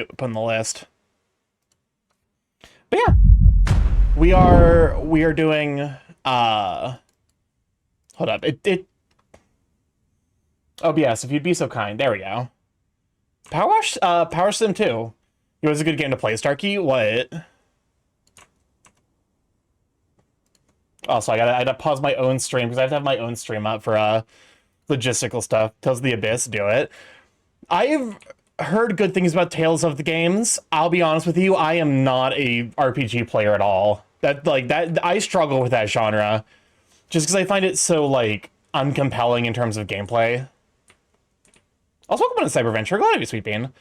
put on the list. But yeah, we are doing hold up. Oh yes, if you'd be so kind. There we go. Powerwash Power Sim 2. It was a good game to play, Starky. What? Also, I had to pause my own stream because I have to have my own stream up for logistical stuff. Tales of the Abyss, do it. I've heard good things about Tales of the games. I'll be honest with you, I am not a RPG player at all. That I struggle with that genre just because I find it so like uncompelling in terms of gameplay. Also, welcome to Cyberventure. Glad to be Sweet Bean.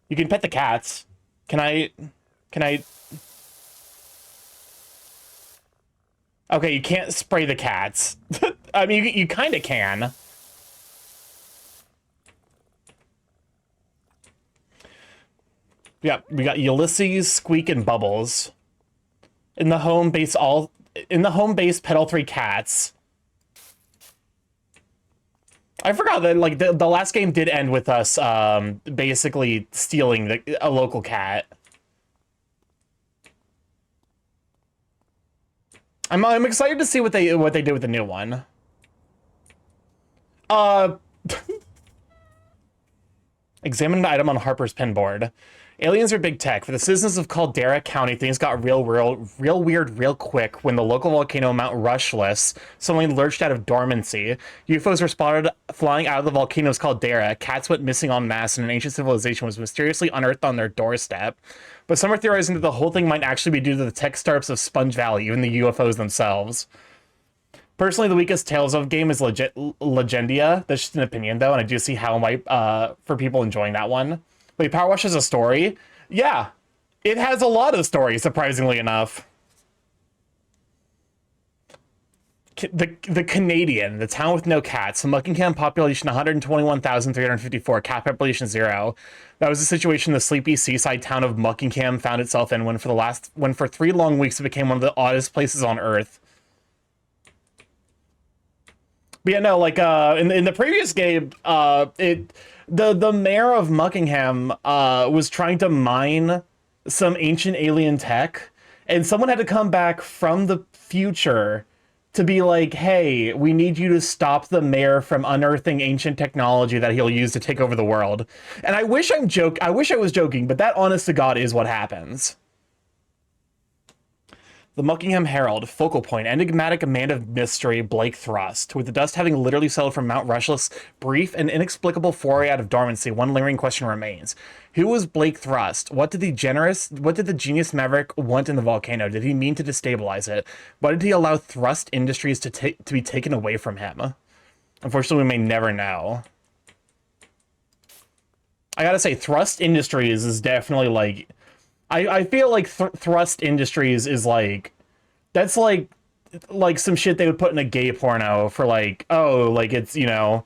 You can pet the cats. Can I? Can I? Okay, you can't spray the cats. I mean, you kind of can. Yeah, we got Ulysses, Squeak, and Bubbles. In the home base, pet all three cats. I forgot that like the last game did end with us basically stealing a local cat. I'm excited to see what they did with the new one. Examine an item on Harper's pinboard. Aliens are big tech. For the citizens of Caldera County, things got real weird real quick when the local volcano Mount Rushless suddenly lurched out of dormancy. UFOs were spotted flying out of the volcano's caldera. Cats went missing en masse, and an ancient civilization was mysteriously unearthed on their doorstep. But some are theorizing that the whole thing might actually be due to the tech startups of Sponge Valley, even the UFOs themselves. Personally, the weakest Tales of game is Legendia. That's just an opinion, though, and I do see how it might, for people enjoying that one. Wait, Powerwash has a story? Yeah, it has a lot of story, surprisingly enough. The Canadian, the town with no cats, Muckingham population 121,354, cat population 0. That was the situation the sleepy seaside town of Muckingham found itself in when for 3 long weeks it became one of the oddest places on Earth. But yeah, no, like in the previous game, the mayor of Muckingham was trying to mine some ancient alien tech, and someone had to come back from the future to be like, hey, we need you to stop the mayor from unearthing ancient technology that he'll use to take over the world. And I wish I was joking, but that honest to God is what happens. The Muckingham Herald, focal point, enigmatic man of mystery, Blake Thrust. With the dust having literally settled from Mount Rushless, brief and inexplicable foray out of dormancy, one lingering question remains. Who was Blake Thrust? What did the genius maverick want in the volcano? Did he mean to destabilize it? Why did he allow Thrust Industries to be taken away from him? Unfortunately, we may never know. I gotta say, Thrust Industries is definitely like... I feel like Thrust Industries is like, that's like some shit they would put in a gay porno for like, oh, like it's, you're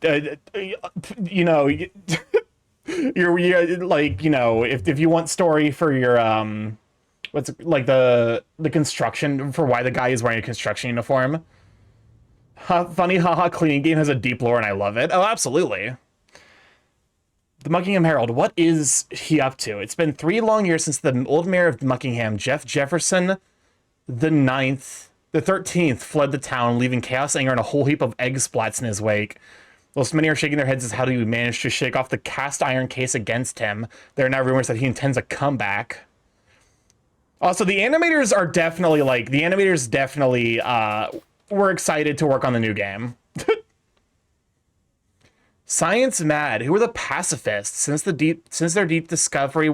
like, if you want story for your what's like the construction for why the guy is wearing a construction uniform. Funny, haha, cleaning game has a deep lore and I love it. Oh, absolutely. The Muckingham Herald, what is he up to? It's been 3 long years since the old mayor of Muckingham, Jeff Jefferson the 13th, fled the town, leaving chaos, anger, and a whole heap of egg splats in his wake. Whilst many are shaking their heads as how do you manage to shake off the cast iron case against him, there are now rumors that he intends a comeback. Also, the animators definitely were excited to work on the new game. Science mad. Who are the pacifists? Since their discovery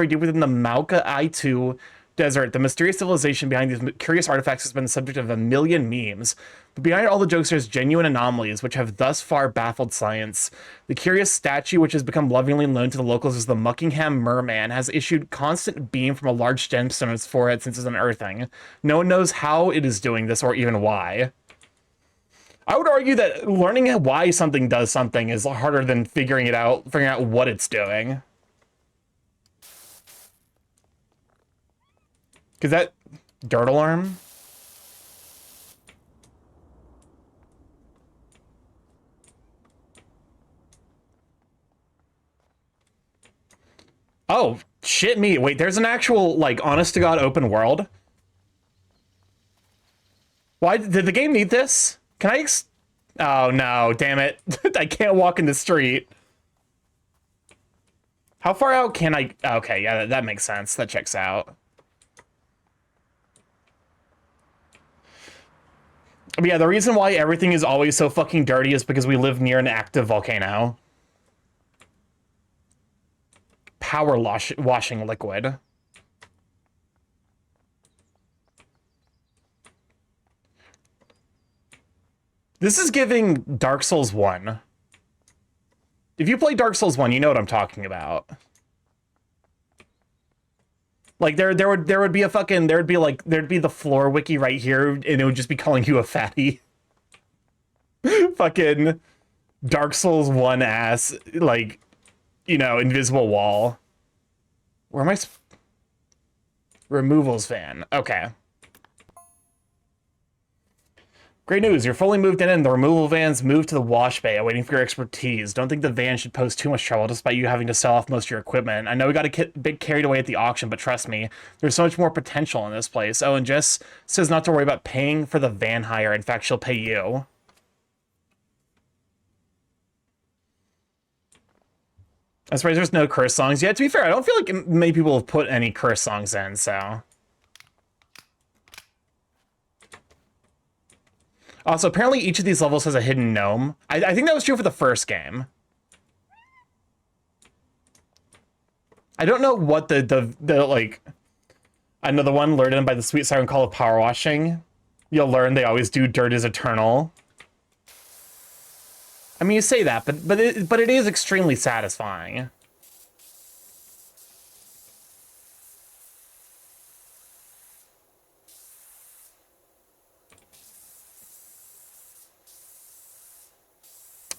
deep within the Mauka I2 desert, the mysterious civilization behind these curious artifacts has been the subject of a million memes. But behind all the jokes, there's genuine anomalies, which have thus far baffled science. The curious statue, which has become lovingly known to the locals as the Muckingham Merman, has issued constant beam from a large gemstone on its forehead since its unearthing. No one knows how it is doing this or even why. I would argue that learning why something does something is harder than figuring out what it's doing. Cause that dirt alarm? Oh, shit me. Wait, there's an actual, like, honest-to-God open world? Why did the game need this? Can I oh, no, damn it. I can't walk in the street. How far out can I... Okay, yeah, that makes sense. That checks out. But yeah, the reason why everything is always so fucking dirty is because we live near an active volcano. Washing liquid. This is giving Dark Souls 1. If you play Dark Souls 1, you know what I'm talking about. Like there would be a fucking there'd be the floor wiki right here, and it would just be calling you a fatty. Fucking Dark Souls 1 ass, like, you know, invisible wall. Where am I? Removals van. Okay. Great news, you're fully moved in and the removal van's moved to the wash bay, awaiting for your expertise. Don't think the van should pose too much trouble despite you having to sell off most of your equipment. I know we got a bit carried away at the auction, but trust me, there's so much more potential in this place. Oh, and Jess says not to worry about paying for the van hire. In fact, she'll pay you. I'm surprised there's no curse songs. Yeah, to be fair, I don't feel like many people have put any curse songs in, so... Also, apparently each of these levels has a hidden gnome. I think that was true for the first game. I don't know what the like... I know the one learned by the sweet siren call of power washing. You'll learn they always do dirt is eternal. I mean, you say that, but it is extremely satisfying.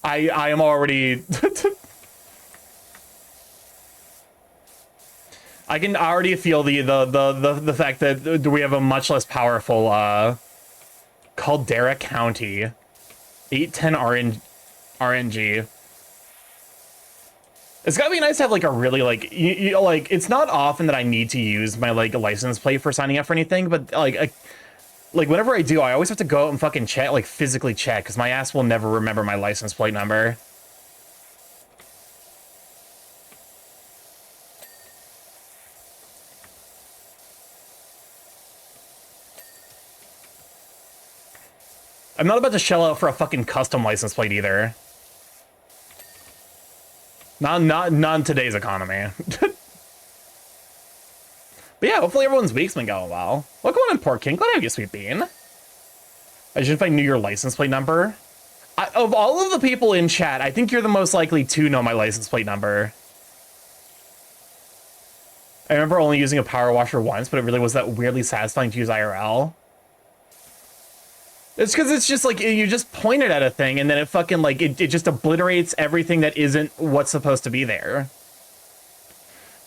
I am already... I can already feel the fact that we have a much less powerful Caldera County 810 RNG. It's gotta be nice to have like a really like like it's not often that I need to use my like license plate for signing up for anything, but like whenever I do, I always have to go out and fucking check, like physically check, because my ass will never remember my license plate number. I'm not about to shell out for a fucking custom license plate either. Not in today's economy. But yeah, hopefully everyone's week's been going well. Welcome on in, Poor King. Glad to have you, Sweet Bean. I should if I knew your license plate number. Of all of the people in chat, I think you're the most likely to know my license plate number. I remember only using a power washer once, but it really was that weirdly satisfying to use IRL. It's because it's just like, you just point it at a thing and then it fucking like, it just obliterates everything that isn't what's supposed to be there.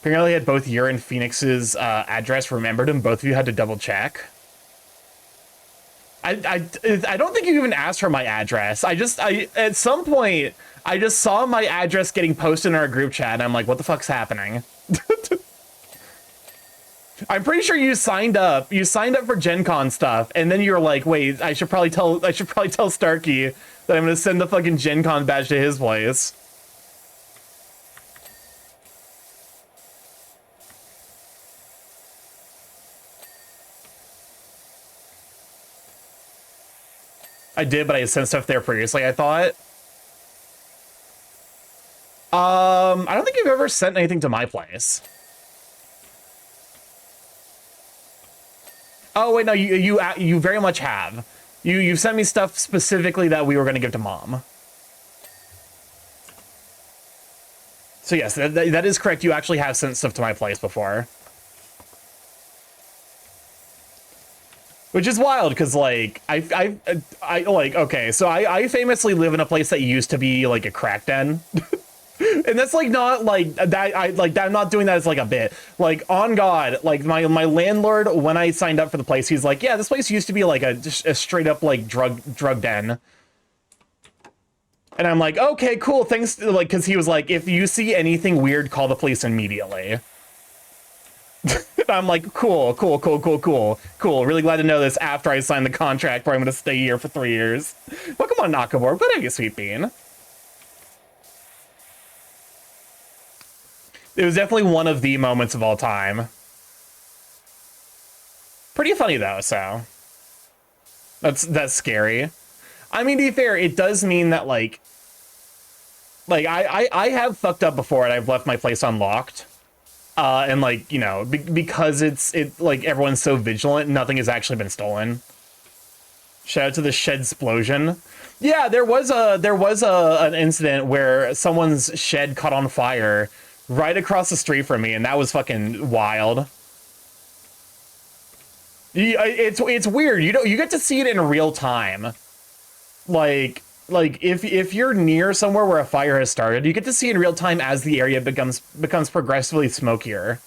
Apparently had both your and Phoenix's address remembered and both of you had to double check. I don't think you even asked for my address. At some point, I just saw my address getting posted in our group chat and I'm like, what the fuck's happening? I'm pretty sure you signed up. You signed up for Gen Con stuff, and then you're like, wait, I should probably tell Starky that I'm gonna send the fucking Gen Con badge to his place. I did, but I had sent stuff there previously, I thought. I don't think you've ever sent anything to my place. Oh wait, no, you very much have. You've sent me stuff specifically that we were going to give to Mom. So yes, that is correct. You actually have sent stuff to my place before. Which is wild, because like I like, okay, so I famously live in a place that used to be like a crack den. And that's like not like that. I'm not doing that as like a bit. Like on God, like my landlord, when I signed up for the place, he's like, yeah, this place used to be like a straight up like drug den. And I'm like, okay, cool, thanks. Like, because he was like, if you see anything weird, call the police immediately. And I'm like, cool. Really glad to know this after I signed the contract where I'm going to stay here for 3 years. Welcome on, Nakamura. Good have you, Sweet Bean. It was definitely one of the moments of all time. Pretty funny, though, so... That's scary. I mean, to be fair, it does mean that, like I have fucked up before and I've left my place unlocked. And, like, you know, because like, everyone's so vigilant, nothing has actually been stolen. Shout out to the shed explosion. Yeah, there was an incident where someone's shed caught on fire right across the street from me, and that was fucking wild. It's weird. You get to see it in real time. Like if you're near somewhere where a fire has started, you get to see in real time as the area becomes progressively smokier.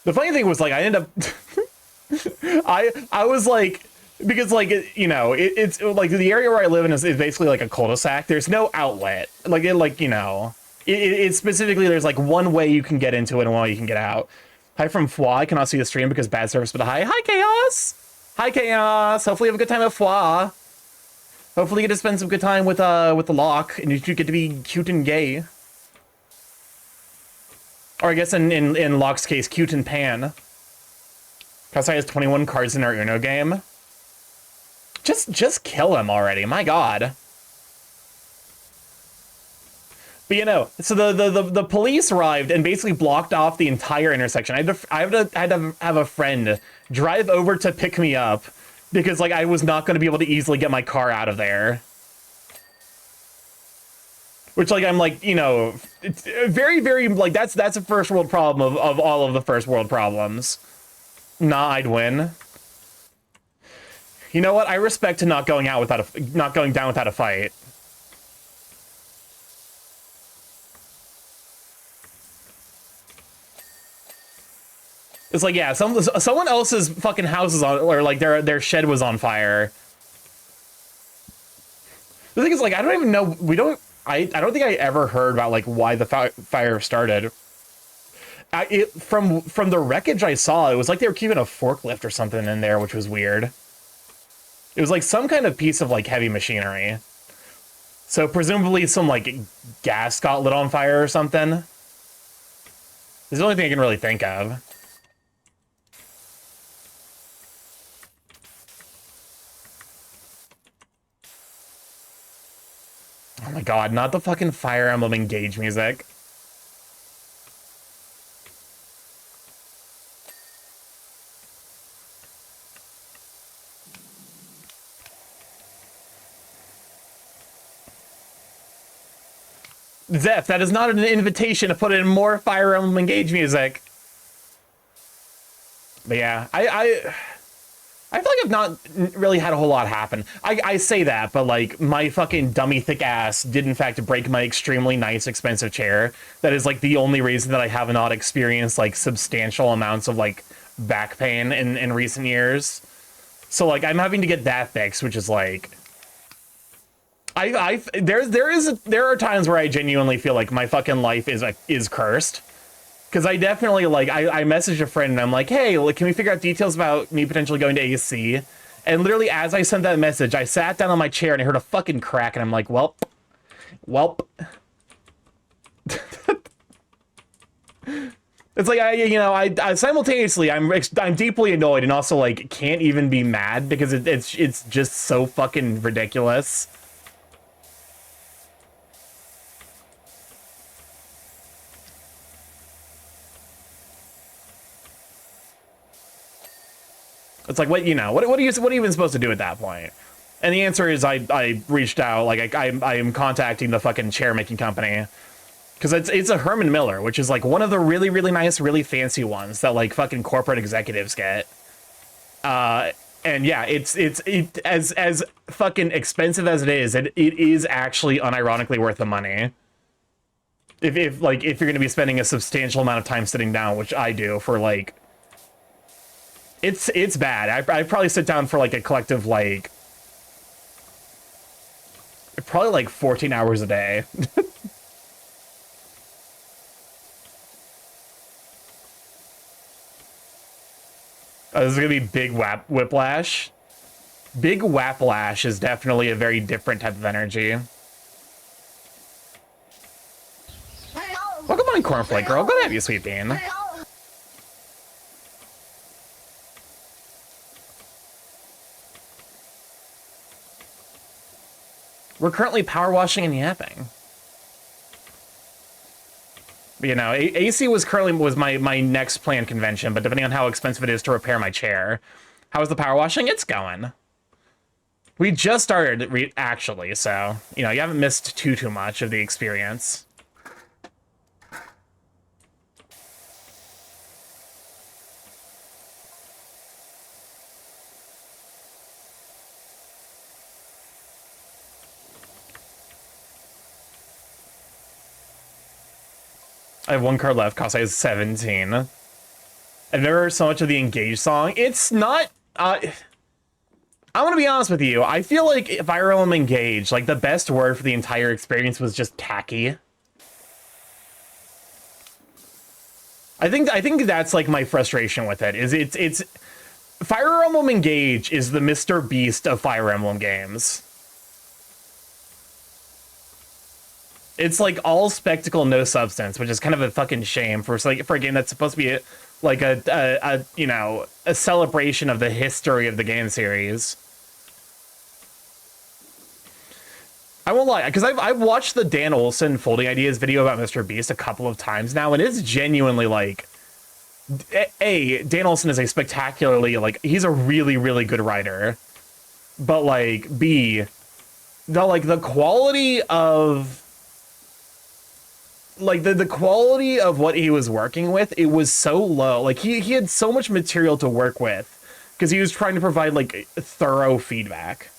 The funny thing was, like, I ended up I was like, because, like, you know, it's like the area where I live in is basically like a cul-de-sac. There's no outlet. Like, you know, it's specifically, there's like one way you can get into it and one way you can get out. Hi from Foix. I cannot see the stream because bad service, but hi Chaos. Hi Chaos. Hopefully you have a good time at Foix. Hopefully you get to spend some good time with the lock, and you get to be cute and gay. Or I guess in Locke's case, cute and pan. Kasai has 21 cards in our Uno game. Just kill him already, my god. But, you know, so the police arrived and basically blocked off the entire intersection. I had to have a friend drive over to pick me up because, like, I was not going to be able to easily get my car out of there. Which, like, I'm like, you know, it's very, very, like, that's a first world problem of all of the first world problems. Nah, I'd win. You know what? I respect to not going down without a fight. It's like, yeah, someone else's fucking house is on, or like their shed was on fire. The thing is, like, I don't even know. I don't think I ever heard about, like, why the fire started. From the wreckage I saw, it was like they were keeping a forklift or something in there, which was weird. It was like some kind of piece of, like, heavy machinery. So presumably some, like, gas got lit on fire or something. This is the only thing I can really think of. Oh my god, not the fucking Fire Emblem Engage music. Zeph, that is not an invitation to put in more Fire Emblem Engage music. But yeah, I feel like I've not really had a whole lot happen. I say that, but, like, my fucking dummy thick ass did in fact break my extremely nice expensive chair. That is, like, the only reason that I have not experienced, like, substantial amounts of, like, back pain in recent years. So, like, I'm having to get that fixed, which is, like... there are times where I genuinely feel like my fucking life is cursed. Because I definitely, like, I messaged a friend and I'm like, hey, like, can we figure out details about me potentially going to AC? And literally, as I sent that message, I sat down on my chair and I heard a fucking crack and I'm like, welp. It's like, I simultaneously, I'm deeply annoyed and also, like, can't even be mad because it's just so fucking ridiculous. It's like, what are you even supposed to do at that point? And the answer is I reached out, like, I am contacting the fucking chair making company. Because it's a Herman Miller, which is, like, one of the really, really nice, really fancy ones that, like, fucking corporate executives get. And yeah, it's as fucking expensive as it is actually unironically worth the money. If you're gonna be spending a substantial amount of time sitting down, which I do for, like, it's bad. I probably sit down for, like, a collective, like, Probably like 14 hours a day. This is gonna be big whiplash. Big Whaplash is definitely a very different type of energy. Welcome on, Cornflake Girl. Good to have you, Sweet Bean. We're currently power washing and yapping. But, you know, AC was my next planned convention, but depending on how expensive it is to repair my chair. How's the power washing? It's going. We just started, actually, so, you know, you haven't missed too much of the experience. I have one card left, cost size 17. I've never heard so much of the Engage song. It's not, I'm gonna be honest with you. I feel like Fire Emblem Engage, like the best word for the entire experience was just tacky. I think that's like my frustration with it. Is it's Fire Emblem Engage is the Mr. Beast of Fire Emblem games. It's like all spectacle, no substance, which is kind of a fucking shame for a game that's supposed to be like a you know, a celebration of the history of the game series. I won't lie, because I've watched the Dan Olsen Folding Ideas video about Mr. Beast a couple of times now, and it's genuinely like, A, Dan Olsen is a spectacularly, like, he's a really, really good writer, but like, B, the quality of, like, the quality of what he was working with, it was so low. Like, he had so much material to work with, because he was trying to provide, like, thorough feedback.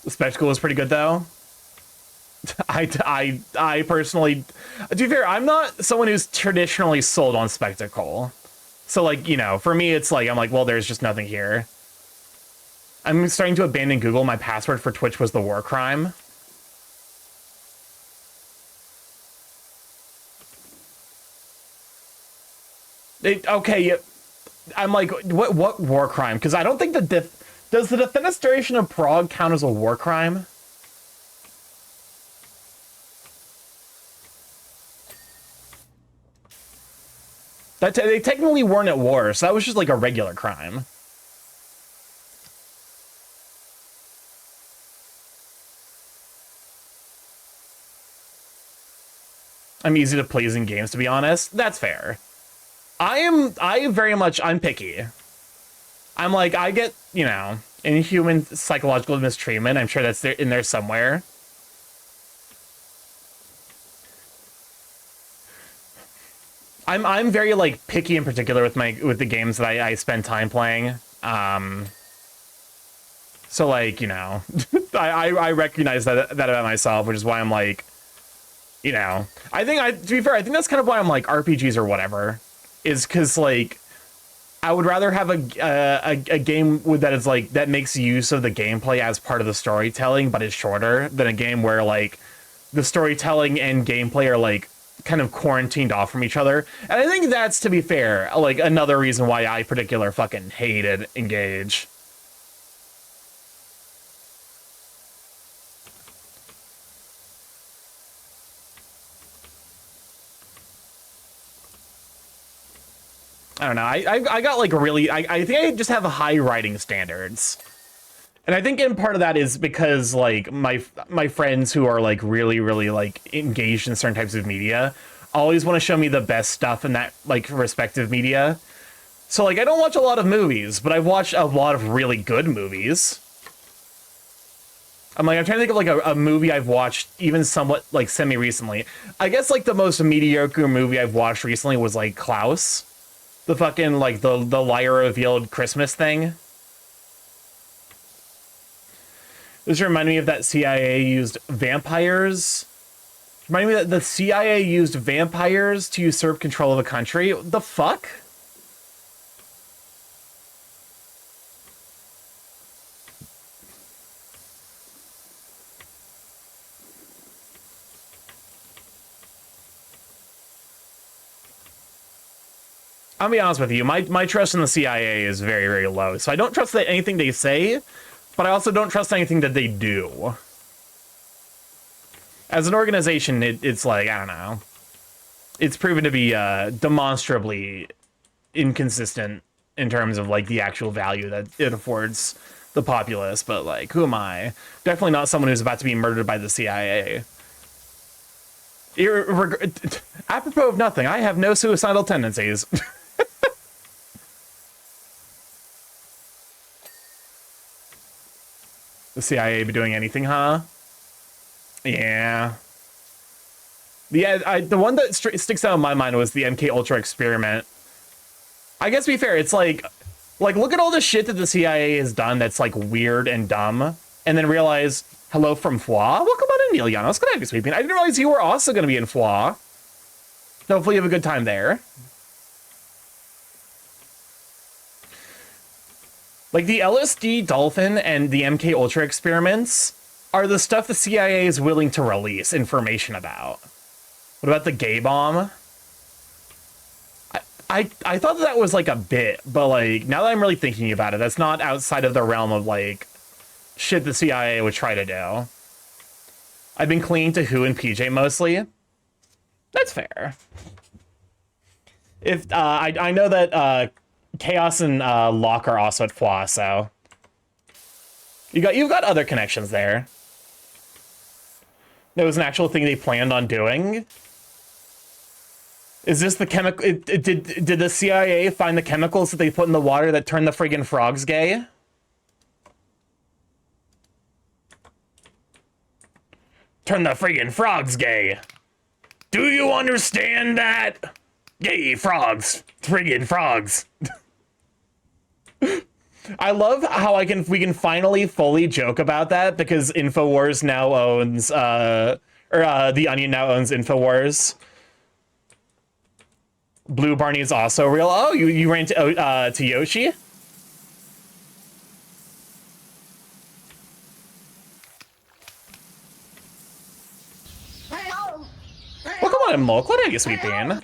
The spectacle was pretty good, though. I personally, to be fair, I'm not someone who's traditionally sold on spectacle. So, like, you know, for me, it's like, I'm like, well, there's just nothing here. I'm starting to abandon Google. My password for Twitch was the war crime. Okay, I'm like, what war crime? Because I don't think does the defenestration of Prague count as a war crime? They technically weren't at war, so that was just like a regular crime. I'm easy to please in games, to be honest. That's fair. I'm picky. I'm like, I get, you know, inhuman psychological mistreatment. I'm sure that's in there somewhere. I'm very, like, picky in particular with the games that I spend time playing. So, like, you know, I recognize that about myself, which is why I'm like, you know, to be fair, I think that's kind of why I'm like RPGs or whatever, is because, like, I would rather have a game that is like, that makes use of the gameplay as part of the storytelling, but is shorter, than a game where, like, the storytelling and gameplay are, like, kind of quarantined off from each other. And I think that's, to be fair, like, another reason why I particularly fucking hated Engage. I don't know. I got like really. I think I just have high writing standards, and I think in part of that is because like my friends who are like really like engaged in certain types of media always want to show me the best stuff in that like respective media. So like I don't watch a lot of movies, but I've watched a lot of really good movies. I'm trying to think of like a movie I've watched even somewhat like semi-recently. I guess like the most mediocre movie I've watched recently was like Klaus. The fucking, like, the liar revealed Christmas thing. This reminded me of that CIA used vampires. Reminded me that the CIA used vampires to usurp control of a country. The fuck? I'll be honest with you, my trust in the CIA is very, very low. So I don't trust anything they say, but I also don't trust anything that they do. As an organization, it's like, I don't know. It's proven to be demonstrably inconsistent in terms of, like, the actual value that it affords the populace. But, like, who am I? Definitely not someone who's about to be murdered by the CIA. Apropos of nothing, I have no suicidal tendencies. The CIA be doing anything, huh? Yeah. The one that sticks out in my mind was the MK Ultra experiment. I guess to be fair, it's like look at all the shit that the CIA has done that's like weird and dumb, and then realize, hello from Foix? Welcome on in, Neil Good to have you, sweeping. I didn't realize you were also going to be in Foix. Hopefully you have a good time there. Like, the LSD Dolphin and the MK Ultra experiments are the stuff the CIA is willing to release information about. What about the gay bomb? I thought that was, like, a bit, but, like, now that I'm really thinking about it, that's not outside of the realm of, like, shit the CIA would try to do. I've been clinging to Who and PJ mostly. That's fair. If, I know that, Chaos and Locke are also at Foix, so you've got other connections there. That was an actual thing they planned on doing. Is this the chemical? Did the CIA find the chemicals that they put in the water that turn the friggin' frogs gay? Turn the friggin' frogs gay. Do you understand that? Gay frogs, friggin' frogs. I love how we can finally fully joke about that because InfoWars now owns, The Onion now owns InfoWars. Blue Barney is also real. Oh, you ran to Yoshi? Well, come on, Mulk. What are you, sweet bean?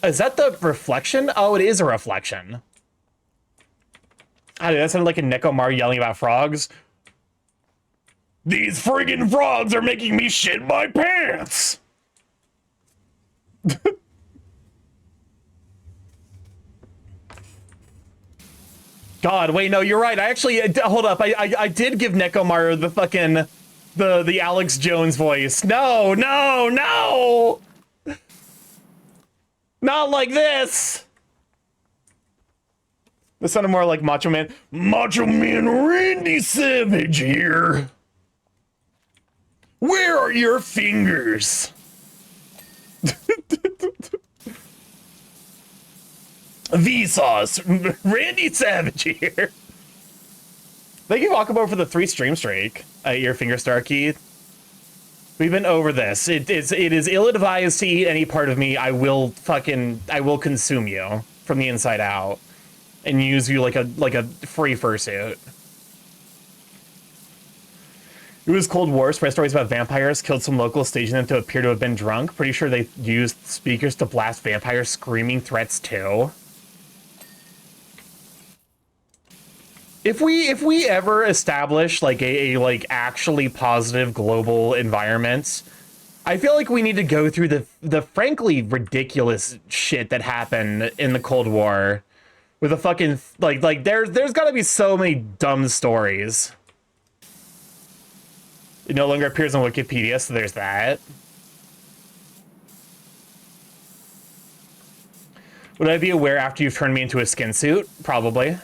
Is that the reflection? Oh, it is a reflection. I that sounded like a Nekomar yelling about frogs. These friggin' frogs are making me shit my pants! God, wait, no, you're right. I actually, hold up. I did give Nekomar the fucking, the Alex Jones voice. No, no, no! Not like this! This sounded more like Macho Man. Macho Man Randy Savage here. Where are your fingers? Vsauce. Randy Savage here. Thank you, Akabo, for the 3 stream streak. Your finger Starkey. We've been over this. It is ill-advised to eat any part of me. I will consume you from the inside out and use you like a free fursuit. It was Cold War, spread stories about vampires, killed some locals, staging them to appear to have been drunk. Pretty sure they used speakers to blast vampires screaming threats too. If we ever establish like a like actually positive global environment, I feel like we need to go through the frankly ridiculous shit that happened in the Cold War with a fucking like there's got to be so many dumb stories. It no longer appears on Wikipedia, so there's that. Would I be aware after you've turned me into a skin suit? Probably.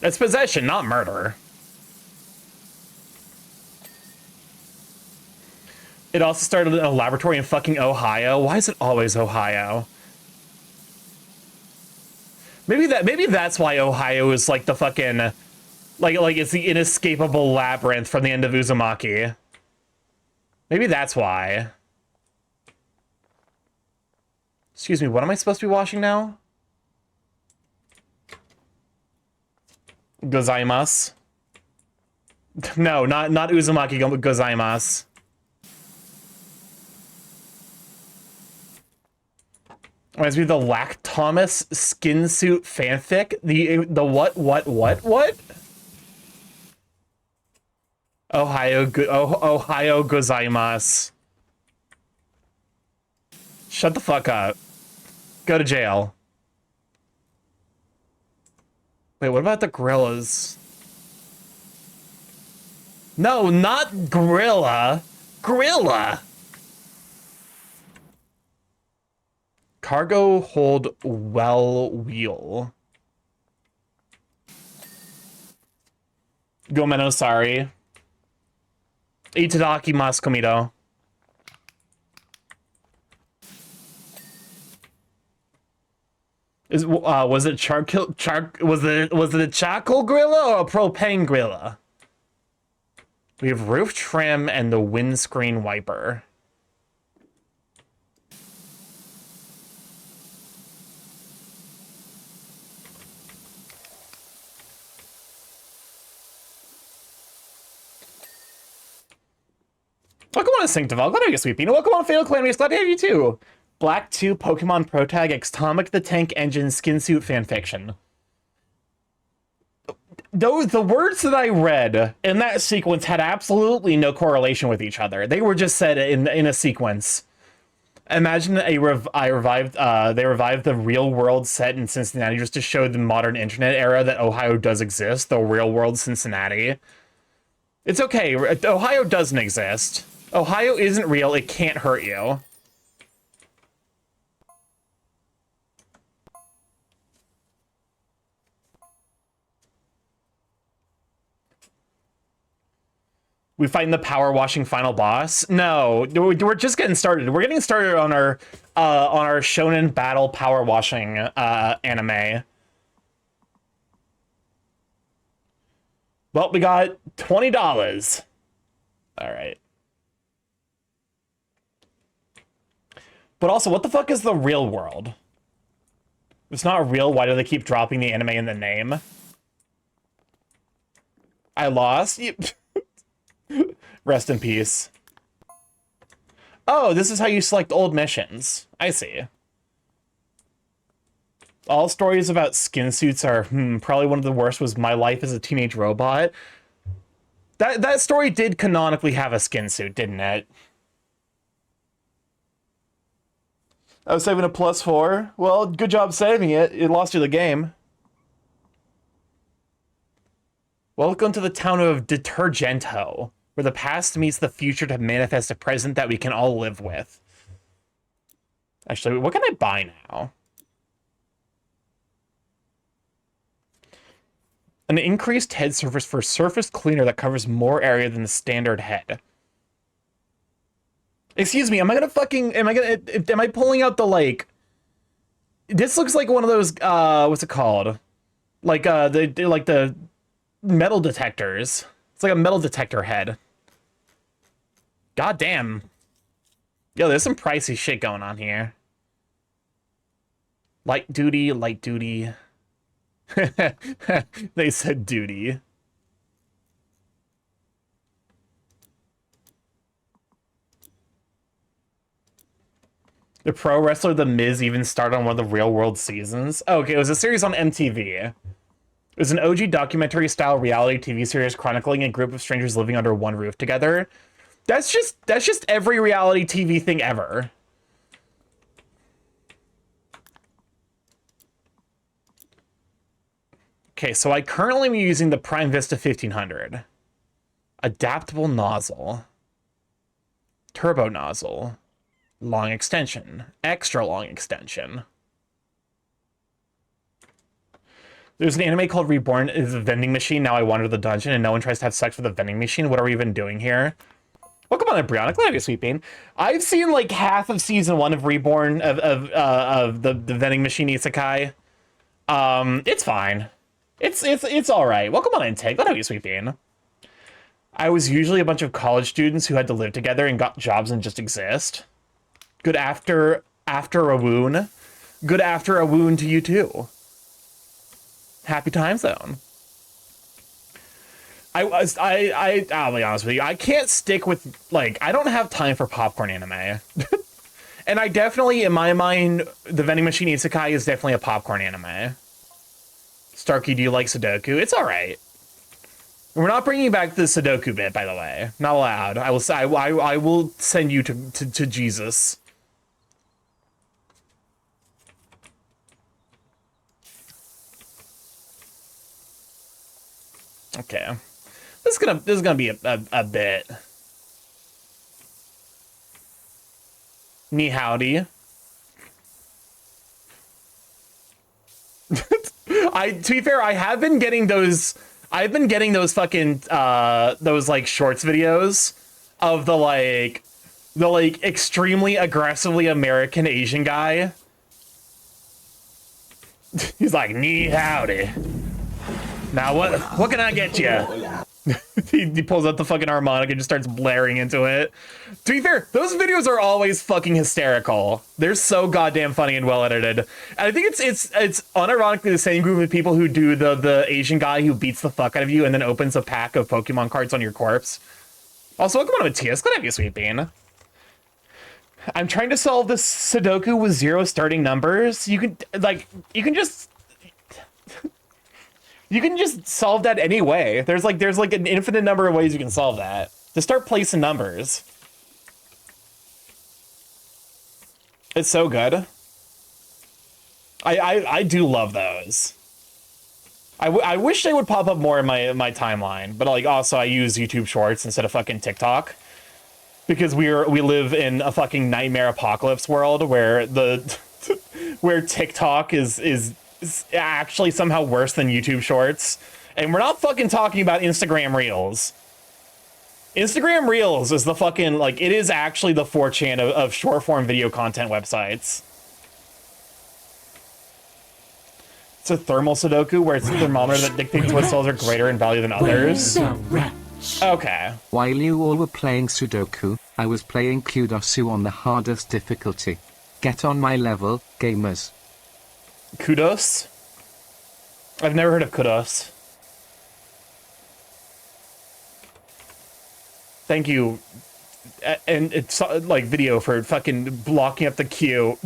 That's possession, not murder. It also started in a laboratory in fucking Ohio. Why is it always Ohio? Maybe that's why Ohio is like the fucking like it's the inescapable labyrinth from the end of Uzumaki. Maybe that's why. Excuse me, what am I supposed to be washing now? Gozaimasu. No, not Uzumaki gozaimasu. Reminds me of the Lactomus skin suit fanfic. The what? Ohio gozaimasu. Shut the fuck up. Go to jail. Wait, what about the gorillas? No, not gorilla. Gorilla. Cargo hold well wheel. Gomeno, sorry. Itadaki mas comido. Was it was it a charcoal gorilla or a propane gorilla? We have roof trim and the windscreen wiper. Welcome on Synctival, glad to have you, Sweeping. Welcome on Fatal Calamities, glad to have you too. Black 2 Pokemon Pro Tag Atomic the Tank Engine Skinsuit fanfiction. Though the words that I read in that sequence had absolutely no correlation with each other. They were just said in a sequence. Imagine they revived the real world set in Cincinnati just to show the modern internet era that Ohio does exist, the real world Cincinnati. It's okay, Ohio doesn't exist. Ohio isn't real, it can't hurt you. We find the power washing final boss? No, we're just getting started. We're getting started on our shonen battle power washing anime. Well, we got $20. All right. But also, what the fuck is the real world? If it's not real, why do they keep dropping the anime in the name? I lost. Rest in peace. Oh, this is how you select old missions. I see. All stories about skin suits are, probably one of the worst was My Life as a Teenage Robot. That story did canonically have a skin suit, didn't it? I was saving a +4. Well, good job saving it. It lost you the game. Welcome to the town of Detergento, where the past meets the future to manifest a present that we can all live with. Actually, what can I buy now? An increased head surface for surface cleaner that covers more area than the standard head. Excuse me, am I pulling out the, like... This looks like one of those, what's it called? Like, the metal detectors. It's like a metal detector head. God damn. Yo, there's some pricey shit going on here. Light duty, light duty. They said duty. The pro wrestler The Miz even starred on one of the real world seasons. Oh, okay, it was a series on MTV. It was an OG documentary-style reality TV series chronicling a group of strangers living under one roof together. That's just every reality TV thing ever. Okay, so I currently am using the Prime Vista 1500. Adaptable nozzle. Turbo nozzle. Long extension. Extra long extension. There's an anime called Reborn. It's a vending machine. Now I wander the dungeon and no one tries to have sex with a vending machine. What are we even doing here? Welcome on, Brianna. Glad you're sweeping. I've seen like half of season 1 of Reborn of the vending machine isekai. It's fine. It's all right. Welcome on, Intake. Glad you're sweeping. I was usually a bunch of college students who had to live together and got jobs and just exist. Good after a wound. Good after a wound to you too. Happy time zone. I'll be honest with you. I can't stick with, like, I don't have time for popcorn anime. And I definitely, in my mind, the vending machine isekai is definitely a popcorn anime. Starky, do you like Sudoku? It's all right. We're not bringing back the Sudoku bit, by the way. Not allowed. I will send you to Jesus. Okay. This is gonna be a bit. Knee howdy. To be fair, I have been getting those. I've been getting those fucking those like shorts videos of the extremely aggressively American Asian guy. He's like, knee howdy. Now what can I get you? he pulls out the fucking harmonica and just starts blaring into it. To be fair, those videos are always fucking hysterical. They're so goddamn funny and well edited. And I think it's unironically the same group of people who do the Asian guy who beats the fuck out of you and then opens a pack of Pokemon cards on your corpse. Also, welcome on Matthias. Glad to have you, Sweet Bean. I'm trying to solve this Sudoku with 0 starting numbers. You can just solve that any way. There's like an infinite number of ways you can solve that. Just start placing numbers. It's so good. I do love those. I wish they would pop up more in my timeline, but like also I use YouTube Shorts instead of fucking TikTok because we live in a fucking nightmare apocalypse world where where TikTok is actually somehow worse than YouTube Shorts. And we're not fucking talking about Instagram Reels. Instagram Reels is the fucking, like, it is actually the 4chan of short-form video content websites. It's a thermal Sudoku where it's a thermometer that dictates what cells are greater in value than others. Okay. While you all were playing Sudoku, I was playing Kudosu on the hardest difficulty. Get on my level, gamers. Kudos? I've never heard of Kudos. Thank you. And it's like video for fucking blocking up the queue.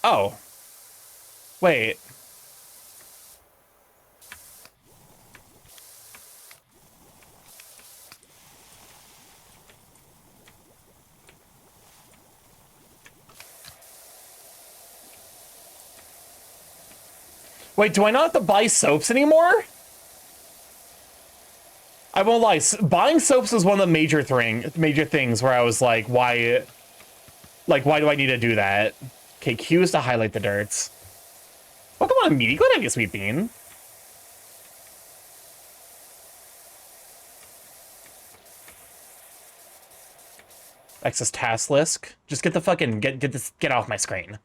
Oh. Wait. Wait, do I not have to buy soaps anymore? I won't lie, buying soaps was one of the major things where I was like, why do I need to do that? Okay, Q is to highlight the dirts. Welcome on, Meaty. Go ahead, Sweet Bean. Access task list. Just get the fucking get off my screen.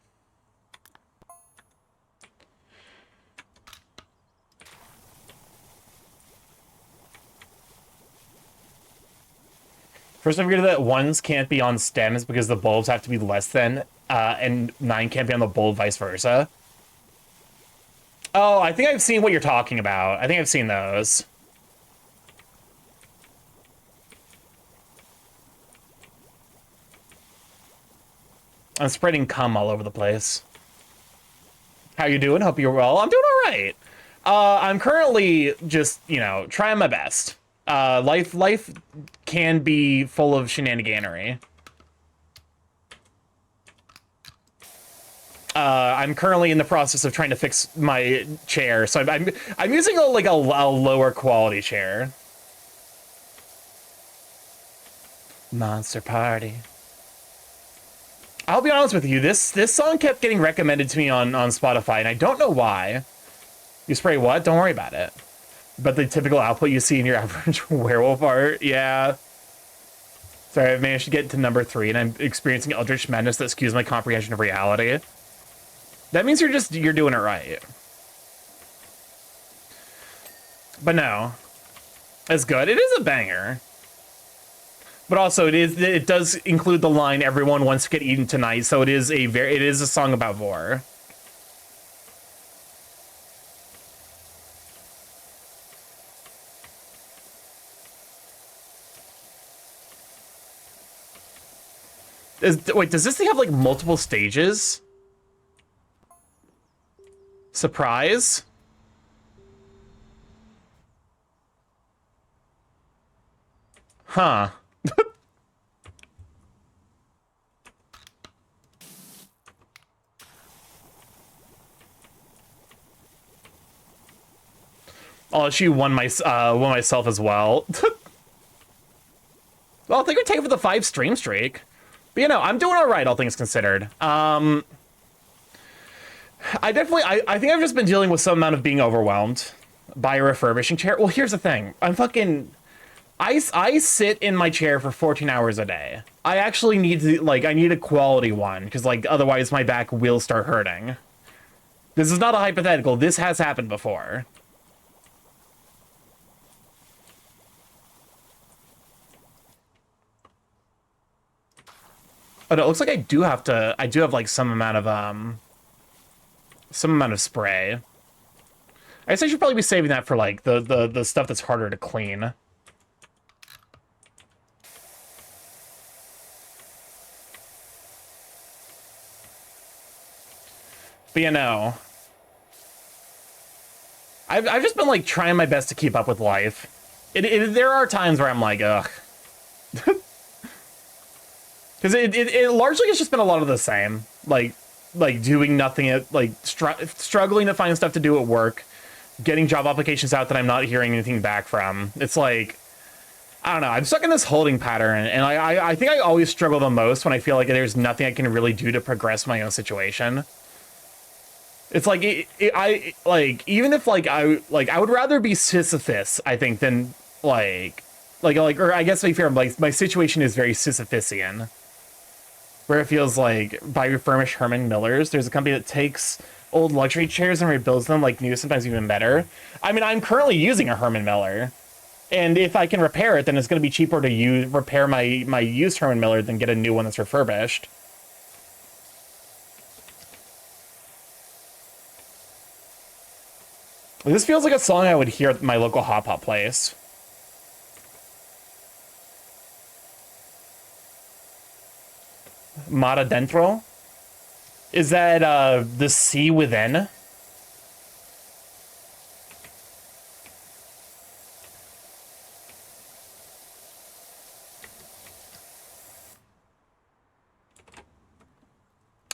First, I figured that 1s can't be on stems because the bulbs have to be less than, and 9 can't be on the bulb, vice versa. Oh, I think I've seen what you're talking about. I think I've seen those. I'm spreading cum all over the place. How you doing? Hope you're well. I'm doing all right. I'm currently just, you know, trying my best. Life can be full of shenaniganery. I'm currently in the process of trying to fix my chair, so I'm using a lower quality chair. Monster Party. I'll be honest with you, this song kept getting recommended to me on Spotify, and I don't know why. You spray what? Don't worry about it. But the typical output you see in your average werewolf art, yeah. Sorry, I've managed to get to number 3, and I'm experiencing eldritch madness that skews my comprehension of reality. That means you're doing it right. But no, it's good. It is a banger. But also, it does include the line "Everyone wants to get eaten tonight," so it is a song about vor. Wait, does this thing have like multiple stages? Surprise? Huh. Oh, she won myself as well. Well, thank you, Tate, for the 5 stream streak. But you know, I'm doing all right, all things considered. I think I've just been dealing with some amount of being overwhelmed by a refurbishing chair. Well, here's the thing. I sit in my chair for 14 hours a day. I actually need to, like, I need a quality one, because, like, otherwise my back will start hurting. This is not a hypothetical. This has happened before. But it looks like I do have like some amount of spray. I guess I should probably be saving that for like the stuff that's harder to clean. But you know, I've just been like trying my best to keep up with life. There are times where I'm like, ugh. Because it largely has just been a lot of the same. Like doing nothing, struggling to find stuff to do at work, getting job applications out that I'm not hearing anything back from. It's like, I don't know, I'm stuck in this holding pattern, and I think I always struggle the most when I feel like there's nothing I can really do to progress my own situation. It's like, even if, I would rather be Sisyphus, I think, than, or I guess to be fair, my situation is very Sisyphusian. Where it feels like, by Refurbished Herman Millers, there's a company that takes old luxury chairs and rebuilds them like new, sometimes even better. I mean, I'm currently using a Herman Miller, and if I can repair it, then it's going to be cheaper to repair my used Herman Miller than get a new one that's refurbished. This feels like a song I would hear at my local Hop Hop place. Mata Dentro? Is that the sea within?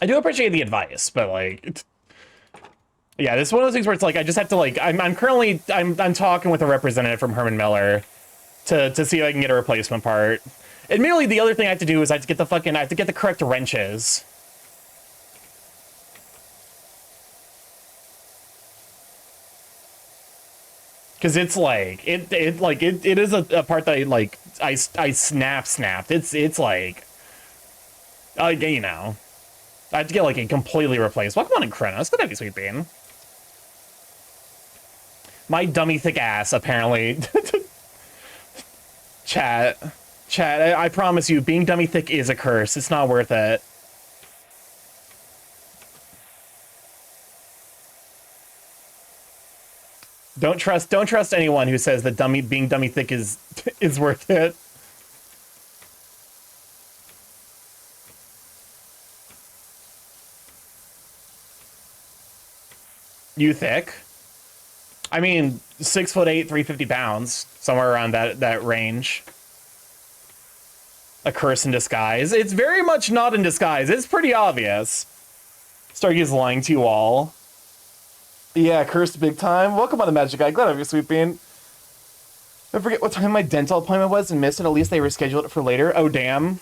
I do appreciate the advice, but like, yeah, this is one of those things where it's like I just have to like I'm talking with a representative from Herman Miller to see if I can get a replacement part. Admittedly, the other thing I have to do is I have to get the correct wrenches. Cause it's like it is a part that I snapped. It's like you know, I have to get like a completely replaced. Welcome on in, Kronos. Good to have you, Sweet Bean. My dummy thick ass, apparently. Chat, I promise you, being dummy thick is a curse. It's not worth it. Don't trust anyone who says that being dummy thick is worth it. You thick? I mean, 6'8", 350 pounds, somewhere around that range. A curse in disguise. It's very much not in disguise. It's pretty obvious. Starky's lying to you all. Yeah, cursed big time. Welcome on the Magic Guy. Glad to have you, Sweet Bean. I forget what time my dental appointment was and missed it. At least they rescheduled it for later. Oh, damn.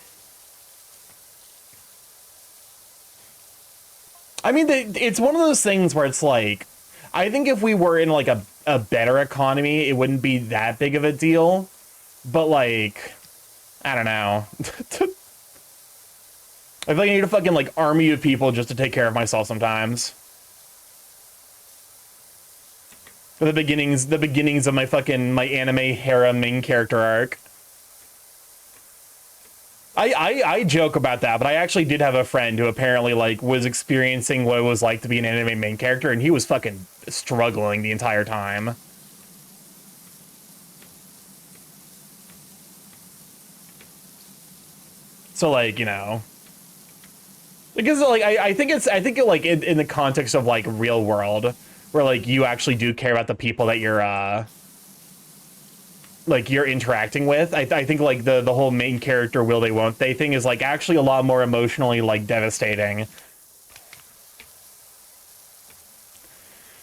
I mean, it's one of those things where it's like, I think if we were in like a better economy, it wouldn't be that big of a deal. But like, I don't know. I feel like I need a fucking like army of people just to take care of myself sometimes. The beginnings of my anime harem main character arc. I joke about that, but I actually did have a friend who apparently like was experiencing what it was like to be an anime main character, and he was fucking struggling the entire time. So like, you know, because like I think it like in the context of like real world, where like you actually do care about the people that you're like you're interacting with. I think like the whole main character will they won't they thing is like actually a lot more emotionally like devastating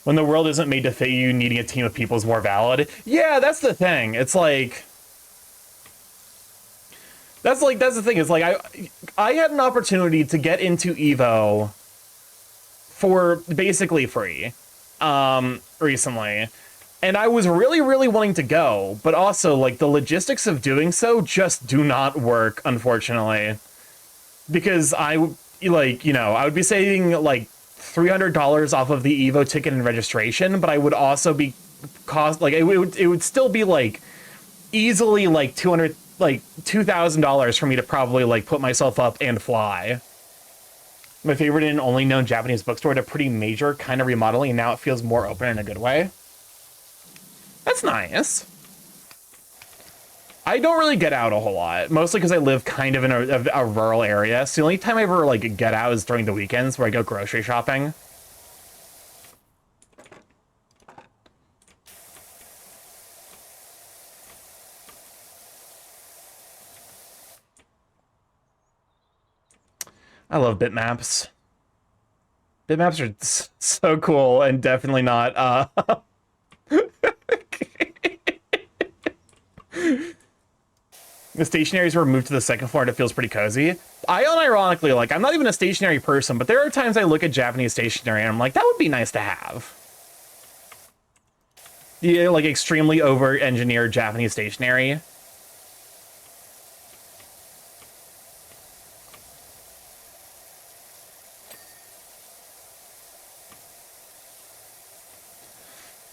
when the world isn't made to fit you. Needing a team of people is more valid. Yeah, that's the thing. It's like that's the thing. It's like I had an opportunity to get into Evo for basically free recently. And I was really, really wanting to go, but also, like, the logistics of doing so just do not work, unfortunately. Because like, you know, I would be saving, like, $300 off of the Evo ticket and registration, but I would also be it would still be, like, easily, like, $2,000 for me to probably, like, put myself up and fly. My favorite and only known Japanese bookstore had a pretty major kind of remodeling, and now it feels more open in a good way. That's nice. I don't really get out a whole lot, mostly because I live kind of in a rural area. So the only time I ever like get out is during the weekends where I go grocery shopping. I love bitmaps. Bitmaps are so cool and definitely not the stationaries were moved to the second floor and it feels pretty cozy. I unironically, like, I'm not even a stationary person, but there are times I look at Japanese stationery and I'm like, that would be nice to have. Yeah, like extremely over-engineered Japanese stationery.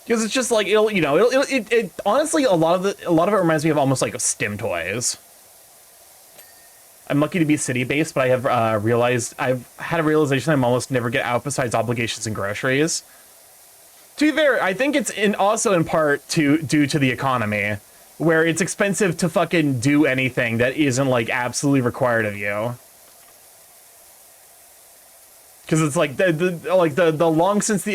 Because it's just like it honestly a lot of it reminds me of almost like STEM toys. I'm lucky to be city based, but I have I've had a realization I'm almost never get out besides obligations and groceries. To be fair, I think it's also in part due to the economy, where it's expensive to fucking do anything that isn't like absolutely required of you. Because it's like the long since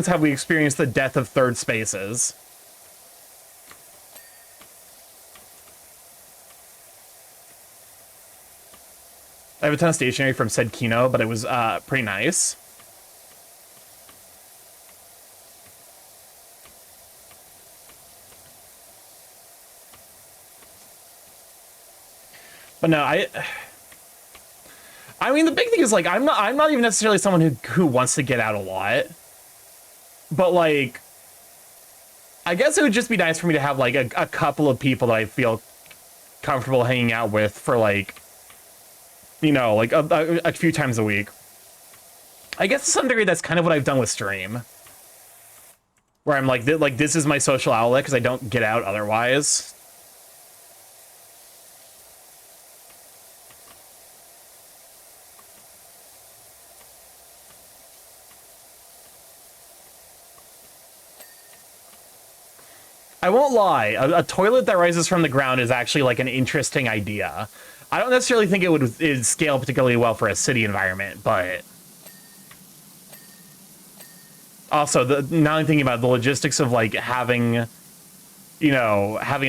have we experienced the death of third spaces. I have a ton of stationery from said Kino, but it was pretty nice. But no, I mean, the big thing is, like, I'm not even necessarily someone who wants to get out a lot. But, like, I guess it would just be nice for me to have, like, a couple of people that I feel comfortable hanging out with for, like, you know, like, a few times a week. I guess to some degree that's kind of what I've done with stream. Where I'm like, this is my social outlet because I don't get out otherwise. I won't lie, a toilet that rises from the ground is actually like an interesting idea. I don't necessarily think it'd scale particularly well for a city environment, but also now I'm thinking about the logistics of like having a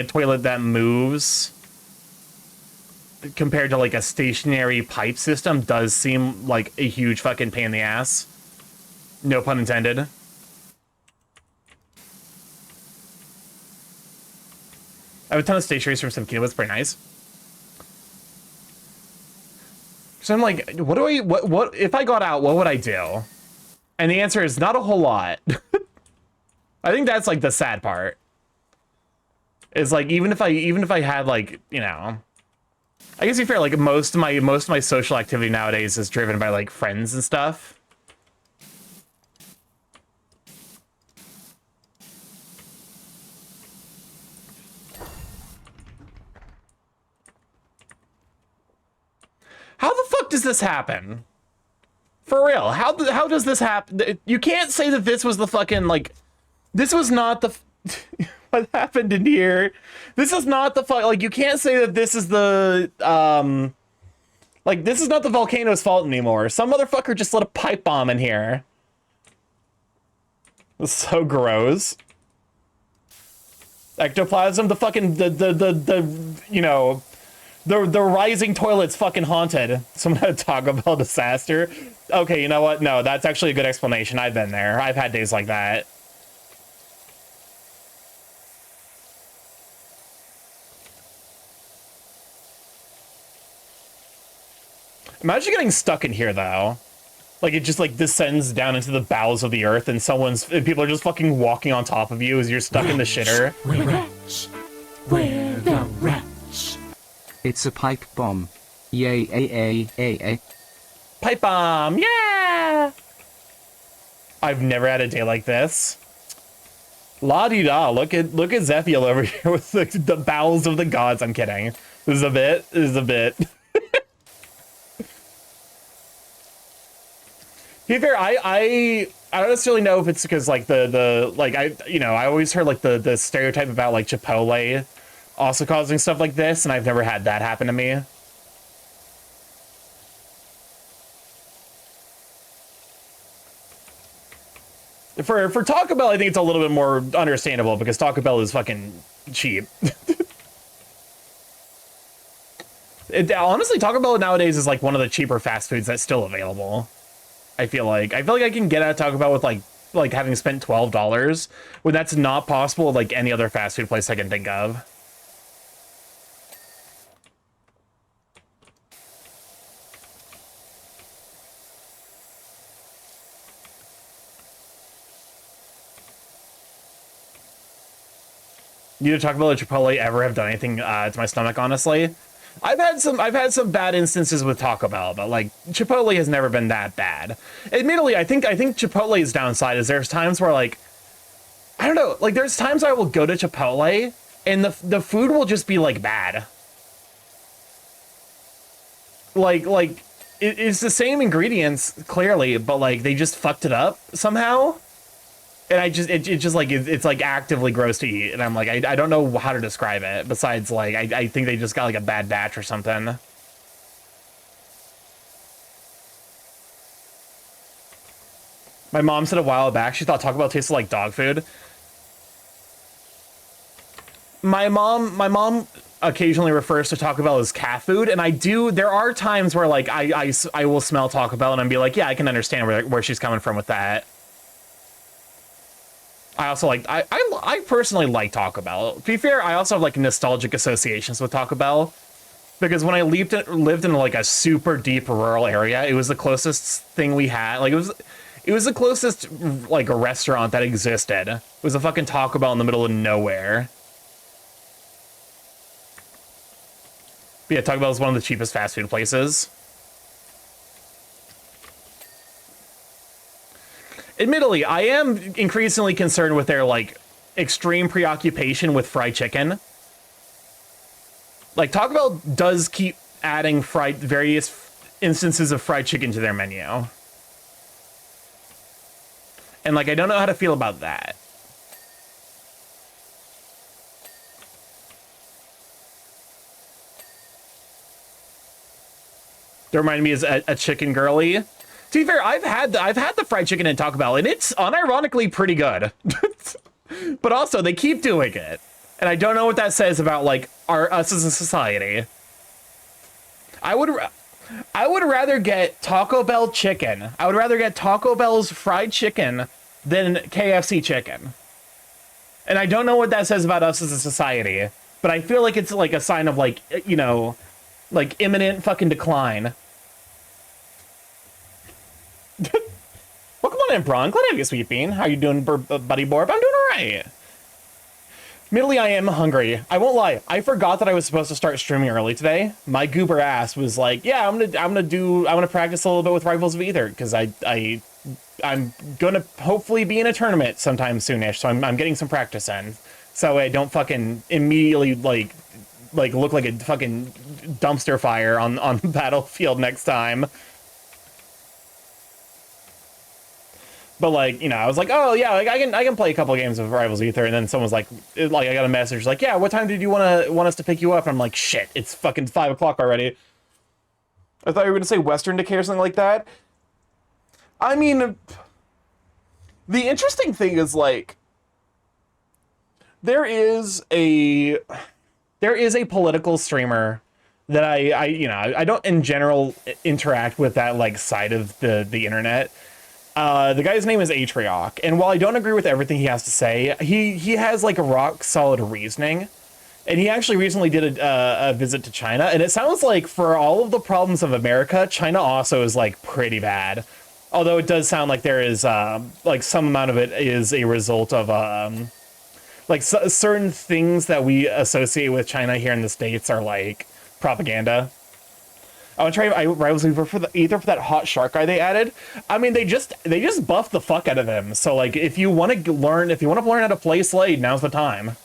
toilet that moves compared to like a stationary pipe system does seem like a huge fucking pain in the ass. No pun intended. I have a ton of stationaries from some Kino. It's pretty nice. So I'm like, what if I got out, what would I do? And the answer is not a whole lot. I think that's like the sad part. Is like even if I had like, you know, I guess to be fair, like most of my social activity nowadays is driven by like friends and stuff. How the fuck does this happen? For real, how does this happen? You can't say that this was the fucking, like, this was not the, what happened in here? This is not the fuck, like, you can't say that this is the, like, this is not the volcano's fault anymore. Some motherfucker just lit a pipe bomb in here. It's so gross. Ectoplasm, the fucking, you know, the rising toilet's fucking haunted. Someone had a Taco Bell disaster. Okay, you know what? No, that's actually a good explanation. I've been there. I've had days like that. Imagine getting stuck in here, though. Like, it just, like, descends down into the bowels of the earth, and people are just fucking walking on top of you as you're stuck in the shitter. We're rats. We're the rats. It's a pipe bomb. Yay. Pipe bomb, yeah! I've never had a day like this. La-di-da, look at Zephiel over here with the bowels of the gods. I'm kidding. This is a bit. To be fair, I don't necessarily know if it's because, like, I always heard, like, the stereotype about, like, Chipotle also causing stuff like this, and I've never had that happen to me. For Taco Bell, I think it's a little bit more understandable because Taco Bell is fucking cheap. Honestly, Taco Bell nowadays is, like, one of the cheaper fast foods that's still available. I feel like I can get at Taco Bell with like having spent $12 when that's not possible with, like, any other fast food place I can think of. Neither Taco Bell or Chipotle ever have done anything to my stomach, honestly. I've had some bad instances with Taco Bell, but, like, Chipotle has never been that bad. Admittedly, I think Chipotle's downside is there's times where, like, I don't know, like, there's times I will go to Chipotle and the food will just be, like, bad. Like it's the same ingredients clearly, but, like, they just fucked it up somehow. And it's like actively gross to eat, and I'm like, I don't know how to describe it besides, like, I think they just got, like, a bad batch or something. My mom said a while back she thought Taco Bell tasted like dog food. My mom occasionally refers to Taco Bell as cat food, and there are times where, like, I will smell Taco Bell and I'm be like, yeah, I can understand where she's coming from with that. I also like, I personally like Taco Bell. To be fair, I also have, like, nostalgic associations with Taco Bell. Because when I lived in, like, a super deep rural area, it was the closest thing we had. Like, it was the closest, like, a restaurant that existed. It was a fucking Taco Bell in the middle of nowhere. But yeah, Taco Bell is one of the cheapest fast food places. Admittedly, I am increasingly concerned with their, like, extreme preoccupation with fried chicken. Like, Taco Bell does keep adding various instances of fried chicken to their menu. And, like, I don't know how to feel about that. That reminded me is a chicken girly. To be fair, I've had the fried chicken at Taco Bell, and it's unironically pretty good. But also, they keep doing it. And I don't know what that says about, like, us as a society. I would rather get Taco Bell chicken. I would rather get Taco Bell's fried chicken than KFC chicken. And I don't know what that says about us as a society. But I feel like it's, like, a sign of, like, you know, like, imminent fucking decline. Welcome on in, Braun. Glad to have you, Sweet Bean. How you doing, Buddy Borb? I'm doing alright. Admittedly, I am hungry. I won't lie. I forgot that I was supposed to start streaming early today. My goober ass was like, "Yeah, I'm gonna practice a little bit with Rivals of Aether because I'm gonna hopefully be in a tournament sometime soonish. So I'm getting some practice in, so I don't fucking immediately, like, like look like a fucking dumpster fire on the battlefield next time. But like, you know, I was like, oh yeah, like I can play a couple of games of Rivals Ether, and then someone's like I got a message like, yeah, what time did you want us to pick you up? And I'm like, shit, it's fucking 5 o'clock already. I thought you were gonna say Western Decay or something like that. I mean, the interesting thing is like, there is a political streamer that I you know, I don't in general interact with that like side of the internet. The guy's name is Atrioc, and while I don't agree with everything he has to say, he has like a rock solid reasoning. And he actually recently did a visit to China, and it sounds like for all of the problems of America, China also is like pretty bad. Although it does sound like there is like some amount of it is a result of like certain things that we associate with China here in the States are like propaganda. I want to try Rivals Ether for that hot shark guy they added. I mean, they just buffed the fuck out of him. So like, if you want to learn how to play Slade, now's the time.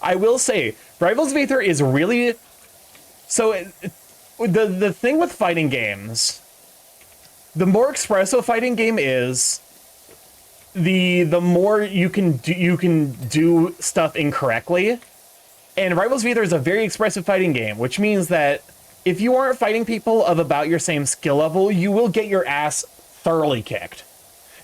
I will say, Rivals of Aether is really... So, the thing with fighting games, the more espresso fighting game is, the more you can do stuff incorrectly. And Rivals of Aether is a very expressive fighting game, which means that if you aren't fighting people of about your same skill level, you will get your ass thoroughly kicked.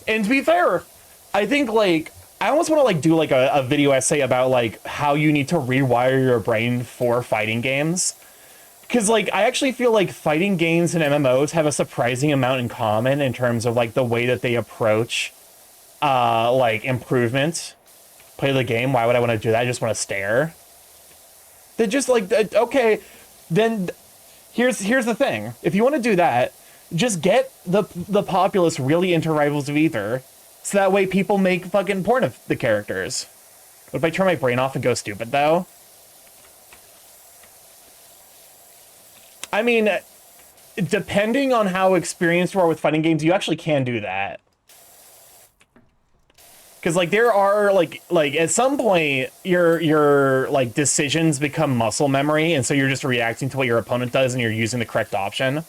And to be fair, I think, like, I almost want to like do like a video essay about like how you need to rewire your brain for fighting games. Because like I actually feel like fighting games and MMOs have a surprising amount in common in terms of like the way that they approach like improvement. Play the game, why would I want to do that? I just want to stare. They're just like, okay, then here's the thing. If you want to do that, just get the populace really into Rivals of Aether. So that way people make fucking porn of the characters. What if I turn my brain off and go stupid, though? I mean, depending on how experienced you are with fighting games, you actually can do that. Because, like, there are, like at some point, your like, decisions become muscle memory, and so you're just reacting to what your opponent does, and you're using the correct option.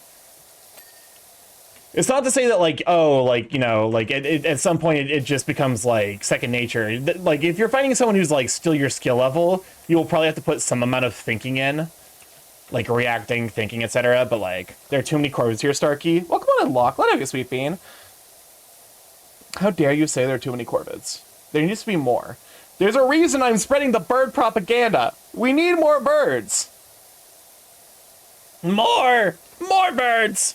It's not to say that, like, oh, like, you know, like, at some point it just becomes, like, second nature. Like, if you're fighting someone who's, like, still your skill level, you'll probably have to put some amount of thinking in. Like, reacting, thinking, etc. But, like, there are too many corvids here, Starky. Welcome on in, Lock. Let out you, Sweet Bean. How dare you say there are too many corvids? There needs to be more. There's a reason I'm spreading the bird propaganda. We need more birds. More birds!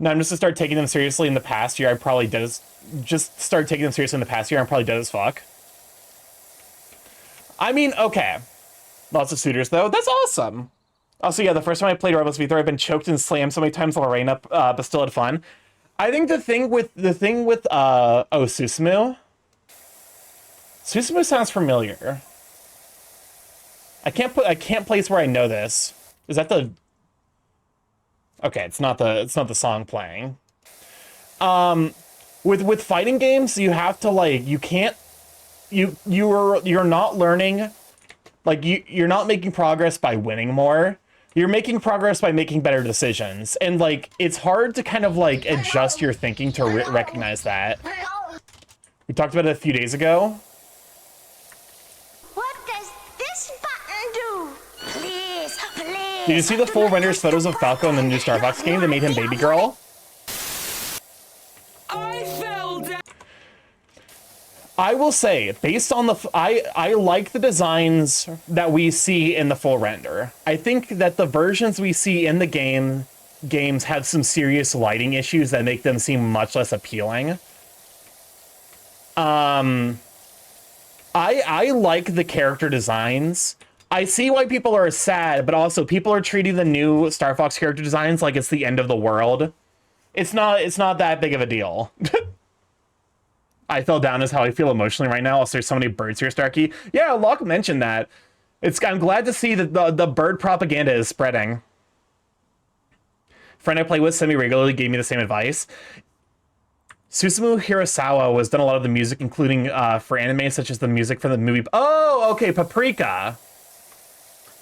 No, I'm just to start taking them seriously in the past year. I probably did as... Just start taking them seriously in the past year. I'm probably dead as fuck. I mean, okay. Lots of suitors, though. That's awesome. Also, yeah, the first time I played Rivals of Aether, I've been choked and slammed so many times on Lorena, but still had fun. I think the thing with oh, Susumu? Susumu sounds familiar. I can't place where I know this. Is that the... Okay, it's not the song playing. With fighting games, you have to like you're not learning, like you're not making progress by winning more. You're making progress by making better decisions, and like it's hard to kind of like adjust your thinking to recognize that. We talked about it a few days ago. What does this button do? Please. Did you see the full renders photos of Falco in the new Star Fox game that made him baby girl? I fell down. I will say, based on the... I like the designs that we see in the full render. I think that the versions we see in the games have some serious lighting issues that make them seem much less appealing. I like the character designs. I see why people are sad, but also people are treating the new Star Fox character designs like it's the end of the world. It's not that big of a deal. I fell down is how I feel emotionally right now. Also, there's so many birds here, Starky. Yeah, Locke mentioned that. I'm glad to see that the bird propaganda is spreading. Friend I play with semi-regularly gave me the same advice. Susumu Hirasawa was done a lot of the music, including for anime, such as the music for the movie. Oh, okay, Paprika.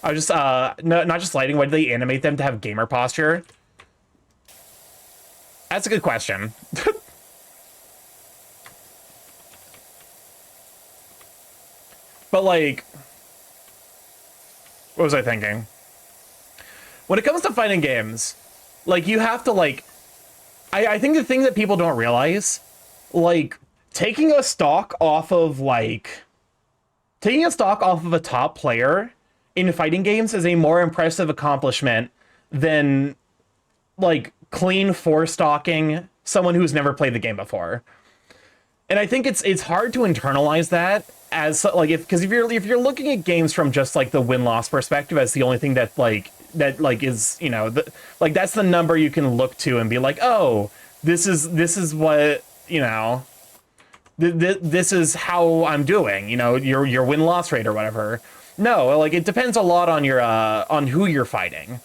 I was just no, not just lighting. Why did they animate them to have gamer posture? That's a good question. But like, what was I thinking? When it comes to fighting games, like you have to like, I think the thing that people don't realize, like taking a stock off of a top player in fighting games is a more impressive accomplishment than like clean four-stocking someone who's never played the game before. And I think it's hard to internalize that as like if you're looking at games from just like the win-loss perspective as the only thing that is, you know, like that's the number you can look to and be like, oh, this is what, you know, this is how I'm doing, you know, your win-loss rate or whatever. No, like it depends a lot on your on who you're fighting.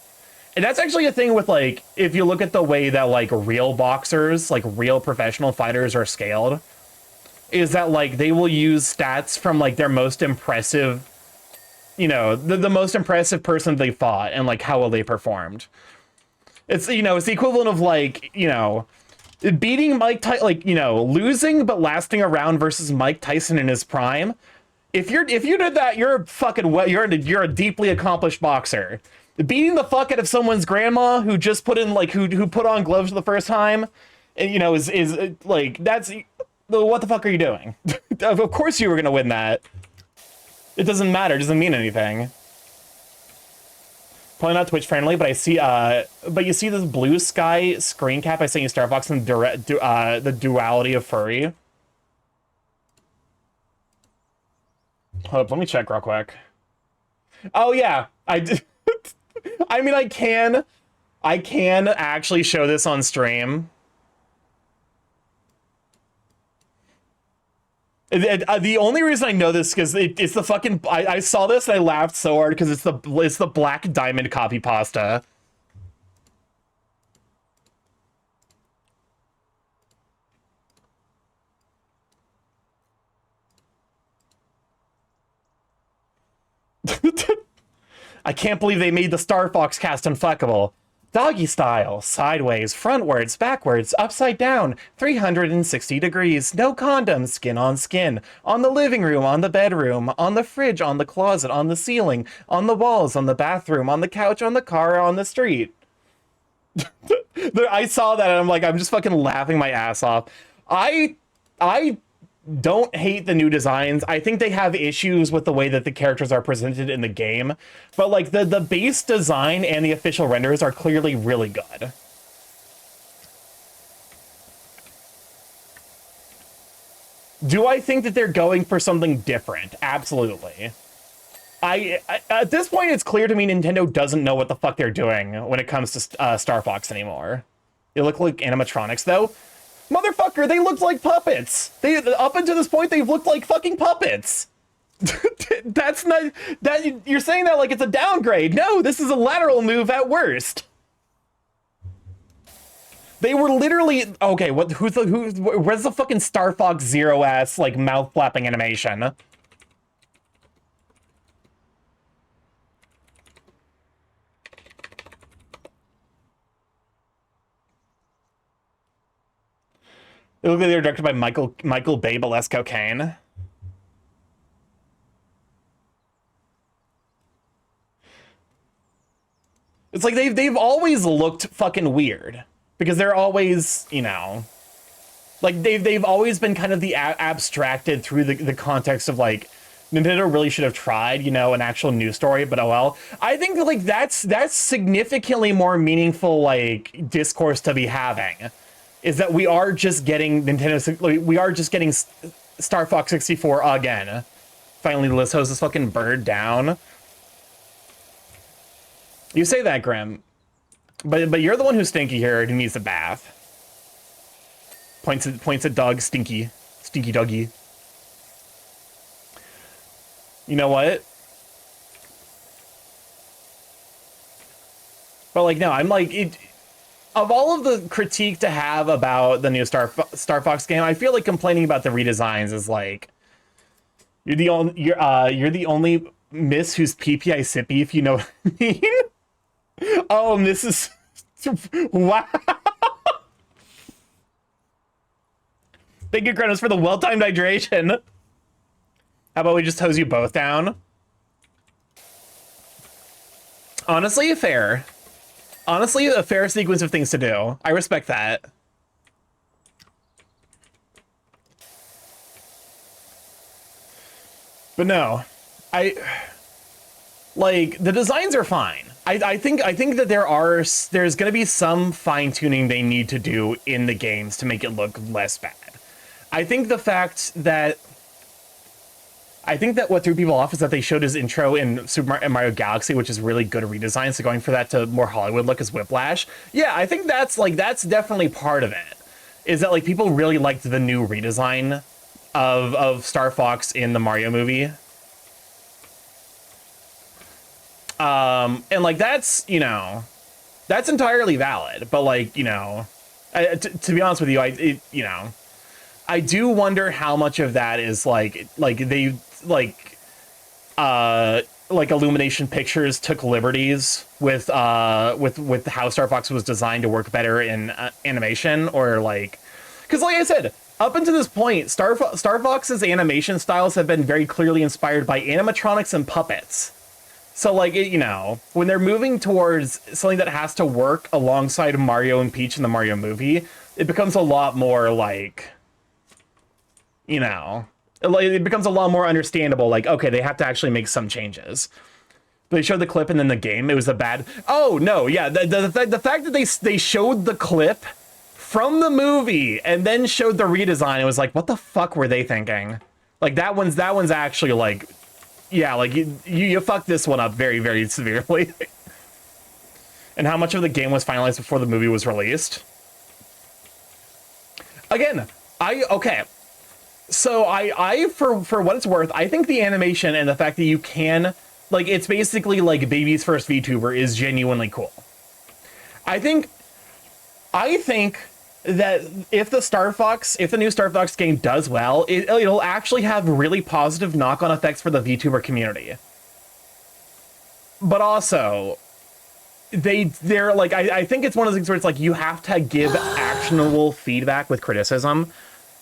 And that's actually a thing with like if you look at the way that like real boxers, like real professional fighters are scaled, is that like they will use stats from like their most impressive, you know, the most impressive person they fought and like how well they performed. It's, you know, it's the equivalent of like, you know, beating Mike Tyson, like, you know, losing but lasting a round versus Mike Tyson in his prime. If you did that, you're a fucking you're a deeply accomplished boxer. Beating the fuck out of someone's grandma who just put in like who put on gloves for the first time, and you know is like that's what the fuck are you doing? Of course you were gonna win that. It doesn't matter. It doesn't mean anything. Probably not Twitch friendly, but I see but you see this blue sky screen cap I sent you, Star Fox, and the duality of furry. Hold up, let me check real quick. Oh yeah, I did. I mean, I can actually show this on stream. The only reason I know this because it's the fucking I saw this and I laughed so hard because it's the black diamond copy pasta. I can't believe they made the Star Fox cast unfuckable. Doggy style, sideways, frontwards, backwards, upside down, 360 degrees, no condoms, skin, on the living room, on the bedroom, on the fridge, on the closet, on the ceiling, on the walls, on the bathroom, on the couch, on the car, on the street. I saw that and I'm like, I'm just fucking laughing my ass off. I don't hate the new designs. I think they have issues with the way that the characters are presented in the game, but like the base design and the official renders are clearly really good. Do I think that they're going for something different? Absolutely. I at this point, it's clear to me Nintendo doesn't know what the fuck they're doing when it comes to Star Fox anymore. They look like animatronics, though. Motherfucker, they looked like puppets. Up until this point, they've looked like fucking puppets. That's not that you're saying that like it's a downgrade. No, this is a lateral move at worst. They were literally okay. Where's the fucking Star Fox Zero ass like mouth flapping animation? It looked like they were directed by Michael Bay, but less cocaine. It's like they've always looked fucking weird because they're always, you know, like they've always been kind of the abstracted through the context of like Nintendo really should have tried, you know, an actual news story, but oh well. I think that like that's significantly more meaningful like discourse to be having. Is that we are just getting we are just getting Star Fox 64 again. Finally, Liz hose this fucking bird down. You say that, Grim, but you're the one who's stinky here who needs a bath. Points at dog, stinky doggy. You know what? But like no, I'm like it. of all of the critique to have about the new Star Fox game, I feel like complaining about the redesigns is like you're the only miss who's PPI sippy, if you know what I mean. Oh, this is wow. Thank you, Kronos, for the well-timed hydration. How about we just hose you both down? Honestly, a fair sequence of things to do. I respect that. But no, like, the designs are fine. I think that there's gonna be some fine tuning they need to do in the games to make it look less bad. I think what threw people off is that they showed his intro in Super Mario Galaxy, which is really good redesign. So going for that to more Hollywood look as Whiplash. Yeah, I think that's definitely part of it. Is that like people really liked the new redesign of Star Fox in the Mario movie. And like that's, you know, that's entirely valid. But like, you know, to be honest with you, I do wonder how much of that is like Illumination Pictures took liberties with how Star Fox was designed to work better in animation, or like, because like I said, up until this point, Star Fox's animation styles have been very clearly inspired by animatronics and puppets. So like, you know, when they're moving towards something that has to work alongside Mario and Peach in the Mario movie, it becomes a lot more like, you know, it becomes a lot more understandable. Like, okay, they have to actually make some changes. But they showed the clip and then the game, it was a bad. Oh no, yeah, the fact that they showed the clip from the movie and then showed the redesign, it was like, what the fuck were they thinking? Like that one's actually like, yeah, like you fucked this one up very, very severely. And how much of the game was finalized before the movie was released? Again, okay. So I for what it's worth, I think the animation and the fact that you can, like, it's basically like baby's first VTuber is genuinely cool. I think that if the new Star Fox game does well, it'll actually have really positive knock-on effects for the VTuber community. But also, they're like, I think it's one of those things where it's like you have to give actionable feedback with criticism.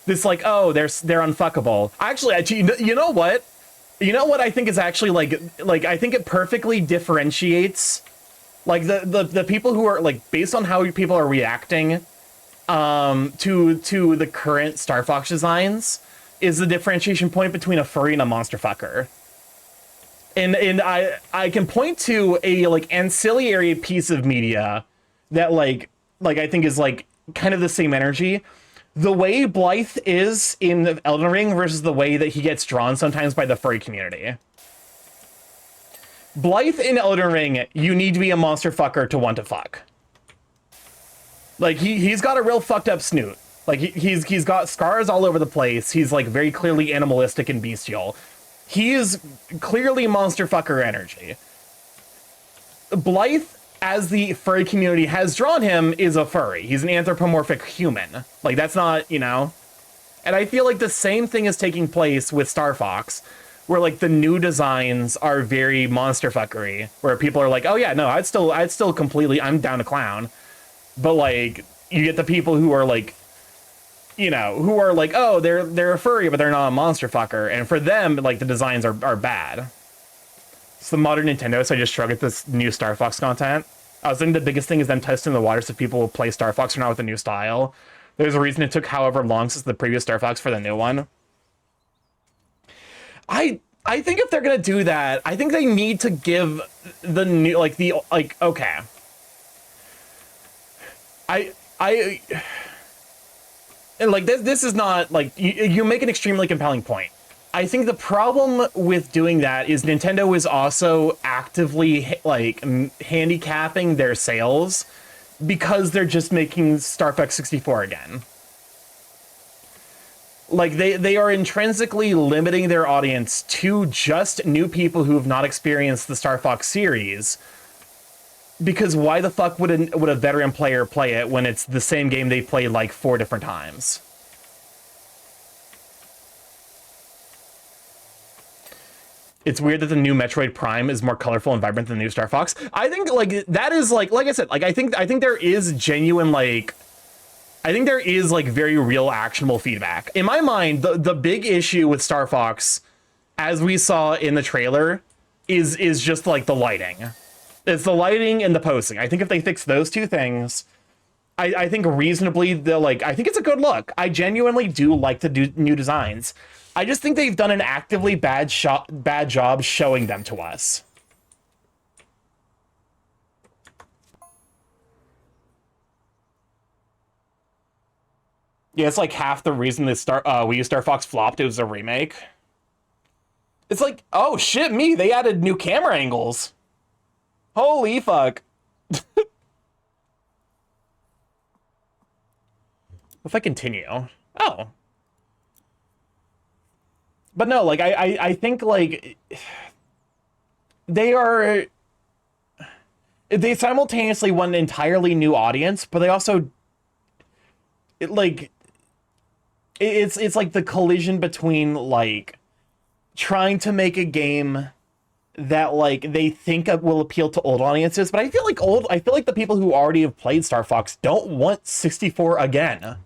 This like, oh, they're unfuckable. Actually, you know what? You know what I think is actually like I think it perfectly differentiates like the people who are like, based on how people are reacting to the current Star Fox designs, is the differentiation point between a furry and a monster fucker. And I can point to a like ancillary piece of media that like I think is like kind of the same energy. The way Blythe is in Elden Ring versus the way that he gets drawn sometimes by the furry community. Blythe in Elden Ring, you need to be a monster fucker to want to fuck. Like he's got a real fucked up snoot. Like he's got scars all over the place. He's like very clearly animalistic and bestial. He is clearly monster fucker energy. Blythe, as the furry community has drawn him, is a furry. He's an anthropomorphic human. Like, that's not, you know? And I feel like the same thing is taking place with Star Fox, where, like, the new designs are very monster fuckery, where people are like, oh, yeah, no, I'd still completely, I'm down to clown. But, like, you get the people who are, like, you know, who are like, oh, they're a furry, but they're not a monster fucker. And for them, like, the designs are bad. It's the modern Nintendo, so I just shrug at this new Star Fox content. I was thinking the biggest thing is them testing the waters if people will play Star Fox or not with the new style. There's a reason it took however long since the previous Star Fox for the new one. I think if they're gonna do that, I think they need to give the new, like, okay. And like this is not like, you make an extremely compelling point. I think the problem with doing that is Nintendo is also actively like handicapping their sales because they're just making Star Fox 64 again. Like they are intrinsically limiting their audience to just new people who have not experienced the Star Fox series, Because why the fuck would a veteran player play it when it's the same game they played like 4 different times? It's weird that the new Metroid Prime is more colorful and vibrant than the new Star Fox. I think like that is like I said, like I think there is genuine like I think there is like very real actionable feedback. In my mind, the big issue with Star Fox, as we saw in the trailer, is just like the lighting. It's the lighting and the posing. I think if they fix those 2 things, I think reasonably they'll like. I think it's a good look. I genuinely do like the new designs. I just think they've done an actively bad job showing them to us. Yeah, it's like half the reason that Wii U Star Fox flopped. It was a remake. It's like, oh shit, me! They added new camera angles. Holy fuck! If I continue, oh. But no, like, I think, like, they simultaneously want an entirely new audience, but they also, it's like the collision between, like, trying to make a game that, like, they think will appeal to old audiences, but I feel like the people who already have played Star Fox don't want 64 again.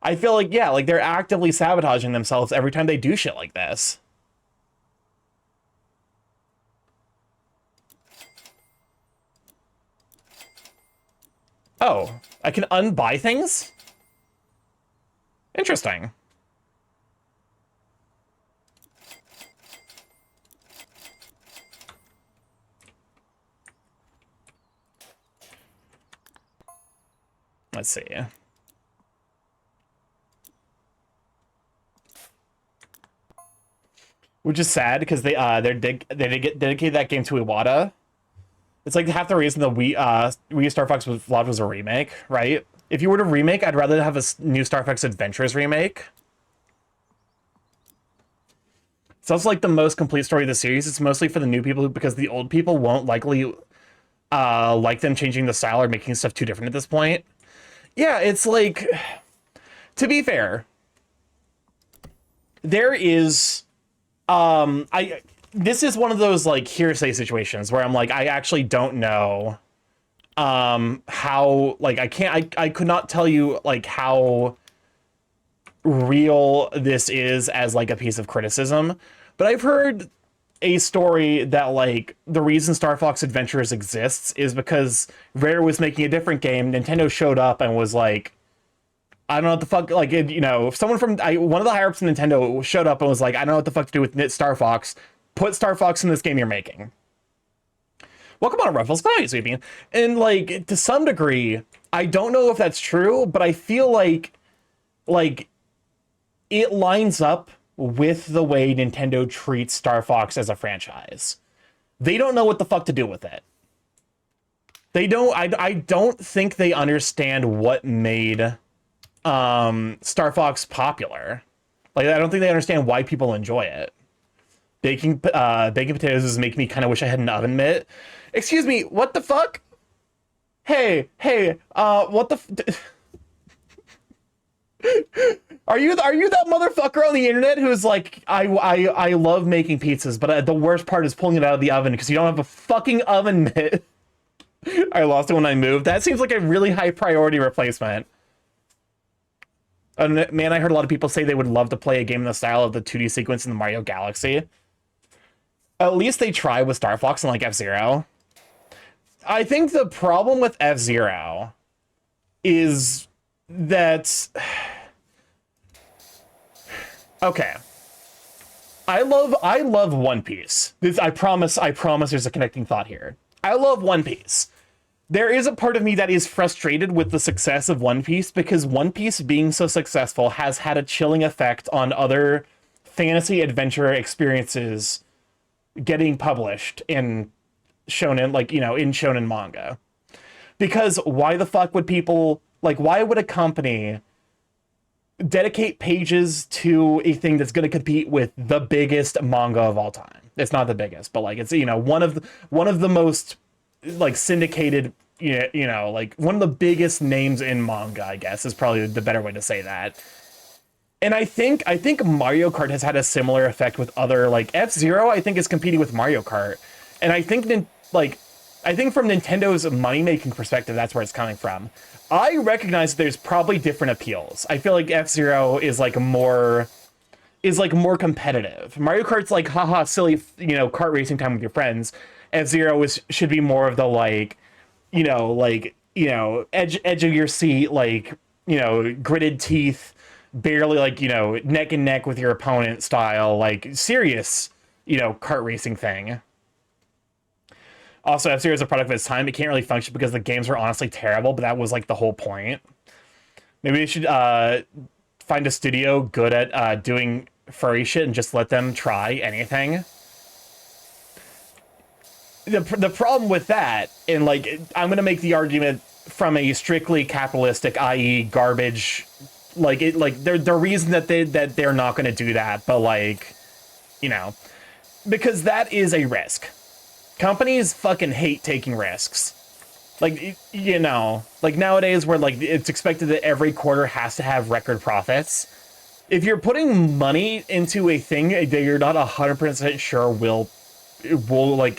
I feel like, yeah, like they're actively sabotaging themselves every time they do shit like this. Oh, I can unbuy things? Interesting. Let's see. Which is sad because they dedicated that game to Iwata. It's like half the reason the Wii Star Fox was a remake, right? If you were to remake, I'd rather have a new Star Fox Adventures remake. It's also like the most complete story of the series. It's mostly for the new people because the old people won't likely like them changing the style or making stuff too different at this point. Yeah, it's like, to be fair, there is this is one of those like hearsay situations where I'm like, I actually don't know how, like, I could not tell you like how real this is as like a piece of criticism, but I've heard a story that like the reason Star Fox Adventures exists is because Rare was making a different game. Nintendo showed up and was like, I don't know what the fuck, like, you know, if someone from, one of the higher ups in Nintendo showed up and was like, I don't know what the fuck to do with Star Fox. Put Star Fox in this game you're making. Welcome on, Ruffles. How are you, Sweeping? And, like, to some degree, I don't know if that's true, but I feel like, it lines up with the way Nintendo treats Star Fox as a franchise. They don't know what the fuck to do with it. They don't, I don't think they understand what made Star Fox popular. Like, I don't think they understand why people enjoy it. Baking potatoes is making me kind of wish I had an oven mitt. Excuse me, what the fuck? Hey, what the Are you that motherfucker on the internet who's like, I love making pizzas, but the worst part is pulling it out of the oven because you don't have a fucking oven mitt. I lost it when I moved. That seems like a really high priority replacement. Man, I heard a lot of people say they would love to play a game in the style of the 2D sequence in the Mario Galaxy. At least they try with Star Fox and like F-Zero. I think the problem with F-Zero is that... Okay. I love One Piece. I promise there's a connecting thought here. I love One Piece. There is a part of me that is frustrated with the success of One Piece because One Piece being so successful has had a chilling effect on other fantasy adventure experiences getting published in shonen, like, you know, in shonen manga. Because why the fuck would people, like, why would a company dedicate pages to a thing that's going to compete with the biggest manga of all time? It's not the biggest, but like, it's, you know, one of the most like syndicated, like one of the biggest names in manga, I guess, is probably the better way to say that. And I think Mario Kart has had a similar effect with other, like F-Zero, I think is competing with Mario Kart. And I think from Nintendo's money-making perspective, that's where it's coming from. I recognize that there's probably different appeals. I feel like F-Zero is more competitive. Mario Kart's like, haha, silly, kart racing time with your friends. F-Zero should be more of the edge of your seat, gritted teeth, barely neck and neck with your opponent style, serious, kart racing thing. Also, F-Zero is a product of its time. It can't really function because the games were honestly terrible, but that was the whole point. Maybe we should find a studio good at doing furry shit and just let them try anything. The problem with that, and I'm gonna make the argument from a strictly capitalistic, i.e., garbage, the reason that they're not gonna do that, but because that is a risk. Companies fucking hate taking risks. Nowadays where it's expected that every quarter has to have record profits. If you're putting money into a thing that you're not 100% sure will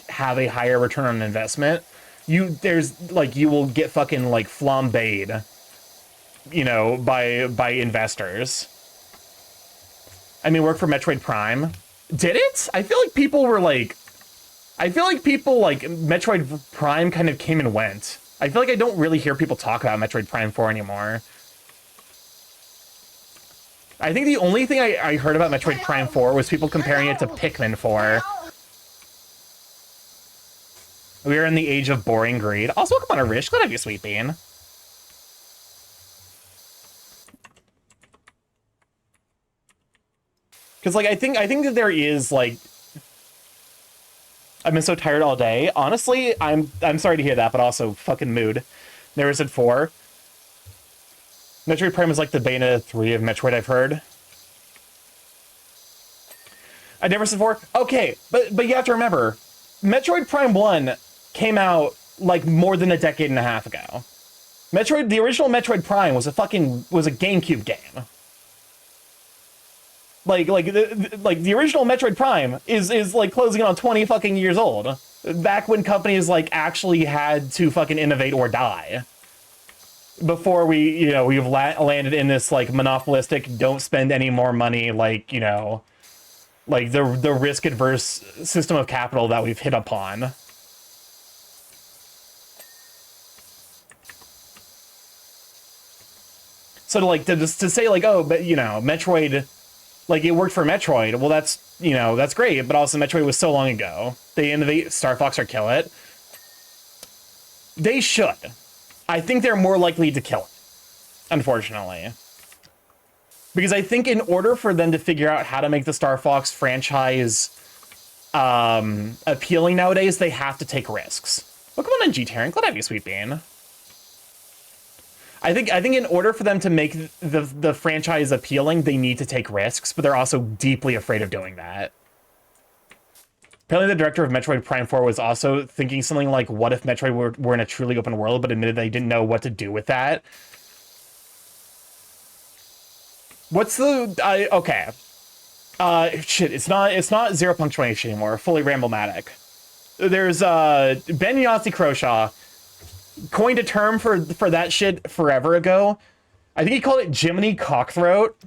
have a higher return on investment, you will get fucking flambéed, by investors. I mean, work for Metroid Prime. Did it? I feel like Metroid Prime kind of came and went. I feel like I don't really hear people talk about Metroid Prime 4 anymore. I think the only thing I heard about Metroid Prime 4 was people comparing it to Pikmin 4. We are in the age of boring greed. Also, welcome on, Arish. Glad to have you, Sweet Bean. Because, I think that there is, I've been so tired all day. Honestly, I'm sorry to hear that, but also fucking mood. Never said 4. Metroid Prime is like the Bayonetta 3 of Metroid, I've heard. I never said 4. Okay, but you have to remember, Metroid Prime 1 came out more than a decade and a half ago. The original Metroid Prime was a GameCube game. The original Metroid Prime is closing in on 20 fucking years old. Back when companies actually had to fucking innovate or die. Before we've landed in this monopolistic, don't spend any more money, the risk adverse system of capital that we've hit upon. So to say oh, but Metroid, it worked for Metroid. Well, that's great, but also Metroid was so long ago. They innovate Star Fox or kill it. They should. I think they're more likely to kill it, unfortunately. Because I think in order for them to figure out how to make the Star Fox franchise appealing nowadays, they have to take risks. Welcome on in, G-Terran. Glad to have you, Sweet Bean. I think in order for them to make the franchise appealing, they need to take risks, but they're also deeply afraid of doing that. Apparently, the director of Metroid Prime 4 was also thinking something like, what if Metroid were in a truly open world, but admitted they didn't know what to do with that? Okay. Shit, it's not Zero Punctuation anymore, fully Ramblematic. There's, Ben Yossi Croshaw coined a term for that shit forever ago. I think he called it Jiminy Cockthroat.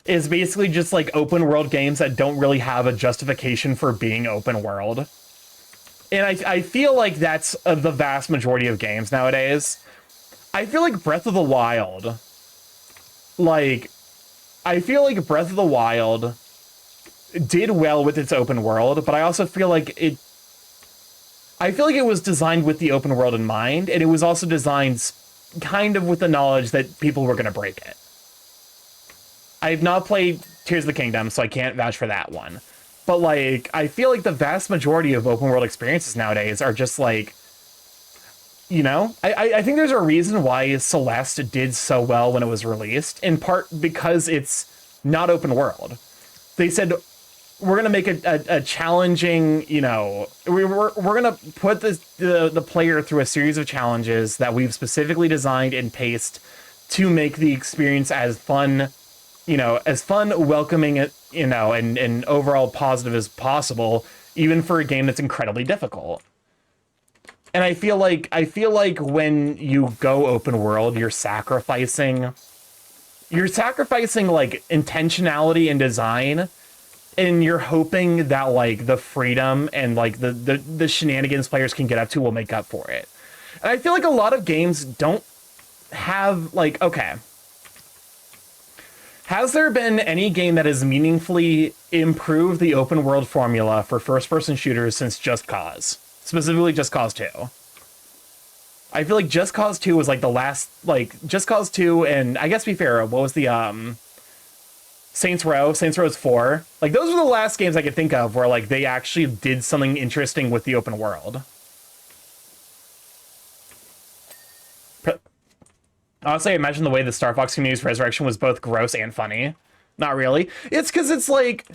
Is basically just open world games that don't really have a justification for being open world. And I feel like that's the vast majority of games nowadays. I feel like Breath of the Wild, did well with its open world, but I also feel like it was designed with the open world in mind, and it was also designed kind of with the knowledge that people were going to break it. I have not played Tears of the Kingdom, so I can't vouch for that one. But, I feel like the vast majority of open world experiences nowadays are just, I think there's a reason why Celeste did so well when it was released, in part because it's not open world. They said, we're gonna make a challenging, you know, we're gonna put the player through a series of challenges that we've specifically designed and paced to make the experience as fun, you know, as fun, welcoming, you know, and overall positive as possible, even for a game that's incredibly difficult. And I feel like when you go open world, you're sacrificing like intentionality and design, and you're hoping that like the freedom and like the shenanigans players can get up to will make up for it. And I feel like a lot of games don't have like, okay, has there been any game that has meaningfully improved the open world formula for first person shooters since Just Cause? Specifically Just Cause 2. I feel like Just Cause 2 was like the last, like Just Cause 2, and I guess to be fair, what was the Saints Row 4. Like those were the last games I could think of where like they actually did something interesting with the open world. Honestly, I imagine the way the Star Fox community's resurrection was both gross and funny. Not really. It's because it's like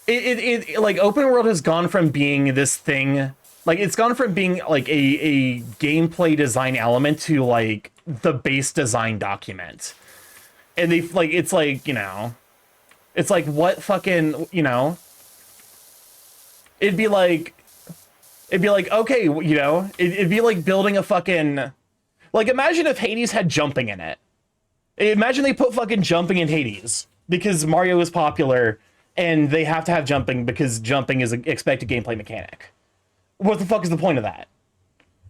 it like open world has gone from being this thing, like it's gone from being like a gameplay design element to like the base design document. And they like, it's like, you know, it's like what fucking, you know, it'd be like, okay, you know, it'd be like building a fucking, like imagine if Hades had jumping in it. Imagine they put fucking jumping in Hades because Mario is popular and they have to have jumping because jumping is an expected gameplay mechanic. What the fuck is the point of that?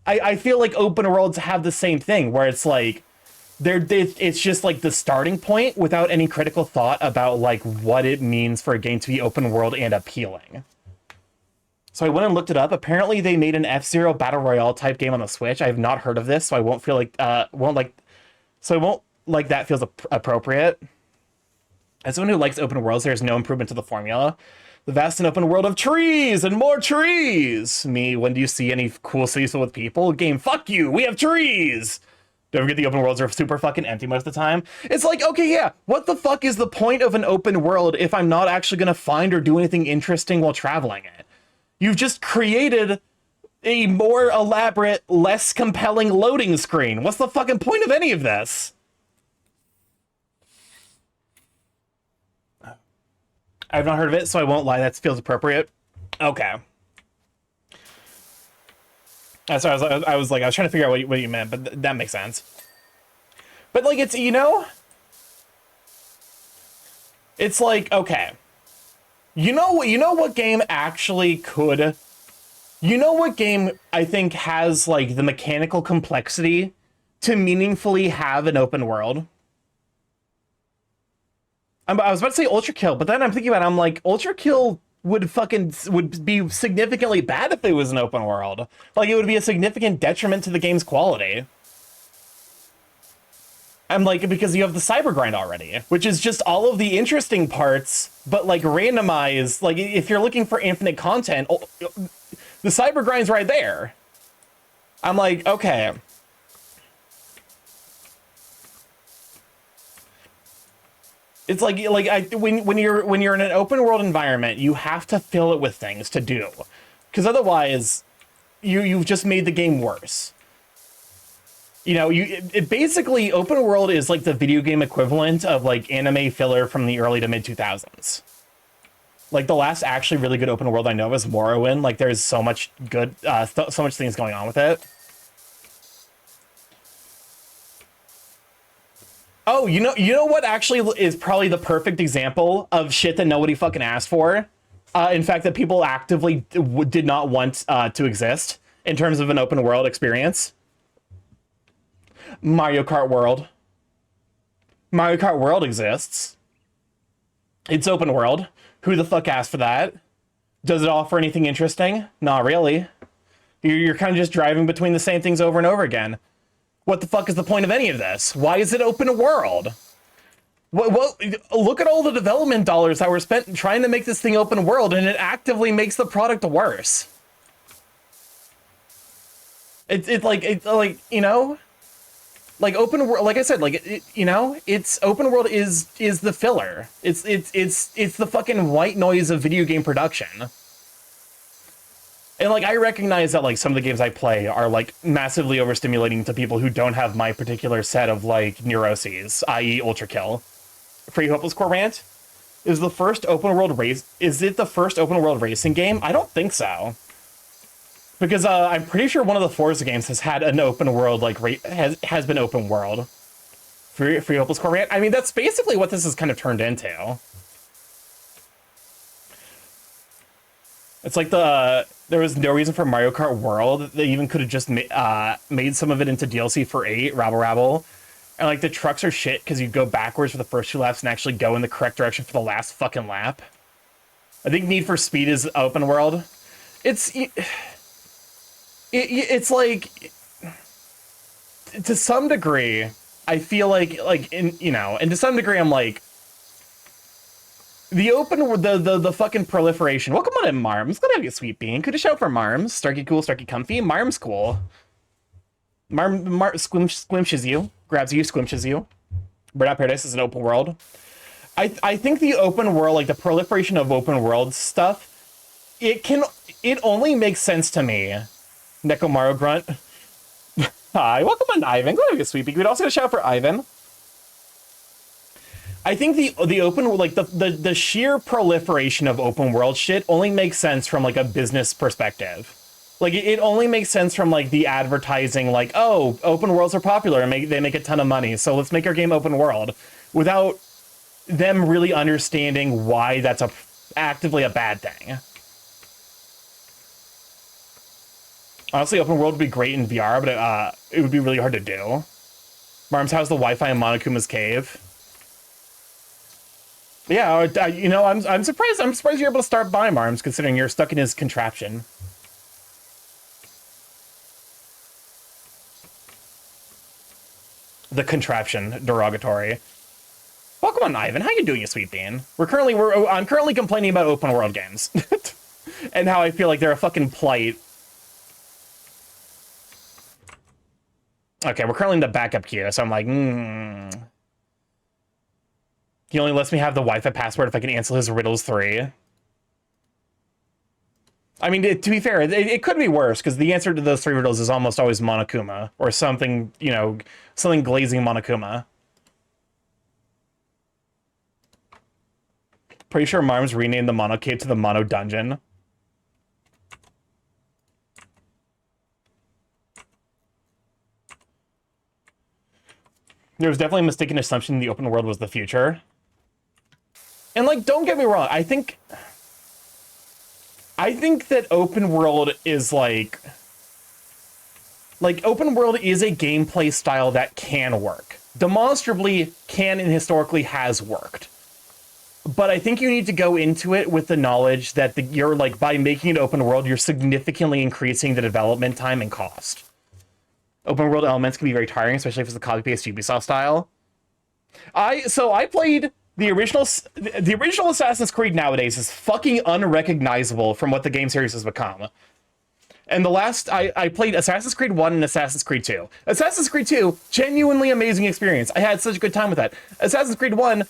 I feel like open worlds have the same thing where it's like, it's just like the starting point without any critical thought about like what it means for a game to be open world and appealing. So I went and looked it up. Apparently they made an F-Zero Battle Royale type game on the Switch. I have not heard of this, so I won't feel like that feels appropriate. As someone who likes open worlds, there's no improvement to the formula. The vast and open world of trees and more trees. Me, when do you see any cool cities filled with people? Game, fuck you, we have trees. Don't forget the open worlds are super fucking empty most of the time. It's like, okay, yeah, what the fuck is the point of an open world if I'm not actually gonna find or do anything interesting while traveling it? You've just created a more elaborate, less compelling loading screen. What's the fucking point of any of this? I've not heard of it, so I won't lie. That feels appropriate. Okay. So I was trying to figure out what you meant, but that makes sense. But like, it's, you know, it's like, okay. You know what game actually could, you know what game I think has like the mechanical complexity to meaningfully have an open world? I was about to say Ultra Kill, but then I'm thinking about it, I'm like, Ultra Kill would be significantly bad if it was an open world. Like, it would be a significant detriment to the game's quality. I'm like, because you have the cyber grind already, which is just all of the interesting parts, but like randomized. Like, if you're looking for infinite content, the cyber grind's right there. I'm like, okay. It's like when you're in an open world environment, you have to fill it with things to do, because otherwise, you've just made the game worse. You know, it basically, open world is like the video game equivalent of like anime filler from the early to mid 2000s. Like the last actually really good open world I know is Morrowind. Like there's so much good, so much things going on with it. Oh, you know what actually is probably the perfect example of shit that nobody fucking asked for? In fact, that people actively did not want to exist in terms of an open world experience. Mario Kart World. Mario Kart World exists. It's open world. Who the fuck asked for that? Does it offer anything interesting? Not really. You're kind of just driving between the same things over and over again. What the fuck is the point of any of this? Why is it open world? What, look at all the development dollars that were spent trying to make this thing open world, and it actively makes the product worse. It's like, you know? like open world, like I said, like you know, it's open world is the filler. It's the fucking white noise of video game production. And like I recognize that like some of the games I play are like massively overstimulating to people who don't have my particular set of like neuroses, i.e. Ultra Kill. Free Hopeless Core Rant is the first open world race. Is it the first open world racing game? I don't think so. Because I'm pretty sure one of the Forza games has had an open world, like, has been open world. Free Hopeless Core Rant? I mean, that's basically what this has kind of turned into. It's like there was no reason for Mario Kart World. They even could have just made some of it into DLC for 8, Rabble Rabble. And, like, the trucks are shit because you go backwards for the first 2 laps and actually go in the correct direction for the last fucking lap. I think Need for Speed is open world. It's like, to some degree, I feel like you know, and to some degree, I'm like, the fucking proliferation. Welcome on in, Marms. Glad to have you, Sweet Bean. Could have shout for Marms. Starky cool, Starky comfy. Marms cool. Squimshes you, grabs you, squimshes you. Burnout Paradise is an open world. I think the open world, like the proliferation of open world stuff, it only makes sense to me. Nekomaru Grunt. Hi, welcome on, Ivan. Glad to have you, Sweet Bean. We'd also get a shout for Ivan. I think the open, like the sheer proliferation of open world shit only makes sense from like a business perspective. Like it only makes sense from like the advertising, like, oh, open worlds are popular and they make a ton of money, so let's make our game open world, without them really understanding why that's actively a bad thing. Honestly, open world would be great in VR, but it would be really hard to do. Marms, how's the Wi-Fi in Monokuma's cave? Yeah, you know, I'm surprised. I'm surprised you're able to start by Marms, considering you're stuck in his contraption. The contraption, derogatory. Welcome on, Ivan. How you doing, you sweet bean? I'm currently complaining about open world games and how I feel like they're a fucking plight. Okay, we're currently in the backup queue, so I'm like, He only lets me have the Wi-Fi password if I can answer his riddles 3. I mean, to be fair, it could be worse, because the answer to those 3 riddles is almost always Monokuma, or something, you know, something glazing Monokuma. Pretty sure Marms renamed the Mono Cave to the Mono Dungeon. There was definitely a mistaken assumption the open world was the future. And, like, don't get me wrong, I think that open world is, like, open world is a gameplay style that can work. Demonstrably can and historically has worked. But I think you need to go into it with the knowledge that you're, like, by making it open world, you're significantly increasing the development time and cost. Open world elements can be very tiring, especially if it's the copy-paste Ubisoft style. So I played the original Assassin's Creed nowadays is fucking unrecognizable from what the game series has become. And the last, I played Assassin's Creed 1 and Assassin's Creed 2. Assassin's Creed 2, genuinely amazing experience. I had such a good time with that. Assassin's Creed 1,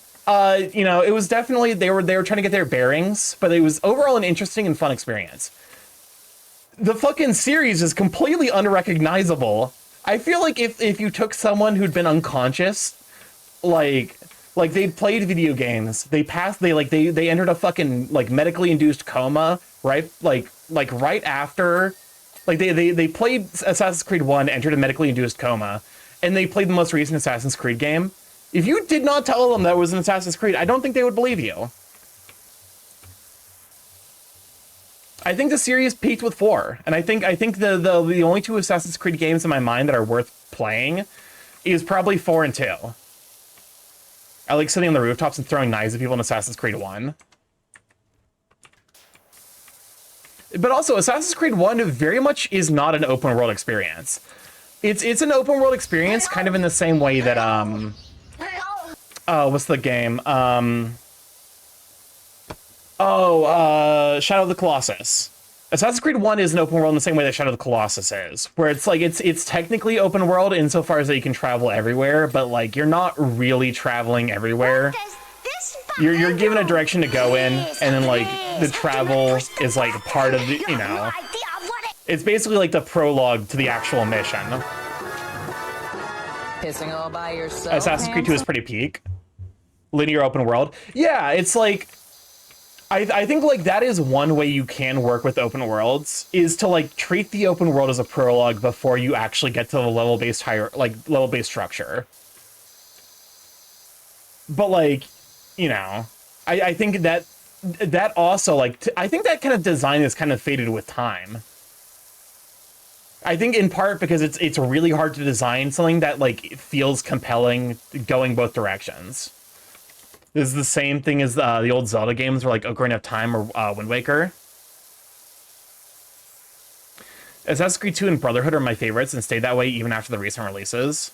you know, it was definitely, they were trying to get their bearings, but it was overall an interesting and fun experience. The fucking series is completely unrecognizable. I feel like if you took someone who'd been unconscious, like they played video games, they entered a fucking like medically induced coma, right? Like right after, like they played Assassin's Creed 1, entered a medically induced coma, and they played the most recent Assassin's Creed game. If you did not tell them that was an Assassin's Creed, I don't think they would believe you. I think the series peaked with 4, and I think the only 2 Assassin's Creed games in my mind that are worth playing is probably 4 and 2. I like sitting on the rooftops and throwing knives at people in Assassin's Creed 1. But also, Assassin's Creed 1 very much is not an open world experience. It's an open world experience kind of in the same way that what's the game? Shadow of the Colossus. Assassin's Creed 1 is an open world in the same way that Shadow of the Colossus is, where it's like it's technically open world insofar as that you can travel everywhere, but like you're not really traveling everywhere. Does this You're button given a do? direction to go in, and then like the Please, travel push the is like button. part of the, You you have no know, idea what it it's basically like the prologue to the actual mission. Pissing all by yourself. Assassin's Creed 2 is pretty peak. Linear open world. Yeah, it's like I think like that is one way you can work with open worlds, is to like treat the open world as a prologue before you actually get to the level-based structure. But like, you know, I think that also like I think that kind of design is kind of faded with time. I think in part because it's really hard to design something that like feels compelling going both directions. This is the same thing as the old Zelda games, where like Ocarina of Time or Wind Waker. Assassin's Creed 2 and Brotherhood are my favorites and stayed that way even after the recent releases.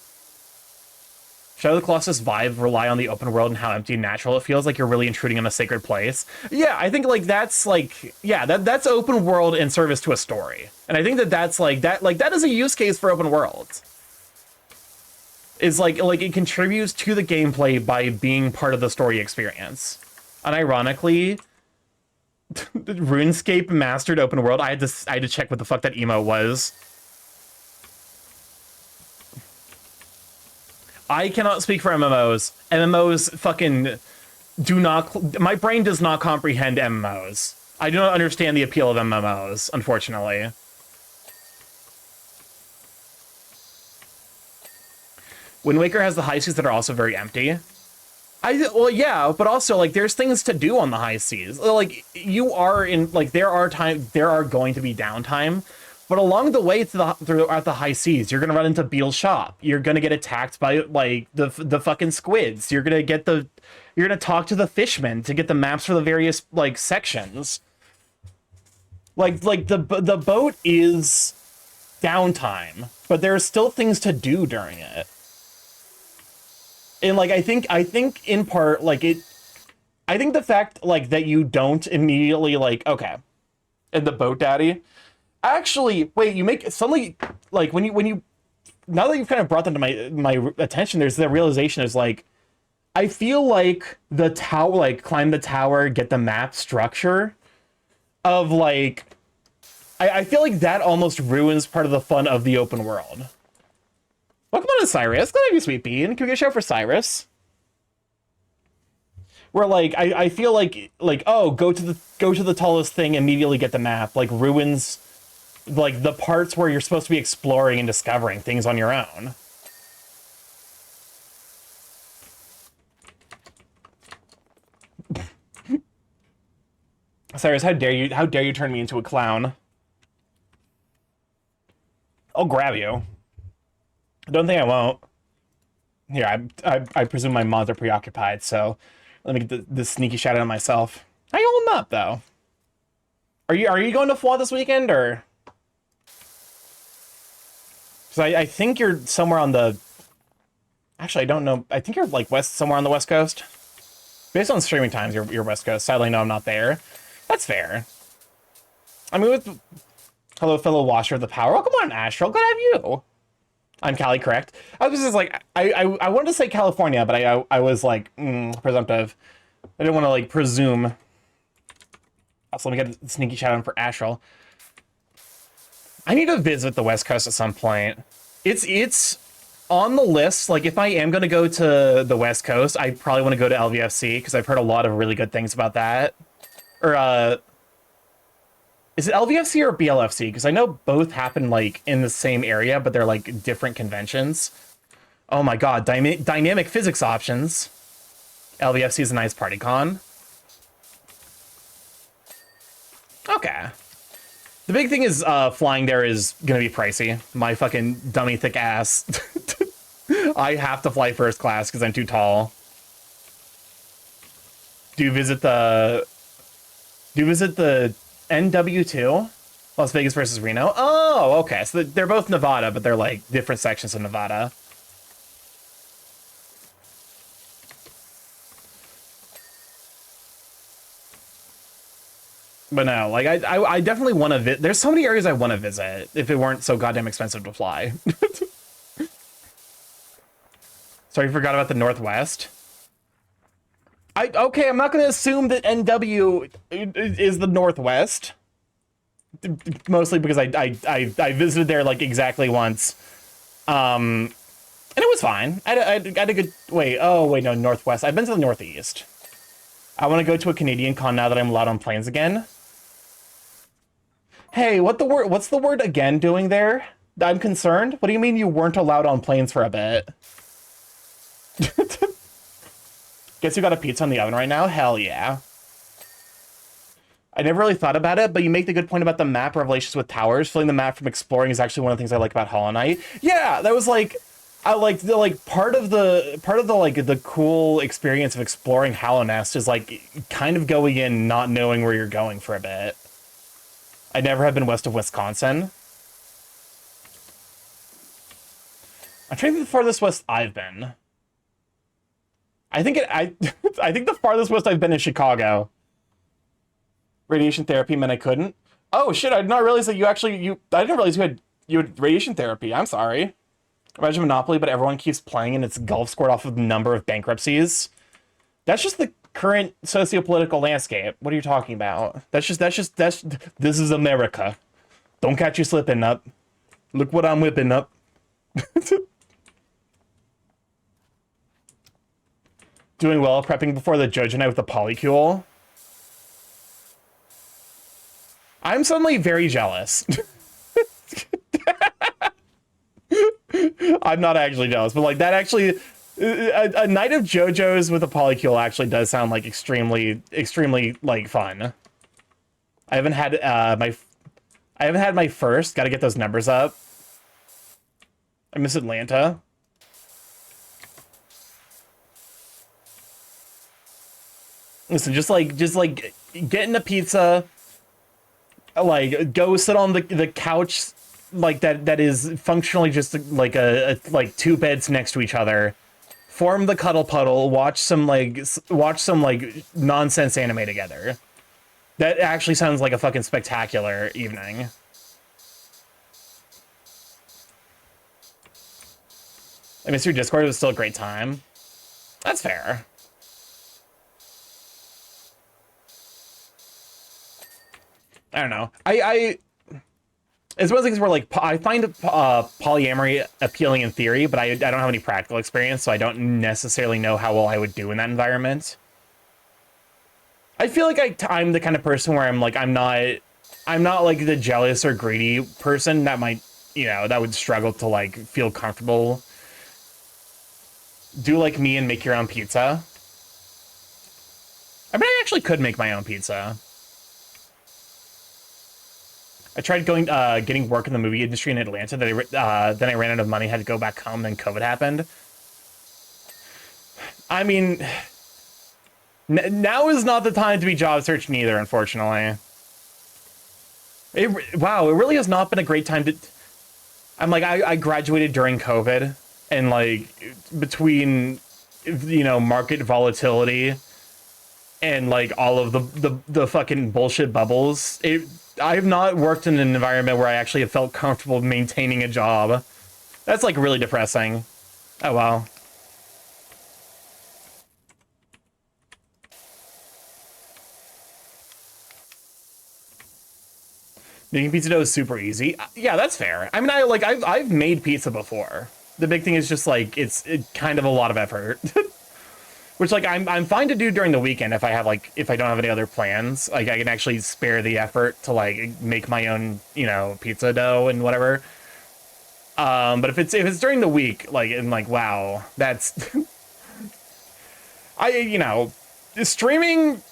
Shadow of the Colossus vibe rely on the open world and how empty and natural it feels, like you're really intruding on a sacred place. Yeah, I think like that's like, yeah, that's open world in service to a story. And I think that's like that is a use case for open worlds. Is like it contributes to the gameplay by being part of the story experience. Unironically, RuneScape mastered open world. I had to check what the fuck that emo was. I cannot speak for MMOs. MMOs fucking do not. My brain does not comprehend MMOs. I do not understand the appeal of MMOs, unfortunately. Wind Waker has the high seas that are also very empty. Well, yeah, but also like there's things to do on the high seas. Like you are in like there are going to be downtime, but along the way throughout the high seas, you're gonna run into Beale's shop. You're gonna get attacked by like the fucking squids. You're gonna talk to the fishmen to get the maps for the various like sections. Like the boat is downtime, but there are still things to do during it. And like I think in part like I think the fact like that you don't immediately like, okay, and the boat daddy actually wait, you make suddenly like when you now that you've kind of brought them to my attention, there's the realization is like I feel like the tower, like climb the tower, get the map structure of like I feel like that almost ruins part of the fun of the open world. Welcome on to Cyrus. Glad to have you, Sweet Bean. Can we get a shout for Cyrus? Where like I feel like oh, go to the tallest thing, immediately get the map, like ruins like the parts where you're supposed to be exploring and discovering things on your own. Cyrus, how dare you turn me into a clown? I'll grab you. I don't think I won't. Here, I presume my mods are preoccupied, so let me get the sneaky shout out of myself. How you holding up, though? Are you going to FWA this weekend, or? Because I think you're somewhere on the... Actually, I don't know. I think you're like somewhere on the West Coast. Based on streaming times, you're West Coast. Sadly, no, I'm not there. That's fair. I mean, hello, fellow washer of the power. Welcome on, Astral. Good to have you. I'm Cali, correct? I was just like, I wanted to say California, but I was like, presumptive. I didn't want to like presume. Also, let me get a sneaky shout out for Astral. I need to visit the West Coast at some point. It's on the list. Like, if I am going to go to the West Coast, I probably want to go to LVFC because I've heard a lot of really good things about that. Or, is it LVFC or BLFC? Because I know both happen, like, in the same area, but they're, like, different conventions. Oh my god, dynamic physics options. LVFC is a nice party con. Okay. The big thing is, flying there is gonna be pricey. My fucking dummy thick ass. I have to fly first class because I'm too tall. Do you visit the NW2? Las Vegas versus Reno? Oh, okay. So they're both Nevada, but they're like different sections of Nevada. But no, like I definitely want to visit. There's so many areas I want to visit if it weren't so goddamn expensive to fly. Sorry, you forgot about the Northwest. Okay, I'm not going to assume that NW is the Northwest. Mostly because I visited there like exactly once. And it was fine. I had a good... Wait, oh, wait, no, Northwest. I've been to the Northeast. I want to go to a Canadian con now that I'm allowed on planes again. Hey, what's the word again doing there? I'm concerned. What do you mean you weren't allowed on planes for a bit? Guess you got a pizza in the oven right now? Hell yeah. I never really thought about it, but you make the good point about the map revelations with towers. Filling the map from exploring is actually one of the things I like about Hollow Knight. Yeah, that was like... I like the part of the like the cool experience of exploring Hollow Nest is like kind of going in not knowing where you're going for a bit. I never have been west of Wisconsin. I'm trying to think the farthest west I've been. I think I think the farthest west I've been is Chicago. Radiation therapy meant I couldn't. Oh shit! I did not realize that I didn't realize you had radiation therapy. I'm sorry. Imagine Monopoly, but everyone keeps playing and it's golf scored off of the number of bankruptcies. That's just the current socio-political landscape. What are you talking about? This is America. Don't catch you slipping up. Look what I'm whipping up. Doing well, prepping before the Jojo night with the polycule. I'm suddenly very jealous. I'm not actually jealous, but like that actually, a night of JoJo's with a polycule actually does sound like extremely like fun. I haven't had my first. Got to get those numbers up. I miss Atlanta. Listen, just like getting a pizza, like go sit on the couch. Like that is functionally just like like two beds next to each other, form the cuddle puddle, watch some nonsense anime together. That actually sounds like a fucking spectacular evening. I miss your Discord. It was still a great time. That's fair. I don't know. It's one of the things where, like, I find polyamory appealing in theory, but I don't have any practical experience, so I don't necessarily know how well I would do in that environment. I feel like I'm the kind of person where I'm not like the jealous or greedy person that might, that would struggle to, like, feel comfortable. Do like me and make your own pizza. I mean, I actually could make my own pizza. I tried getting work in the movie industry in Atlanta. Then I ran out of money, had to go back home, then COVID happened. I mean, now is not the time to be job searching either, unfortunately. Wow, it really has not been a great time to... I'm like, I graduated during COVID, and like, between, market volatility and like all of the fucking bullshit bubbles, I have not worked in an environment where I actually have felt comfortable maintaining a job. That's like really depressing. Oh wow. Making pizza dough is super easy. Yeah, that's fair. I mean, I've made pizza before. The big thing is just like it's kind of a lot of effort. Which, like, I'm fine to do during the weekend if I don't have any other plans. Like, I can actually spare the effort to, like, make my own, pizza dough and whatever. But if it's during the week, like, and like, wow, that's... streaming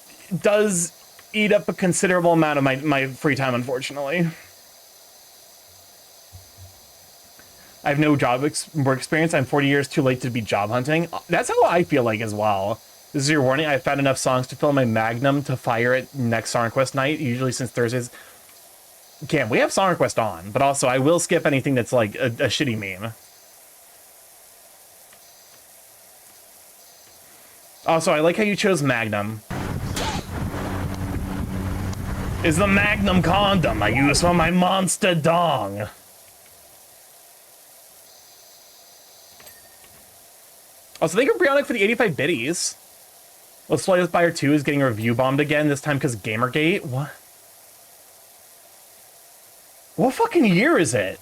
does eat up a considerable amount of my free time, unfortunately. I have no work experience. I'm 40 years too late to be job hunting. That's how I feel like as well. This is your warning. I've found enough songs to fill my Magnum to fire it next Song Request night, usually since Thursdays. Cam, we have Song Request on, but also I will skip anything that's like a shitty meme. Also, I like how you chose Magnum. is the Magnum condom I use for my monster dong. Also, thank you, Brionic, for the 85 biddies. Let's Play This Buyer 2 is getting review bombed again, this time because Gamergate. What? What fucking year is it?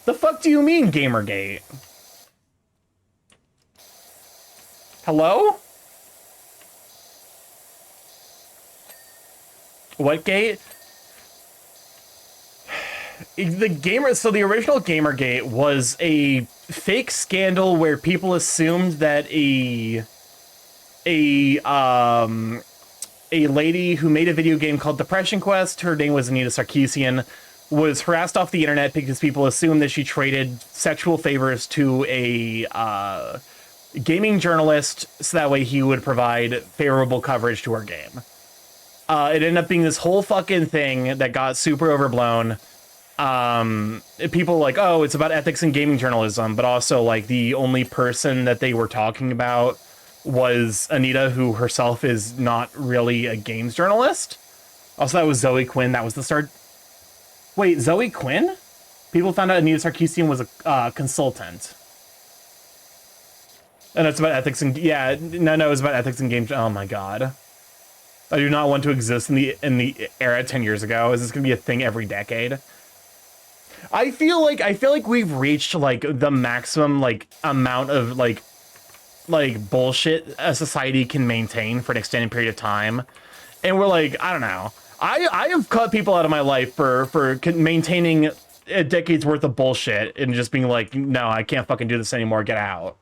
The fuck do you mean, Gamergate? Hello? What gate? The original Gamergate was a fake scandal where people assumed that a lady who made a video game called Depression Quest, her name was Anita Sarkeesian, was harassed off the internet because people assumed that she traded sexual favors to a gaming journalist so that way he would provide favorable coverage to her game. It ended up being this whole fucking thing that got super overblown. People like, oh, it's about ethics in gaming journalism, but also like the only person that they were talking about was Anita, who herself is not really a games journalist. Also, that was Zoe Quinn. That was the start. Wait, Zoe Quinn? People found out Anita Sarkeesian was a consultant. And it's about ethics in... Yeah, no, it's about ethics in games. Oh my god. I do not want to exist in the era 10 years ago. Is this going to be a thing every decade? I feel like we've reached like the maximum like amount of like bullshit a society can maintain for an extended period of time, and we're like, I don't know. I have cut people out of my life for maintaining a decade's worth of bullshit and just being like, no, I can't fucking do this anymore. Get out.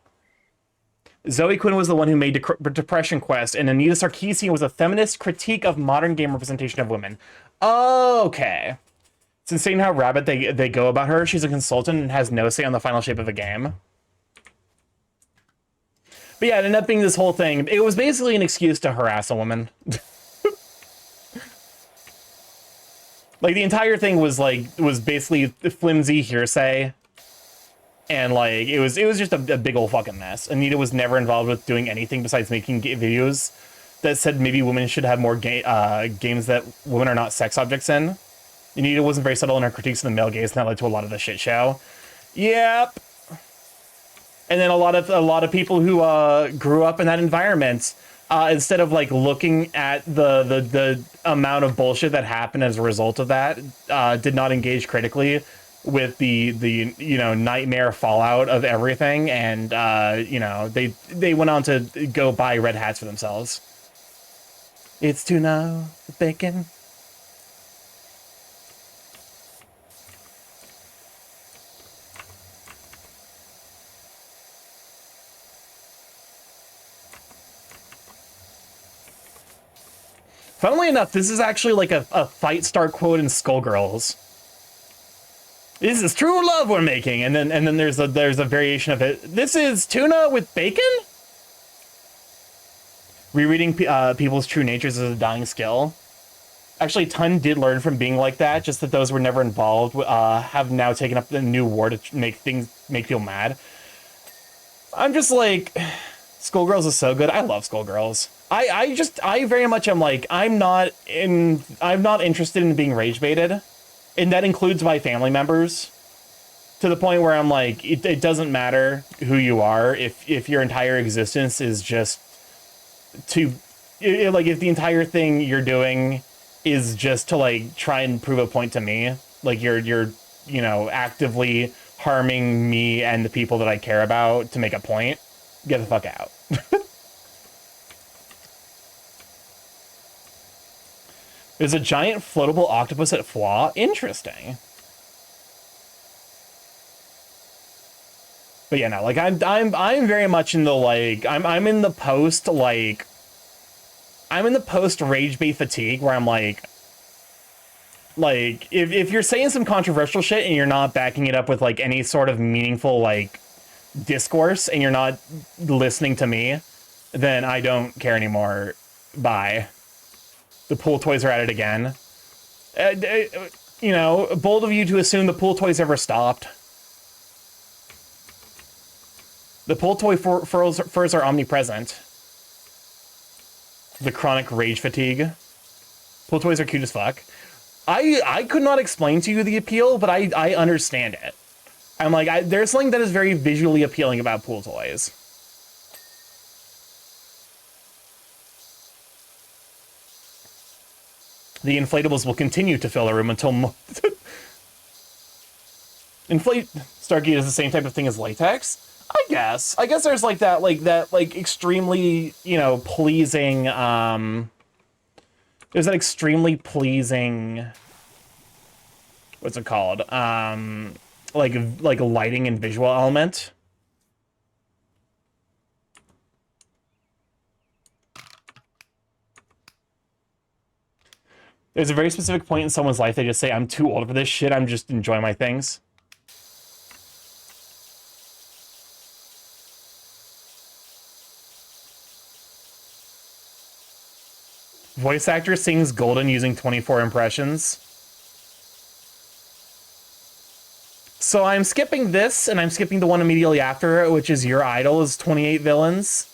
Zoe Quinn was the one who made Depression Quest, and Anita Sarkeesian was a feminist critique of modern game representation of women. Okay. It's insane how rabid they go about her. She's a consultant and has no say on the final shape of a game. But yeah, it ended up being this whole thing. It was basically an excuse to harass a woman. Like, the entire thing was basically flimsy hearsay. And like, it was just a big old fucking mess. Anita was never involved with doing anything besides making videos that said maybe women should have more games that women are not sex objects in. Anita wasn't very subtle in her critiques of the male gaze, and that led to a lot of the shit show. Yep. And then a lot of people who grew up in that environment, instead of like looking at the amount of bullshit that happened as a result of that, did not engage critically with the nightmare fallout of everything, and they went on to go buy red hats for themselves. It's tuna with bacon. Funnily enough, this is actually like a fight star quote in Skullgirls. This is true love we're making, and then there's a variation of it. This is tuna with bacon? Rereading people's true natures is a dying skill. Actually, Tun did learn from being like that, just that those were never involved have now taken up the new war to make people mad. I'm just like, Skullgirls is so good. I love Skullgirls. I very much am like, I'm not interested in being rage baited. And that includes my family members, to the point where I'm like, it doesn't matter who you are if your entire existence is just to, like, if the entire thing you're doing is just to like try and prove a point to me, like you're actively harming me and the people that I care about to make a point, get the fuck out. There's a giant floatable octopus at Flaw. Interesting. But yeah, no, like I'm very much in the like I'm in the post rage bait fatigue where I'm like if you're saying some controversial shit and you're not backing it up with like any sort of meaningful like discourse and you're not listening to me, then I don't care anymore. Bye. The pool toys are at it again. Bold of you to assume the pool toys ever stopped. The pool toy furs are omnipresent. The chronic rage fatigue. Pool toys are cute as fuck. I could not explain to you the appeal, but I understand it. I'm like, there's something that is very visually appealing about pool toys. The inflatables will continue to fill the room until Starkey is the same type of thing as latex. I guess there's like that extremely, you know, pleasing, there's that extremely pleasing, what's it called? Like lighting and visual element. There's a very specific point in someone's life they just say, I'm too old for this shit, I'm just enjoying my things. Voice actor sings Golden using 24 impressions. So I'm skipping this, and I'm skipping the one immediately after, which is Your Idol is 28 Villains.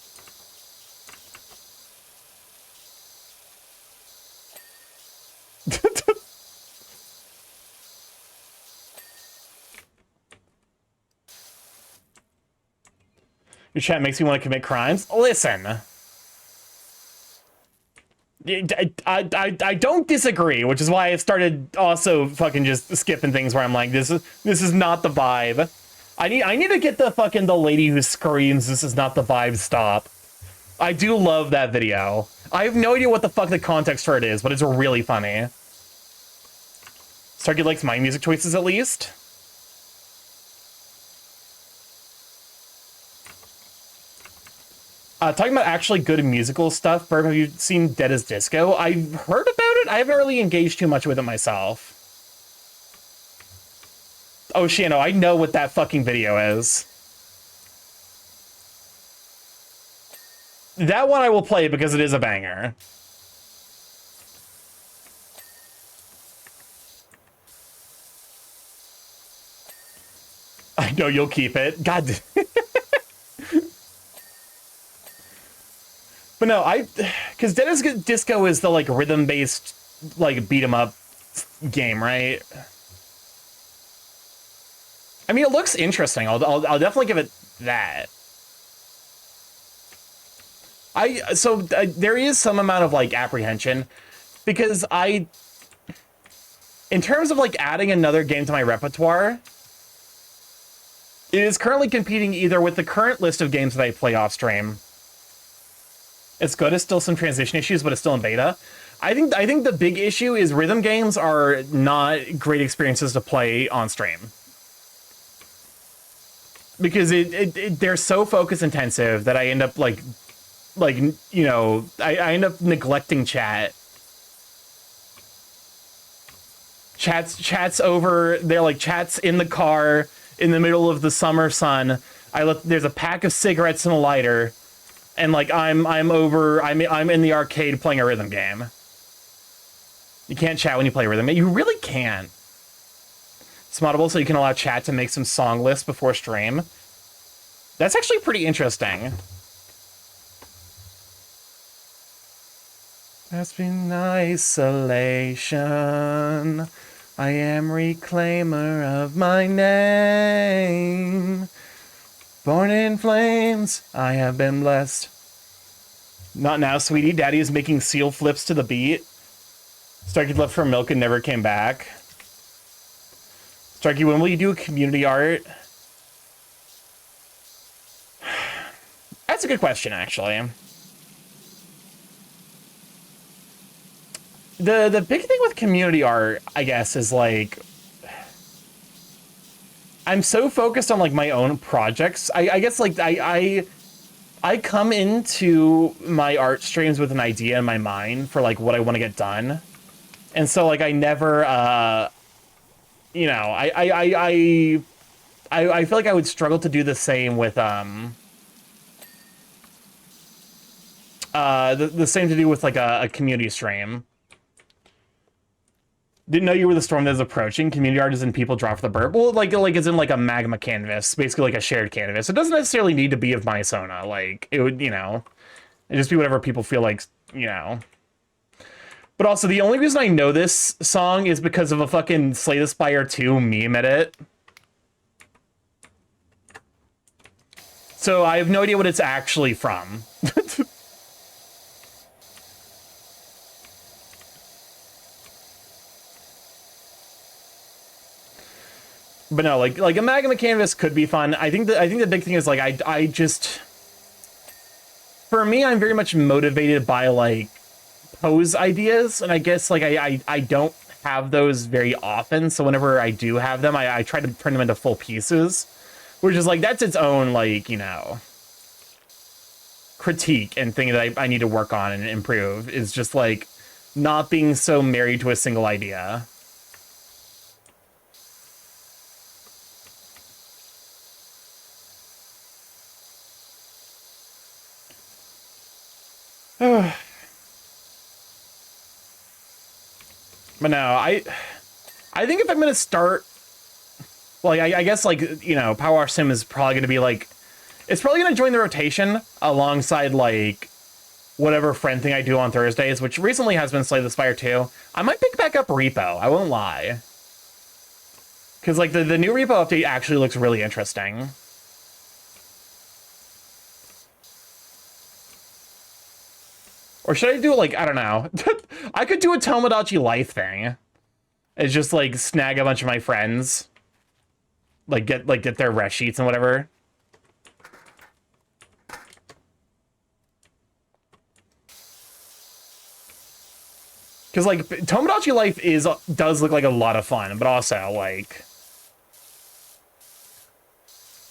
Your chat makes me want to commit crimes. Listen. I don't disagree, which is why I started also fucking just skipping things where I'm like, this is not the vibe. I need to get the lady who screams, this is not the vibe, stop. I do love that video. I have no idea what the fuck the context for it is, but it's really funny. Starkey likes my music choices at least. Talking about actually good musical stuff, Burp, have you seen Dead as Disco? I've heard about it. I haven't really engaged too much with it myself. Oh, Shano, I know what that fucking video is. That one I will play because it is a banger. I know you'll keep it. God. But no, because Dead as Disco is the, like, rhythm-based, like, beat-em-up game, right? I mean, it looks interesting. I'll definitely give it that. There is some amount of, like, apprehension, because in terms of, like, adding another game to my repertoire, it is currently competing either with the current list of games that I play off-stream. It's good. It's still some transition issues, but it's still in beta. I think the big issue is rhythm games are not great experiences to play on stream. Because they're so focus intensive that I end up like you know, I end up neglecting chat. Chats over, they're like chats in the car in the middle of the summer sun. There's a pack of cigarettes and a lighter. And like I'm in the arcade playing a rhythm game. You can't chat when you play a rhythm game. You really can't. It's moddable, so you can allow chat to make some song lists before stream. That's actually pretty interesting. That's been isolation. I am reclaimer of my name. Born in flames, I have been blessed. Not now, sweetie. Daddy is making seal flips to the beat. Starkey left for milk and never came back. Starkey, when will you do a community art? That's a good question, actually. The big thing with community art, I guess, is like, I'm so focused on like my own projects. I guess like I come into my art streams with an idea in my mind for like what I want to get done, and so like I never, you know, I feel like I would struggle to do the same with the same to do with like a community stream. Didn't know you were the storm that is approaching. Community art is in people draw for the burp. Well, like it's in like a magma canvas, basically like a shared canvas. It doesn't necessarily need to be of Mysona. Like it would, you know, it just be whatever people feel like, you know. But also, the only reason I know this song is because of a fucking Slay the Spire 2 meme edit. So I have no idea what it's actually from. But no, like a Magma Canvas could be fun. I think the big thing is like I just, for me, I'm very much motivated by like pose ideas, and I guess like I don't have those very often. So whenever I do have them, I try to turn them into full pieces, which is like that's its own like, you know, critique and thing that I need to work on and improve, is just like not being so married to a single idea. But no, I think if I'm gonna start, like I guess like, you know, Powerwash Sim is probably gonna be like, it's probably gonna join the rotation alongside like whatever friend thing I do on Thursdays, which recently has been Slay the Spire 2. I might pick back up Repo, I won't lie. Because like the new Repo update actually looks really interesting. Or should I do like, I don't know. I could do a Tomodachi Life thing. It's just like snag a bunch of my friends. Like get their rest sheets and whatever. Because like Tomodachi Life does look like a lot of fun, but also like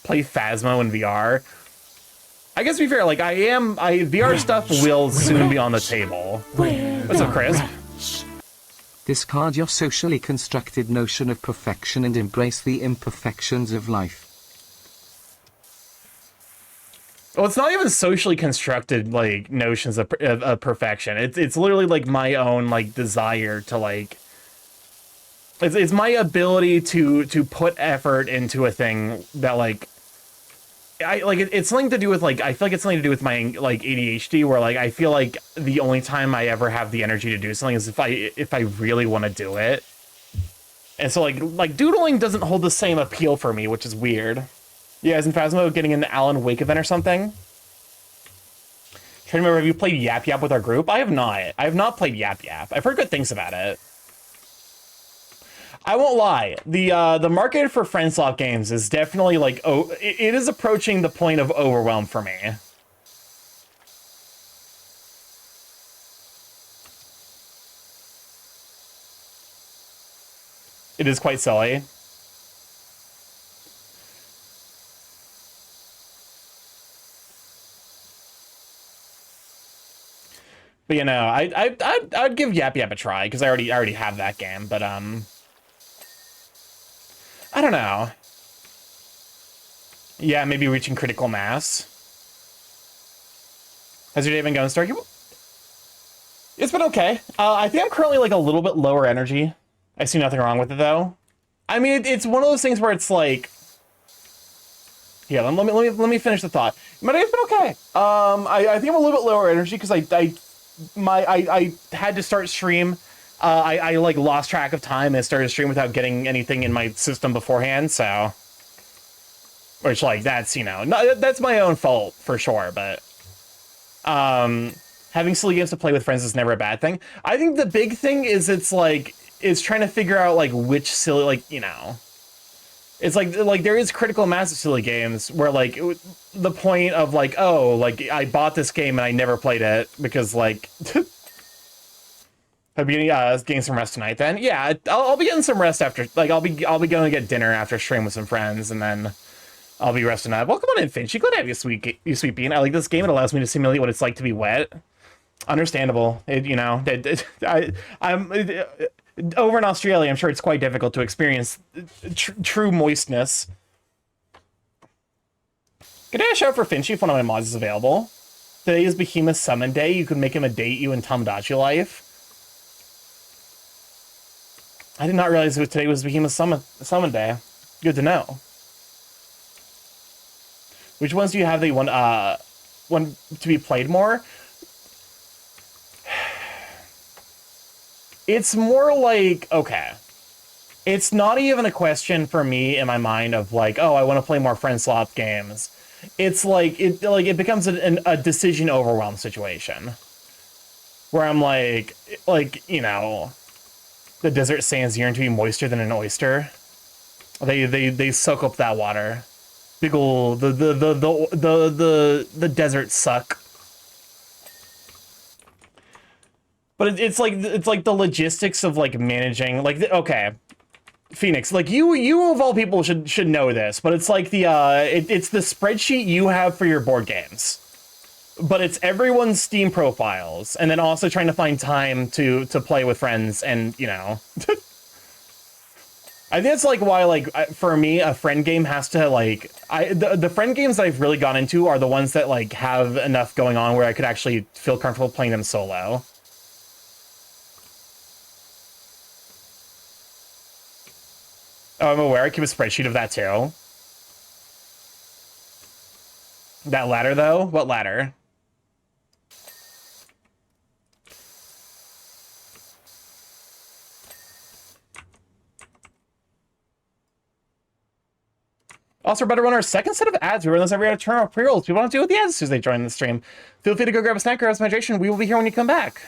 play Phasmo in VR. I guess to be fair, like VR stuff will soon be on the table. What's up, Chris? Discard your socially constructed notion of perfection and embrace the imperfections of life. Well, it's not even socially constructed like notions of perfection. It's literally like my own like desire to like. It's my ability to put effort into a thing that like. It's something to do with like, I feel like it's something to do with my like ADHD, where like I feel like the only time I ever have the energy to do something is if I really want to do it. And so like doodling doesn't hold the same appeal for me, which is weird. You guys in Phasmo getting an Alan Wake event or something? Trying to remember, have you played Yap Yap with our group? I have not. I have not played Yap Yap. I've heard good things about it. I won't lie. The market for friendslot games is definitely like, it is approaching the point of overwhelm for me. It is quite silly. But you know, I'd give Yap Yap a try because I already have that game. But I don't know. Yeah, maybe reaching critical mass. How's your day been going, Starky? It's been okay. I think I'm currently like a little bit lower energy. I see nothing wrong with it though. I mean, it's one of those things where it's like, yeah. Let me finish the thought. My day's been okay. I think I'm a little bit lower energy because I had to start stream. I like lost track of time and started stream without getting anything in my system beforehand. So, which like that's, you know, that's my own fault for sure. But having silly games to play with friends is never a bad thing. I think the big thing is it's trying to figure out like which silly, like, you know, it's like there is critical mass of silly games where like the point of like, oh, like I bought this game and I never played it because like. I'll be getting some rest tonight then. Yeah, I'll be getting some rest after, like, I'll be going to get dinner after stream with some friends, and then I'll be resting up. Welcome on in, Finch. You glad to have you, sweet bean. I like this game. It allows me to simulate what it's like to be wet. Understandable. You know, I'm over in Australia. I'm sure it's quite difficult to experience true moistness. Could I shout for Finch if one of my mods is available? Today is Behemoth Summon Day. You could make him a date you in Tomodachi Life. I did not realize today was Behemoth Summon Day. Good to know. Which ones do you have that you want to be played more? It's more like, okay, it's not even a question for me in my mind of like, oh, I want to play more friend swap games. It's like it becomes a decision overwhelm situation where I'm like you know, the desert sands yearn to be moister than an oyster. They soak up that water. Big ol' the deserts suck. But it's like the logistics of like managing like okay, Phoenix, like you of all people should know this, but it's like the it's the spreadsheet you have for your board games. But it's everyone's Steam profiles, and then also trying to find time to play with friends, and you know. I think that's like why, like, for me, a friend game has to like the friend games that I've really gone into are the ones that like have enough going on where I could actually feel comfortable playing them solo. Oh, I'm aware. I keep a spreadsheet of that too. That ladder though? What ladder? Also, we're about to run our second set of ads. We run this every other turn of pre-rolls. People don't deal with the ads as soon as they join the stream. Feel free to go grab a snack, grab some hydration. We will be here when you come back.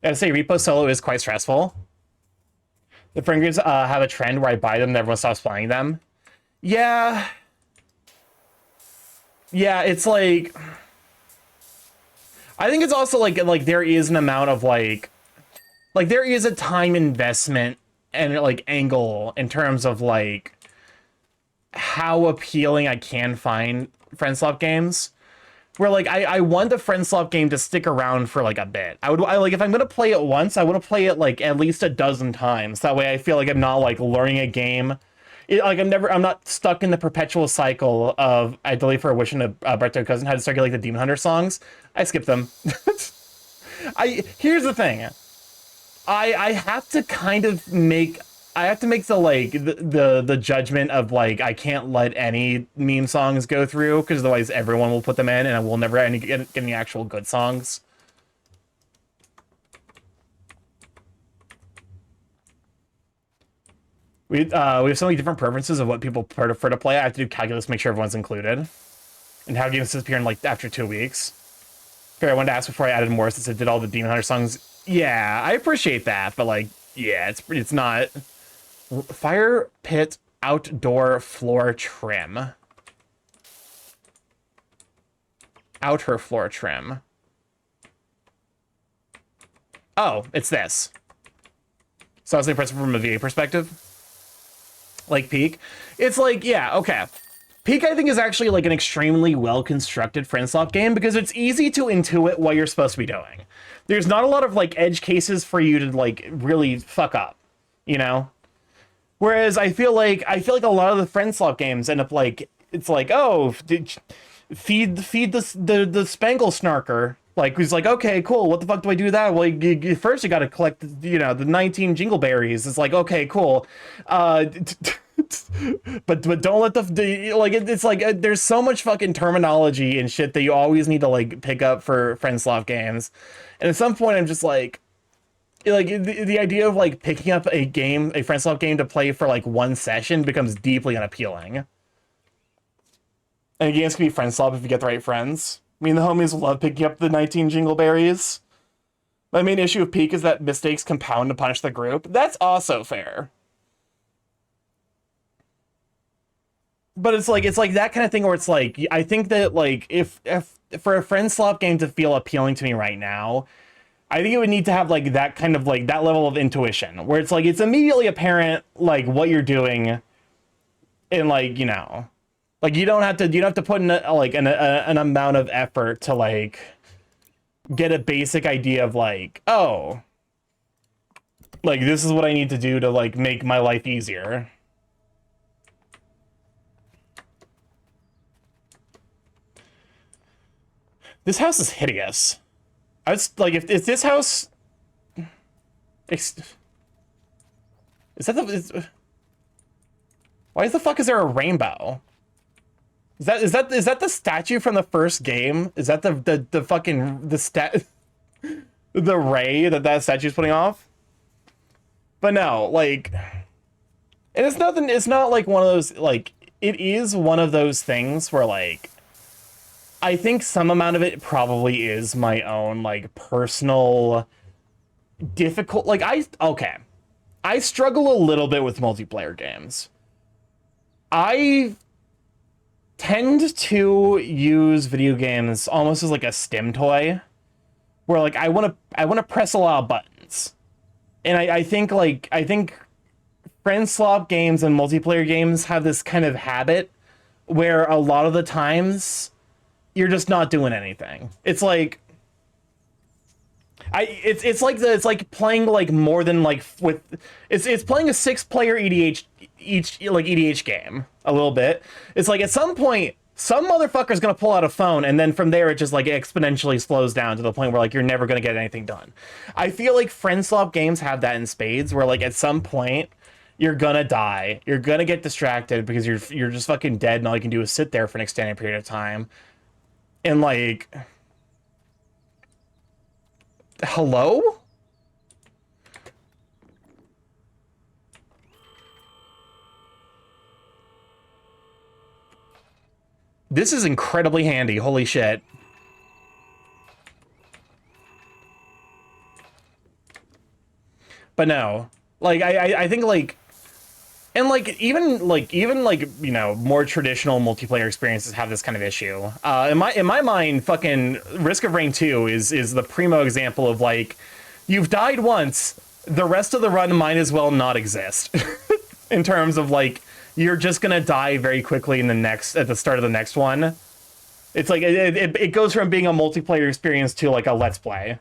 I gotta say, repo solo is quite stressful. The friend groups have a trend where I buy them and everyone stops playing them. Yeah. Yeah, it's like... I think it's also like there is an amount of like there is a time investment and like angle in terms of like how appealing I can find friend swap games. Where like I want the friend swap game to stick around for like a bit. I like if I'm gonna play it once, I want to play it like at least a dozen times. That way I feel like I'm not like learning a game. I'm not stuck in the perpetual cycle of I delete for a wish and a birthday cousin had to start getting like the Demon Hunter songs. I skip them. Here's the thing. I have to kind of make the like the judgment of like I can't let any meme songs go through because otherwise everyone will put them in and I will never get any actual good songs. We have so many different preferences of what people prefer to play. I have to do calculus to make sure everyone's included. And how games disappear in like after 2 weeks. Fair, I wanted to ask before I added more since it did all the Demon Hunter songs. Yeah, I appreciate that, but like, yeah, it's not. Fire pit outdoor floor trim. Outer floor trim. Oh, it's this. So I was impressed from a VA perspective. Like Peak. It's like, yeah, okay. Peak, I think, is actually like an extremely well-constructed friend swap game because it's easy to intuit what you're supposed to be doing. There's not a lot of like edge cases for you to like really fuck up, you know? Whereas I feel like a lot of the friend swap games end up like it's like, oh, feed the Spangle Snarker. Like he's like, okay, cool. What the fuck do I do with that? Well, first you got to collect, you know, the 19 jingleberries. It's like, okay, cool. But don't let the like it's like there's so much fucking terminology and shit that you always need to like pick up for friend swap games. And at some point, I'm just like the idea of like picking up a friend swap game to play for like one session becomes deeply unappealing. And games can be friend swap if you get the right friends. Me and the homies love picking up the 19 jingleberries. My main issue with Peak is that mistakes compound to punish the group. That's also fair. But it's like that kind of thing where it's like, I think that like if for a friend swap game to feel appealing to me right now, I think it would need to have like that kind of like that level of intuition where it's like it's immediately apparent like what you're doing and like, you know, like you don't have to put in an amount of effort to like get a basic idea of like, oh, like this is what I need to do to like make my life easier. This house is hideous. I was like, if this house, is that the? Why the fuck is there a rainbow? Is that the statue from the first game? Is that the fucking the stat? the ray that statue's putting off. But no, like, and it's nothing. It's not like one of those, like, it is one of those things where, like, I think some amount of it probably is my own, like, personal difficult. Like, I struggle a little bit with multiplayer games. I tend to use video games almost as like a stim toy, where like I want to press a lot of buttons, and I think friend swap games and multiplayer games have this kind of habit where a lot of the times you're just not doing anything. It's like it's like playing like more than like with it's playing a 6-player EDH game a little bit. It's like at some point some motherfucker's gonna pull out a phone, and then from there it just like exponentially slows down to the point where like you're never gonna get anything done. I feel like friend swap games have that in spades, where like at some point you're gonna die, you're gonna get distracted because you're just fucking dead, and all you can do is sit there for an extended period of time. And like, hello? This is incredibly handy, holy shit. But no, like, I think like, and like even like you know, more traditional multiplayer experiences have this kind of issue. In my mind, fucking Risk of Rain 2 is the primo example of like, you've died once, the rest of the run might as well not exist. In terms of like, you're just gonna die very quickly at the start of the next one. It's like it goes from being a multiplayer experience to like a let's play.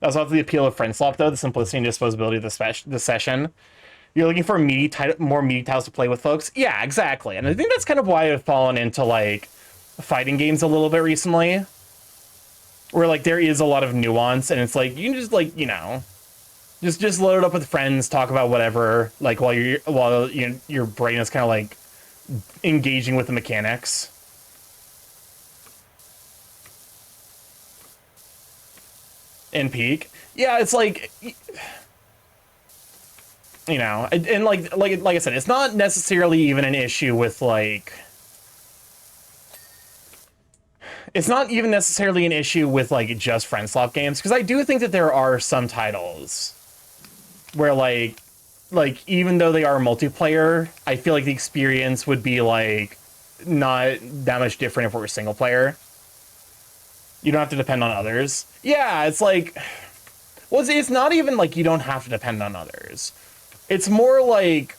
That's also the appeal of friend swap, though, the simplicity and disposability of the session. You're looking for more meaty titles to play with folks? Yeah, exactly. And I think that's kind of why I've fallen into, like, fighting games a little bit recently. Where, like, there is a lot of nuance, and it's like, you can just, like, you know, just load it up with friends, talk about whatever, like, while your brain is kind of, like, engaging with the mechanics. And peak. Yeah, it's like, you know, and like I said, it's not necessarily even an issue with like, it's not even necessarily an issue with like just friend swap games, because I do think that there are some titles where like even though they are multiplayer, I feel like the experience would be like not that much different if it were single player. You don't have to depend on others. Yeah, it's like, well, it's not even like you don't have to depend on others. It's more like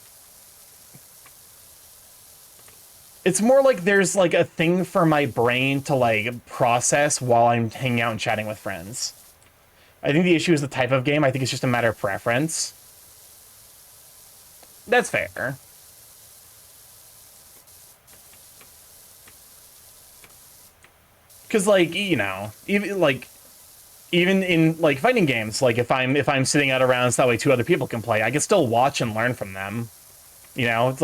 there's like a thing for my brain to like process while I'm hanging out and chatting with friends. I think the issue is the type of game. I think it's just a matter of preference. That's fair. Because like, you know, even in like fighting games, like if I'm sitting out around so that way 2 other people can play, I can still watch and learn from them. You know, it's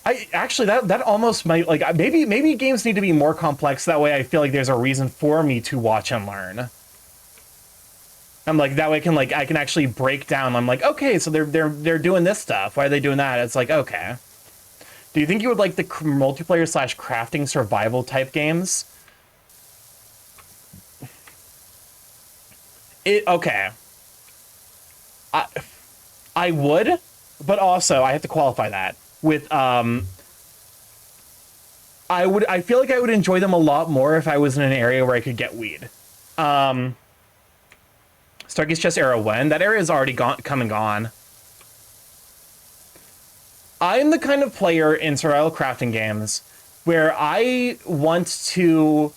I actually that almost might, like, maybe games need to be more complex, that way I feel like there's a reason for me to watch and learn. I'm like, that way I can actually break down. I'm like, okay, so they're doing this stuff. Why are they doing that? It's like, okay. Do you think you would like the multiplayer / crafting survival type games? Okay. I would, but also I have to qualify that with I feel like I would enjoy them a lot more if I was in an area where I could get weed. Starky's Chess era when? That era is already come and gone. I'm the kind of player in survival crafting games where I want to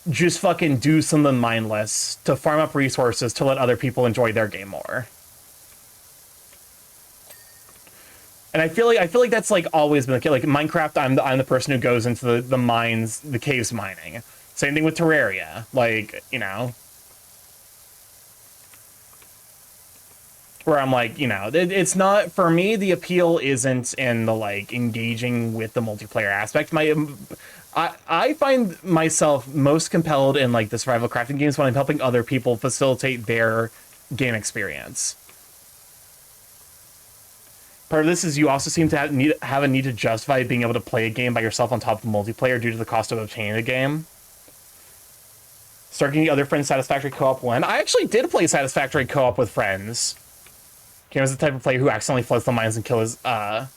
just fucking do something mindless to farm up resources to let other people enjoy their game more. And I feel like that's like always been the case. Like Minecraft, I'm the person who goes into the mines, the caves mining. Same thing with Terraria. Like, you know. where I'm like, you know, it's not, for me, the appeal isn't in the, like, engaging with the multiplayer aspect. I find myself most compelled in, like, the survival crafting games when I'm helping other people facilitate their game experience. Part of this is you also seem to have a need to justify being able to play a game by yourself on top of multiplayer due to the cost of obtaining the game. Starting other friends Satisfactory co-op when? I actually did play Satisfactory co-op with friends. Cam is the type of player who accidentally floods the mines and kills I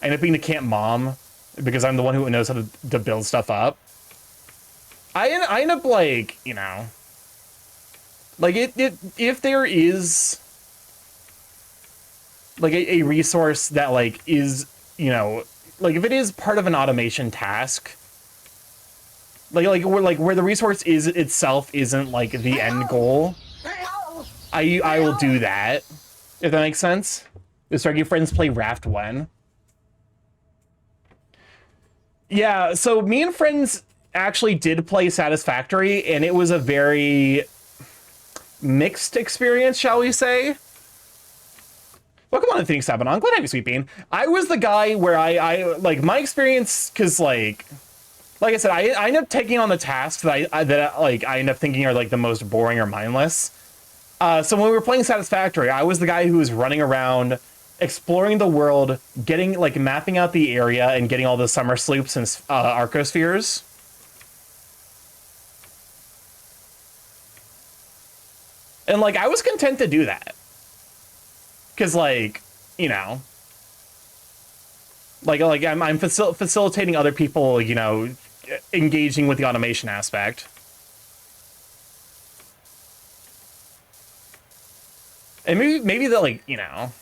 end up being the camp mom because I'm the one who knows how to build stuff up. I end up, like, you know, like if there is like a resource that, like, is, you know, like if it is part of an automation task, like where the resource is itself isn't like the end goal, I will do that, if that makes sense. Does Starky friends play Raft when? Yeah, so me and friends actually did play Satisfactory, and it was a very mixed experience, shall we say. Welcome on to Phoenix Sabanon. Glad to have you, Sweet Bean. I was the guy where I like, my experience, because like I said, I end up taking on the tasks that I end up thinking are like the most boring or mindless. So when we were playing Satisfactory, I was the guy who was running around, exploring the world, getting, like, mapping out the area and getting all the summer sloops and arcospheres. And, like, I was content to do that. Because, like, you know, like I'm facilitating other people, you know, engaging with the automation aspect. And maybe that, like, you know,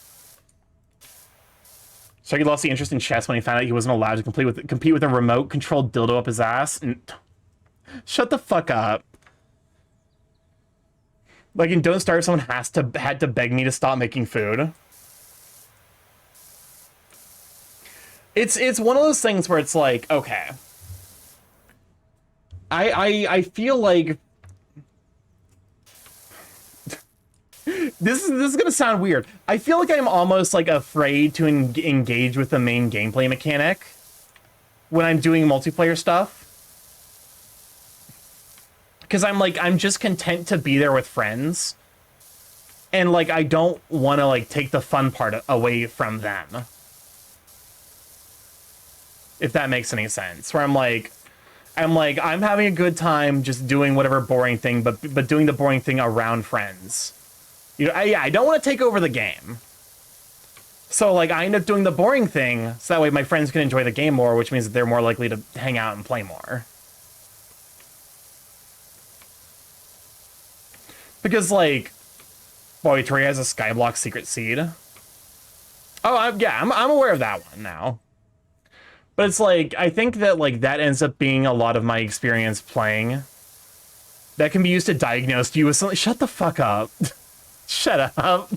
so he lost the interest in chess when he found out he wasn't allowed to compete with a remote-controlled dildo up his ass. And shut the fuck up. Like, in Don't Starve, someone had to beg me to stop making food. It's one of those things where it's like, okay, I feel like this is gonna sound weird. I feel like I'm almost, like, afraid to engage with the main gameplay mechanic when I'm doing multiplayer stuff. Because I'm just content to be there with friends. And, like, I don't want to, like, take the fun part away from them. If that makes any sense. Where I'm having a good time just doing whatever boring thing, but doing the boring thing around friends. You know, I don't want to take over the game. So, like, I end up doing the boring thing, so that way my friends can enjoy the game more, which means that they're more likely to hang out and play more. Because, like, boy, Tori has a Skyblock secret seed. Oh, I'm aware of that one now. But it's like, I think that, like, that ends up being a lot of my experience playing. That can be used to diagnose you with something. Shut the fuck up. Shut up.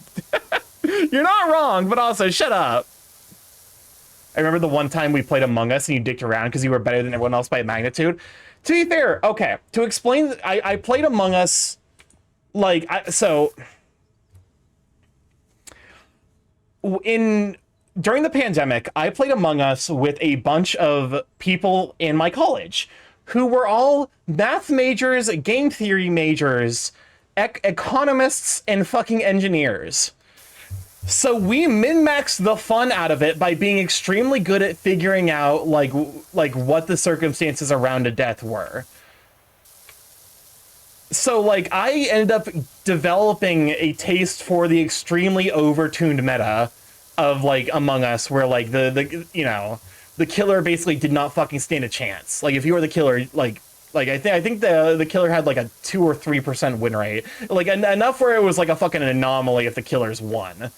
You're not wrong, but also shut up. I remember the one time we played Among Us and you dicked around because you were better than everyone else by magnitude. To be fair, okay, to explain, I played Among Us, like, during the pandemic, I played Among Us with a bunch of people in my college who were all math majors, game theory majors, economists, and fucking engineers. So we min-maxed the fun out of it by being extremely good at figuring out, like what the circumstances around a death were. So, like, I ended up developing a taste for the extremely overtuned meta of, like, Among Us, where, like, the you know, the killer basically did not fucking stand a chance. Like, if you were the killer, like I think the killer had, like, a 2 or 3% win rate. Like, enough where it was, like, a fucking anomaly if the killers won.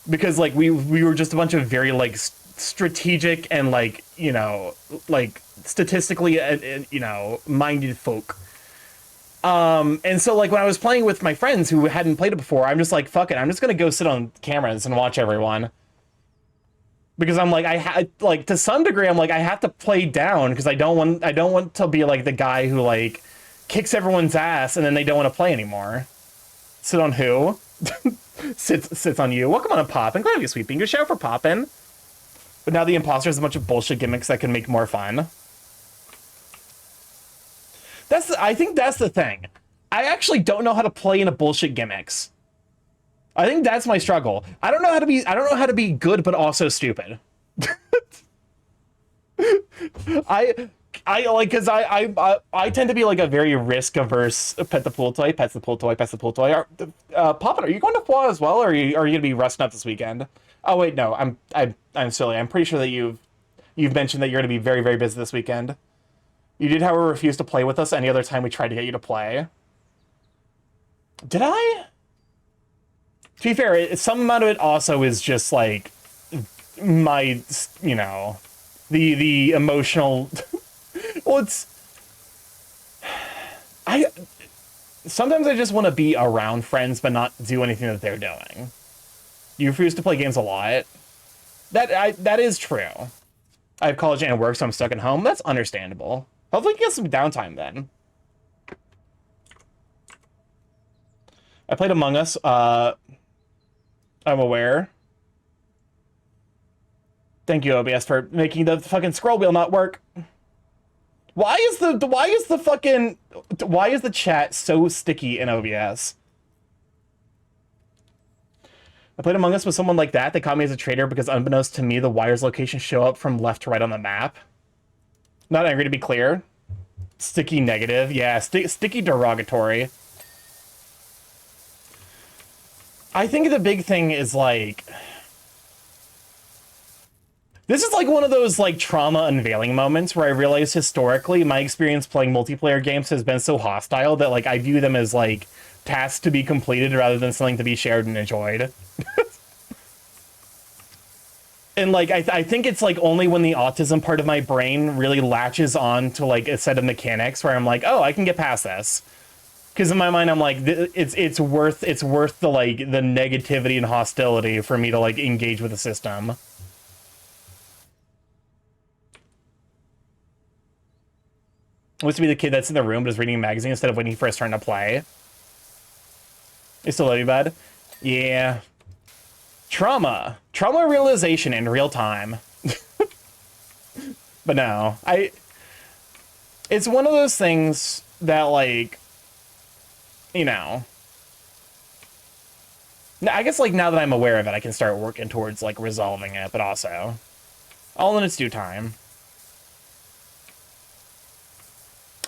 Because, like, we were just a bunch of very, like, strategic and, like, you know, like, statistically, you know, minded folk. And so, like, when I was playing with my friends who hadn't played it before, I'm just like, fuck it, I'm just gonna go sit on cameras and watch everyone. Because I'm like, like, to some degree, I'm like, I have to play down because I don't want to be like the guy who, like, kicks everyone's ass and then they don't want to play anymore. Sit on who? sits on you. Welcome on a pop. I'm glad to be sweeping. Good shout for popping. But now the imposter is a bunch of bullshit gimmicks that can make more fun. I think that's the thing. I actually don't know how to play in a bullshit gimmicks. I think that's my struggle. I don't know how to be good but also stupid. I like, because I tend to be like a very risk averse pet the pool toy, pets the pool toy, pets the pool toy. Poppin', are you going to Foie as well, or are you gonna be resting up this weekend? Oh wait, no, I'm silly. I'm pretty sure that you've mentioned that you're gonna be very, very busy this weekend. You did, however, refuse to play with us any other time we tried to get you to play. Did I? To be fair, some amount of it also is just like my, you know, the emotional. Well, sometimes I just want to be around friends but not do anything that they're doing. You refuse to play games a lot. That is true. I have college and work, so I'm stuck at home. That's understandable. Hopefully you get some downtime then. I played Among Us. I'm aware. Thank you, OBS, for making the fucking scroll wheel not work. Why is the chat so sticky in OBS? I played Among Us with someone like that. They caught me as a traitor because unbeknownst to me, the wires locations show up from left to right on the map. Not angry, to be clear. Sticky negative. Yeah, sticky derogatory. I think the big thing is, like... This is like one of those like trauma unveiling moments where I realize historically my experience playing multiplayer games has been so hostile that like I view them as like tasks to be completed rather than something to be shared and enjoyed. And like I think it's like only when the autism part of my brain really latches on to like a set of mechanics where I'm like, oh, I can get past this. Because in my mind I'm like, it's worth the like the negativity and hostility for me to like engage with the system. I used to be the kid that's in the room but is reading a magazine instead of waiting for his turn to play. You still love you, bud? Yeah. Trauma realization in real time. But no, it's one of those things that, like, you know, I guess like now that I'm aware of it, I can start working towards like resolving it, but also all in its due time.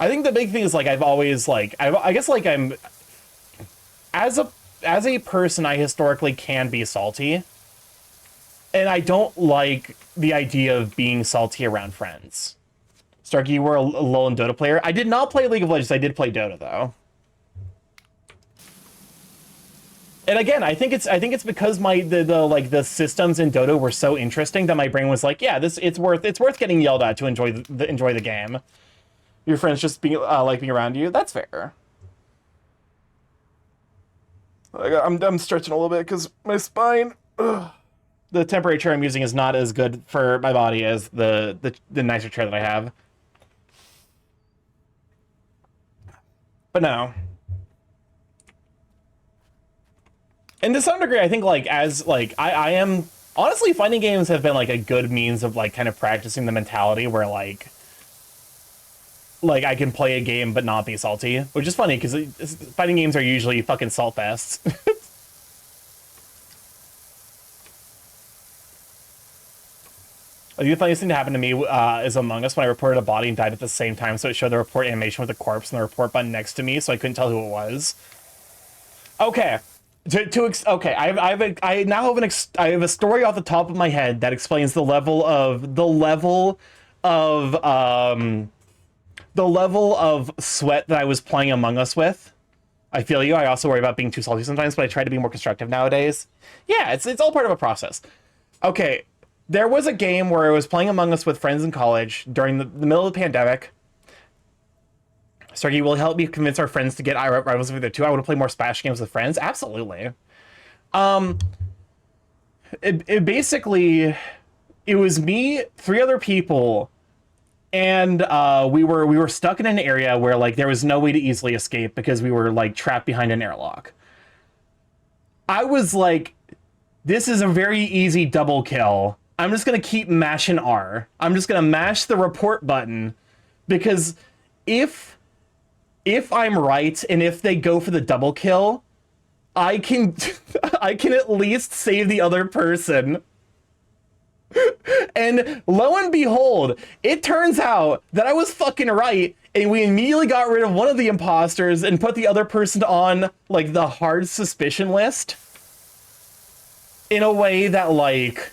I think the big thing is like I've always like I guess like I'm as a person I historically can be salty, and I don't like the idea of being salty around friends. Starky, you were a LoL and Dota player. I did not play League of Legends. I did play Dota though. And again, I think it's because the systems in Dota were so interesting that my brain was like, yeah, it's worth getting yelled at to enjoy the game. Your friends just being being around you. That's fair. I'm stretching a little bit because my spine. Ugh. The temporary chair I'm using is not as good for my body as the nicer chair that I have. But no. And to some degree, I think like as like I am honestly fighting games have been like a good means of like kind of practicing the mentality where like I can play a game but not be salty, which is funny because fighting games are usually fucking salt fests. I think the funniest thing to happen to me is Among Us when I reported a body and died at the same time, so it showed the report animation with the corpse and the report button next to me, so I couldn't tell who it was. Okay. Okay, I now have a story off the top of my head that explains the level of sweat that I was playing Among Us with. I feel you. I also worry about being too salty sometimes, but I try to be more constructive nowadays. Yeah, it's all part of a process. Okay, there was a game where I was playing Among Us with friends in college during the middle of the pandemic. Starkey, will help me convince our friends to get Rivals of the 2. I want to play more Splash games with friends. Absolutely. Basically, it was me, 3 other people, and we were stuck in an area where like there was no way to easily escape because we were like trapped behind an airlock. I was like, this is a very easy double kill. I'm just gonna keep mashing R. I'm just gonna mash the report button because if I'm right and if they go for the double kill, I can I can at least save the other person. And lo and behold, it turns out that I was fucking right, and we immediately got rid of one of the imposters and put the other person on, like, the hard suspicion list. In a way that, like...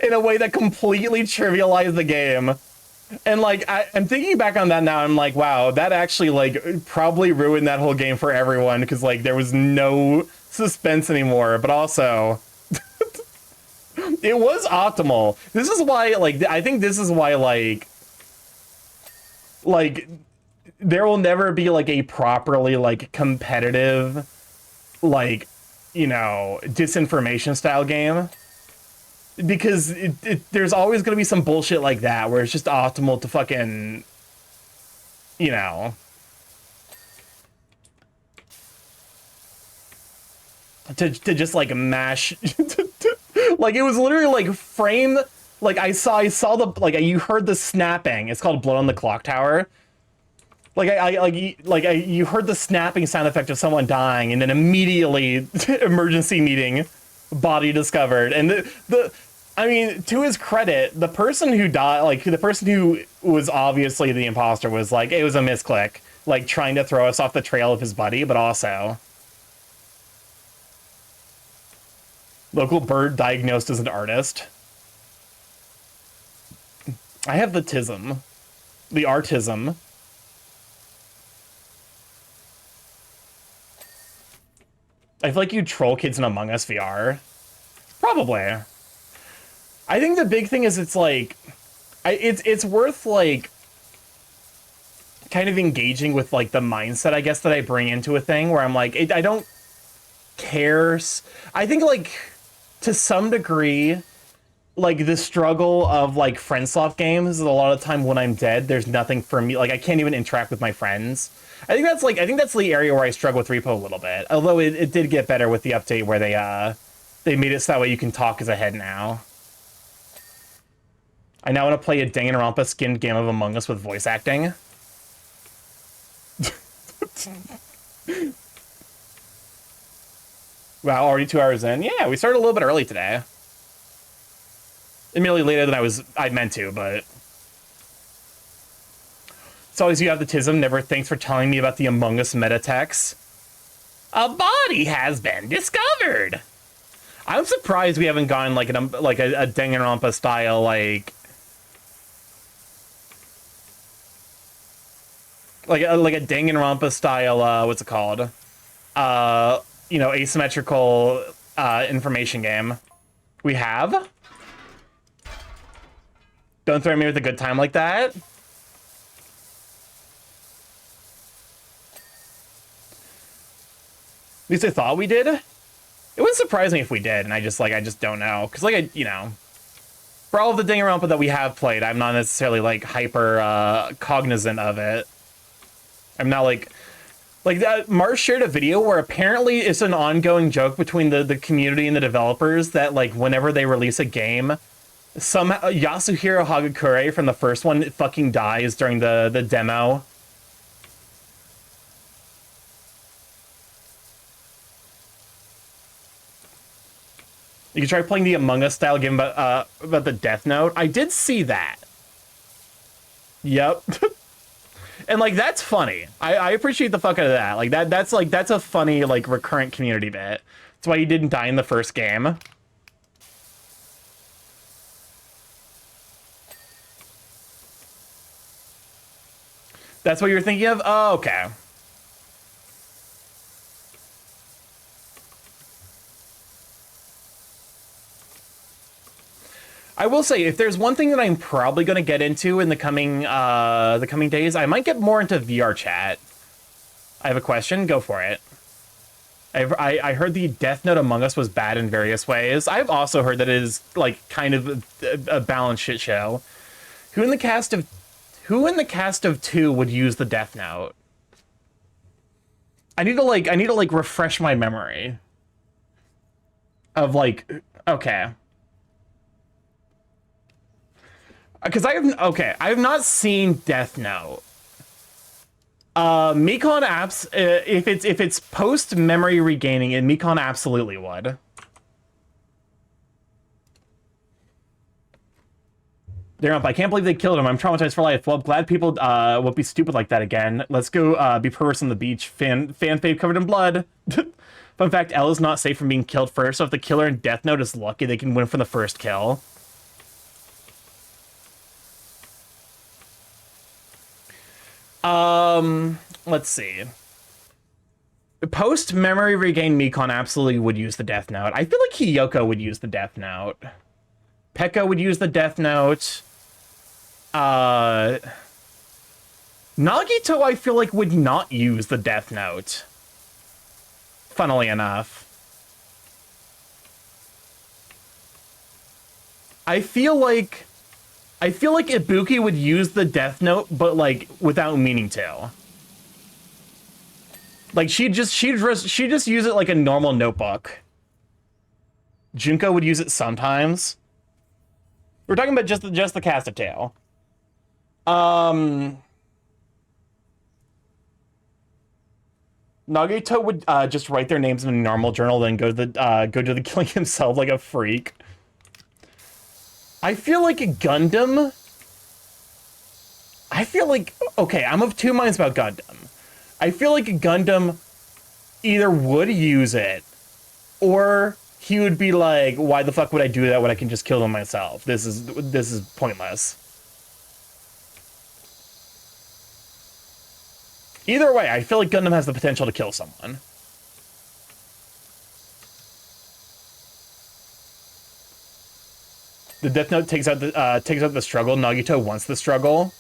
in a way that completely trivialized the game. And, like, I'm thinking back on that now, I'm like, wow, that actually, like, probably ruined that whole game for everyone, because, like, there was no suspense anymore, but also... It was optimal. This is why, like, I think this is why, like, there will never be, like, a properly, like, competitive, like, you know, disinformation style game. Because there's always going to be some bullshit like that where it's just optimal to fucking, you know... To just, like, mash... Like, it was literally, like, frame... Like, I saw the... Like, you heard the snapping. It's called Blood on the Clock Tower. Like, you heard the snapping sound effect of someone dying, and then immediately, emergency meeting, body discovered. And I mean, to his credit, the person who died... Like, the person who was obviously the imposter was like, it was a misclick. Like, trying to throw us off the trail of his buddy, but also... Local bird diagnosed as an artist. I have the tism. The artism. I feel like you troll kids in Among Us VR. Probably. I think the big thing is it's like... It's worth, like... kind of engaging with, like, the mindset, I guess, that I bring into a thing, where I'm like, I don't care. I think, like... To some degree, like, the struggle of, like, friendslop games is a lot of the time when I'm dead, there's nothing for me. Like, I can't even interact with my friends. I think that's the area where I struggle with Repo a little bit. Although it did get better with the update where they made it so that way you can talk as a head now. I now want to play a Danganronpa skinned game of Among Us with voice acting. Wow, already 2 hours in? Yeah, we started a little bit early today. Admittedly later than I meant to, but... It's always you have the tism. Never thanks for telling me about the Among Us meta text. A body has been discovered! I'm surprised we haven't gotten, like, a Danganronpa style, like... Like a Danganronpa style, what's it called? You know, asymmetrical information game. We have? Don't throw me with a good time like that. At least I thought we did. It wouldn't surprise me if we did, and I just don't know. Because, like, you know, for all of the Danganronpa that we have played, I'm not necessarily, like, hyper cognizant of it. I'm not, like that. Mars shared a video where apparently it's an ongoing joke between the community and the developers that, like, whenever they release a game, somehow Yasuhiro Hagakure from the first one fucking dies during the demo. You can try playing the Among Us style game about the Death Note. I did see that. Yep. And, like, that's funny. I appreciate the fuck out of that. Like, that's a funny, like, recurrent community bit. That's why you didn't die in the first game. That's what you're thinking of? Oh, okay. I will say, if there's one thing that I'm probably going to get into in the coming days, I might get more into VR chat. I have a question. Go for it. I heard the Death Note Among Us was bad in various ways. I've also heard that it is, like, kind of a balanced shit show. Who in the cast of 2 would use the Death Note? I need to like refresh my memory of like, okay. Because I have not seen Death Note. Mekon apps, if it's post memory regaining, and Mekon absolutely would. They're up. I can't believe they killed him. I'm traumatized for life. Well, I'm glad people won't be stupid like that again. Let's go be perverse on the beach. Fan fave covered in blood. Fun fact, L is not safe from being killed first, so if the killer in Death Note is lucky, they can win from the first kill. Let's see. Post memory regain Mekon absolutely would use the Death Note. I feel like Hiyoko would use the Death Note. Pekka would use the Death Note. Nagito, I feel like, would not use the Death Note. Funnily enough. I feel like Ibuki would use the Death Note, but like without meaning to. Like she'd just use it like a normal notebook. Junko would use it sometimes. We're talking about just the cast of Tail. Nagito would just write their names in a normal journal, then go to the killing himself like a freak. I feel like Gundam. Okay, I'm of two minds about Gundam. I feel like Gundam either would use it, or he would be like, "Why the fuck would I do that when I can just kill them myself? This is pointless." Either way, I feel like Gundam has the potential to kill someone. The Death Note takes out the struggle. Nagito wants the struggle.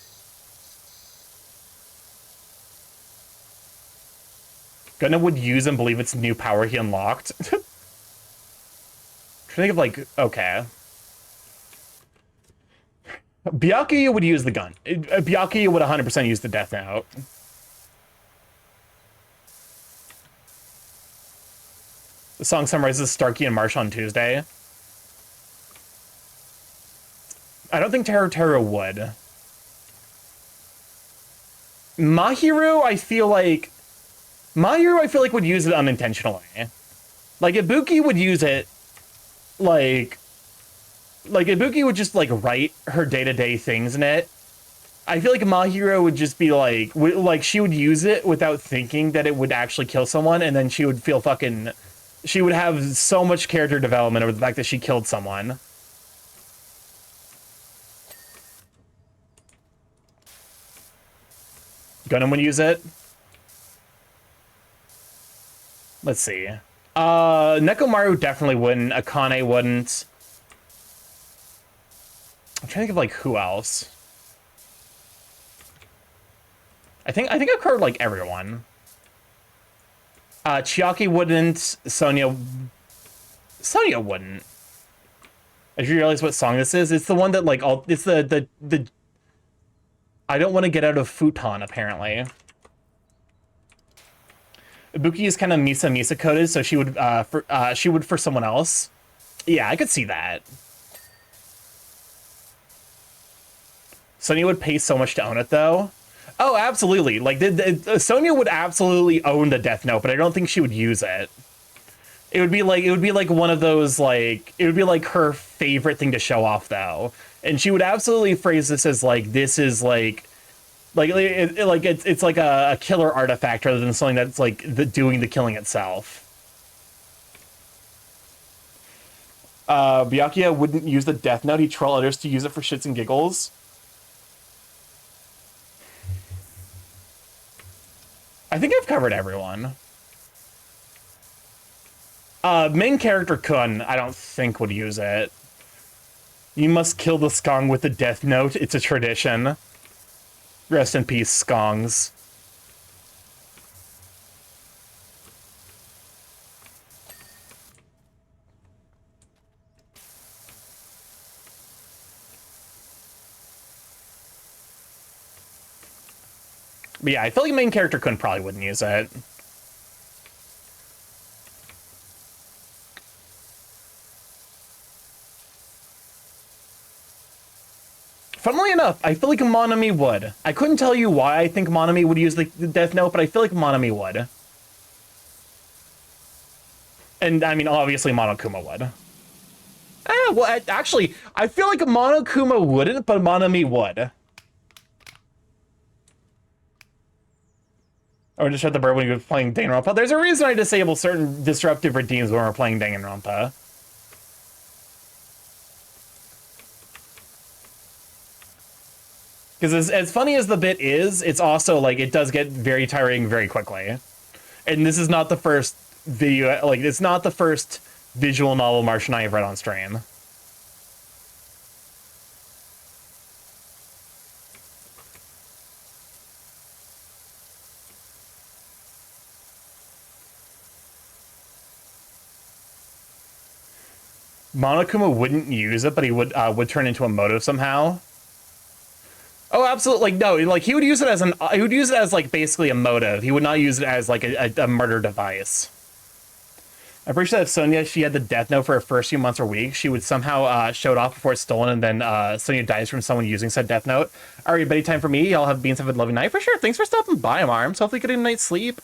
Gundam would use and believe it's new power he unlocked. Trying to think of like, okay. Byakuya would use the gun. Byakuya would 100% use the Death Note. The song summarizes Starky and Marsh on Tuesday. I don't think Teru would. Mahiru, I feel like would use it unintentionally. Like Ibuki would use it like Ibuki would just like write her day-to-day things in it. I feel like Mahiru would just be like she would use it without thinking that it would actually kill someone, and then she would feel she would have so much character development over the fact that she killed someone. Gundam would use it. Let's see. Nekomaru definitely wouldn't. Akane wouldn't. I'm trying to think of like who else. I think I've covered like everyone. Chiaki wouldn't. Sonya wouldn't. If you realize what song this is, it's the one that like it's the I don't want to get out of futon, apparently. Ibuki is kind of Misa coded, so she would for someone else. Yeah, I could see that. Sonya would pay so much to own it, though. Oh, absolutely. Like, Sonya would absolutely own the Death Note, but I don't think she would use it. It would be like one of those, like, it would be like her favorite thing to show off, though. And she would absolutely phrase this as like, this is like it's like a killer artifact rather than something that's like doing the killing itself. Byakuya wouldn't use the Death Note. He'd troll others to use it for shits and giggles. I think I've covered everyone. Main character Kun, I don't think would use it. You must kill the skong with the Death Note. It's a tradition. Rest in peace, skongs. But yeah, I feel like main character Kun probably wouldn't use it. Funnily enough, I feel like Monami would. I couldn't tell you why I think Monami would use the Death Note, but I feel like Monami would. And, I mean, obviously Monokuma would. Well, actually, I feel like Monokuma wouldn't, but Monami would. Or just shut the bird when you're playing Danganronpa. There's a reason I disable certain disruptive redeems when we're playing Danganronpa. Because as funny as the bit is, it's also, like, it does get very tiring very quickly. And this is not the first video, like, it's not the first visual novel Martian I have read on stream. Monokuma wouldn't use it, but he would turn into a motive somehow. Oh, absolutely. Like, no, like he would use it as like basically a motive. He would not use it as like a murder device. I'm pretty sure that if Sonya, she had the Death Note for her first few months or weeks, she would somehow show it off before it's stolen, and then Sonya dies from someone using said Death Note. All right, bedtime for me. Y'all have beans, have a lovely night for sure. Thanks for stopping by, Marms. Hopefully get a night's sleep.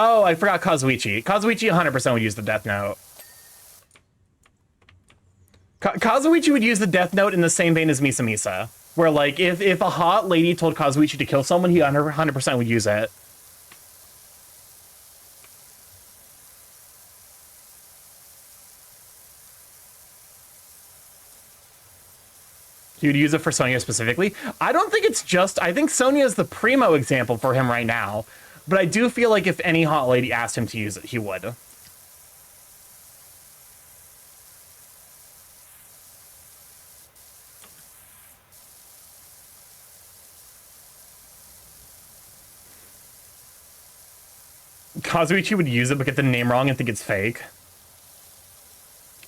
Oh, I forgot Kazuichi. Kazuichi 100% would use the Death Note. Kazuichi would use the Death Note in the same vein as Misa Misa. Where, like, if a hot lady told Kazuichi to kill someone, he 100% would use it. He would use it for Sonya specifically. I don't think it's just... I think Sonya is the primo example for him right now. But I do feel like if any hot lady asked him to use it, he would. Kazuichi would use it but get the name wrong and think it's fake.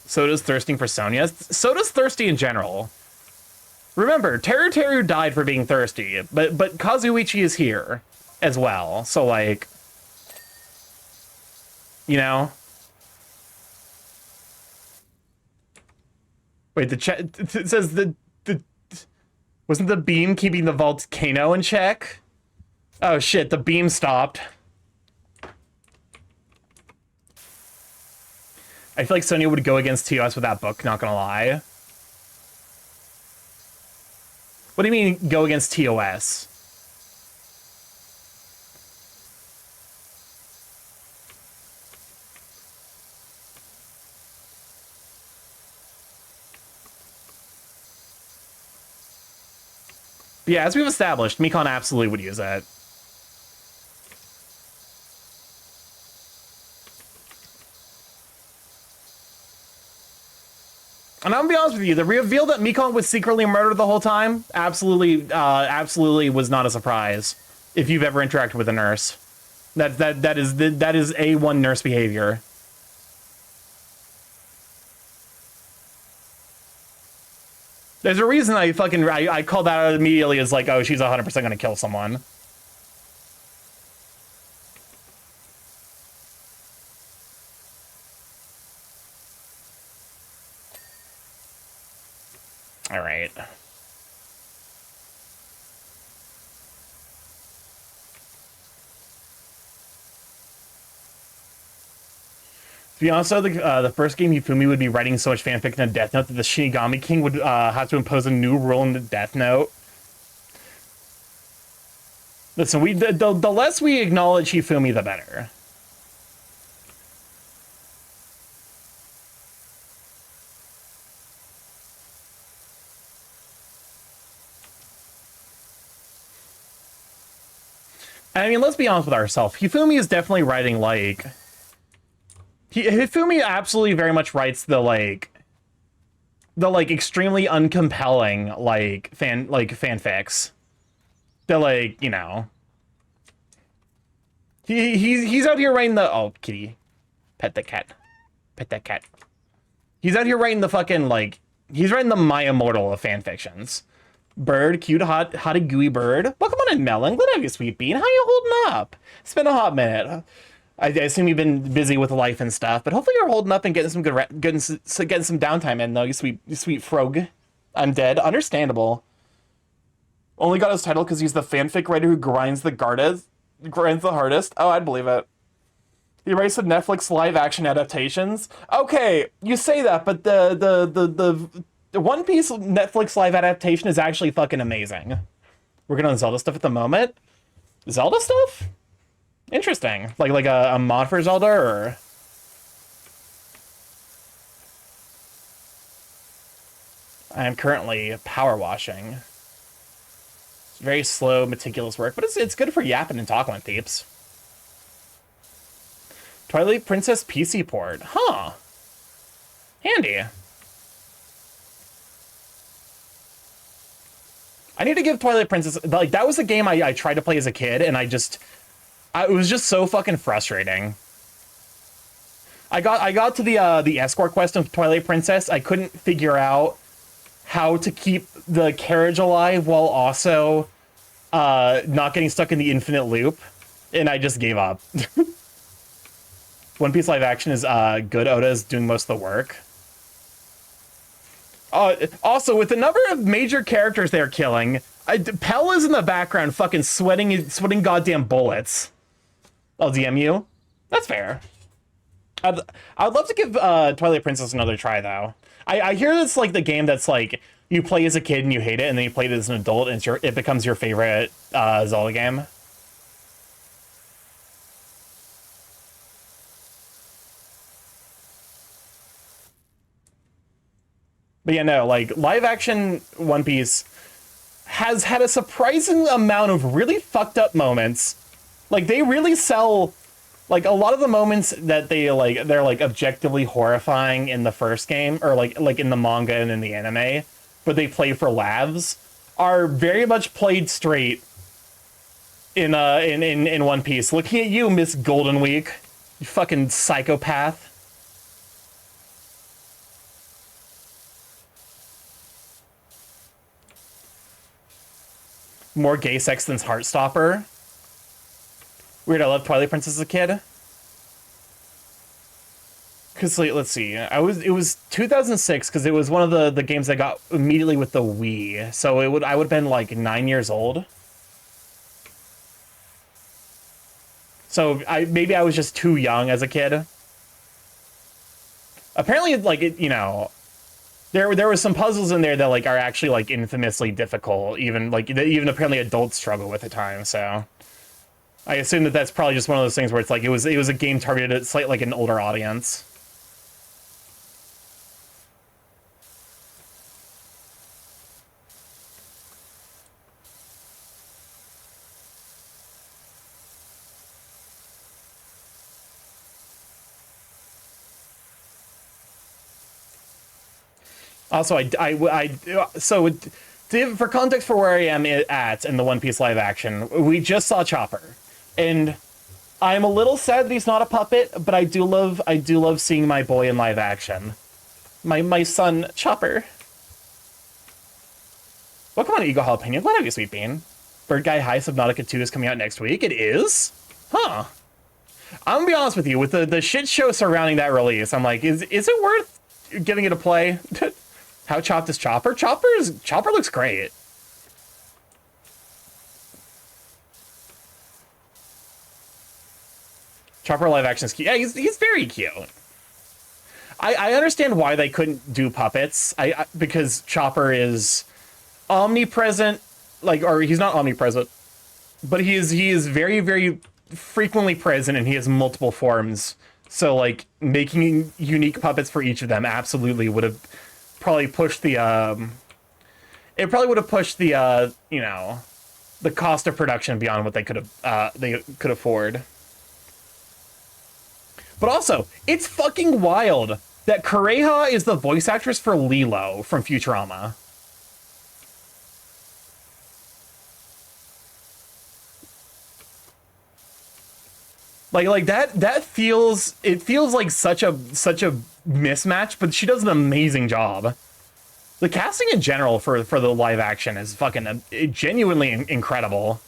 Soda's thirsting for Sonya. Soda's thirsty in general. Remember, Teru died for being thirsty, but Kazuichi is here as well, so like, you know. Wait, the chat it says the wasn't the beam keeping the volcano in check? Oh shit, the beam stopped. I feel like Sonya would go against TOS with that book, not gonna lie. What do you mean go against TOS? Yeah, as we've established, Mikon absolutely would use it. And I'm gonna be honest with you, the reveal that Mikon was secretly murdered the whole time, absolutely was not a surprise. If you've ever interacted with a nurse, that is A1 nurse behavior. There's a reason I called that out immediately as like, oh, she's 100% gonna kill someone. All right. To be honest, though, the first game Hifumi would be writing so much fanfic in a Death Note that the Shinigami King would have to impose a new rule in the Death Note. Listen, the less we acknowledge Hifumi, the better. I mean, let's be honest with ourselves. Hifumi is definitely writing, like... Hifumi absolutely very much writes the extremely uncompelling, fanfics. The, like, you know... He's out here writing the... Oh, kitty. Pet the cat. Pet that cat. He's out here writing the fucking, like... He's writing the My Immortal of fanfictions. Bird, cute, hottie, gooey bird. Welcome on in, Melon. Glad to have you, sweet bean. How you holding up? It's been a hot minute. I assume you've been busy with life and stuff, but hopefully you're holding up and getting some getting some downtime in, though. You sweet frog. I'm dead. Understandable. Only got his title because he's the fanfic writer who grinds the hardest. Oh, I'd believe it. He writes the Netflix live action adaptations. Okay, you say that, but the One Piece Netflix live adaptation is actually fucking amazing. Working on Zelda stuff at the moment. Zelda stuff? Interesting. Like a mod for Zelda, or? I am currently power washing. It's very slow, meticulous work, but it's good for yapping and talking with peeps. Twilight Princess PC port. Huh. Handy. I need to give Twilight Princess, like, that was a game I tried to play as a kid, and it was just so fucking frustrating. I got to the escort quest of Twilight Princess. I couldn't figure out how to keep the carriage alive while also not getting stuck in the infinite loop, and I just gave up. One Piece live action is good. Oda is doing most of the work. Also, with the number of major characters they're killing, Pell is in the background fucking sweating goddamn bullets. I'll DM you. That's fair. I'd love to give Twilight Princess another try, though. I hear it's like the game that's like, you play as a kid and you hate it, and then you play it as an adult and it becomes your favorite Zelda game. But yeah, no, like, live action One Piece has had a surprising amount of really fucked up moments. Like, they really sell, like, a lot of the moments that they're like objectively horrifying in the first game, or like in the manga and in the anime, but they play for laughs, are very much played straight in One Piece. Looking at you, Miss Golden Week, you fucking psychopath. More gay sex than Heartstopper. Weird, I loved Twilight Princess as a kid. Cause like, let's see, it was 2006 because it was one of the games I got immediately with the Wii. So I would have been like 9 years old. So maybe I was just too young as a kid. Apparently, like, it, you know, there were some puzzles in there that like are actually like infamously difficult. Even apparently adults struggle with at times. So I assume that's probably just one of those things where it's like it was a game targeted at slightly like an older audience. Also, for context for where I am at in the One Piece live action, we just saw Chopper, and I'm a little sad that he's not a puppet, but I do love seeing my boy in live action, my son Chopper. Welcome on Eagle Jalapeno. Glad to have you, sweet bean. Bird Guy High Subnautica 2 is coming out next week. It is? Huh. I'm gonna be honest with you, with the shit show surrounding that release, I'm like, is it worth giving it a play? How chopped is Chopper? Chopper looks great. Chopper live action is cute. Yeah, he's very cute. I understand why they couldn't do puppets. Because Chopper is omnipresent, like, or he's not omnipresent, but he is very, very frequently present, and he has multiple forms. So like making unique puppets for each of them absolutely would have probably pushed the you know, the cost of production beyond what they could afford. But also, it's fucking wild that Kureha is the voice actress for Lilo from Futurama. Like that feels like such a mismatch, but she does an amazing job. The casting in general for the live action is fucking genuinely incredible.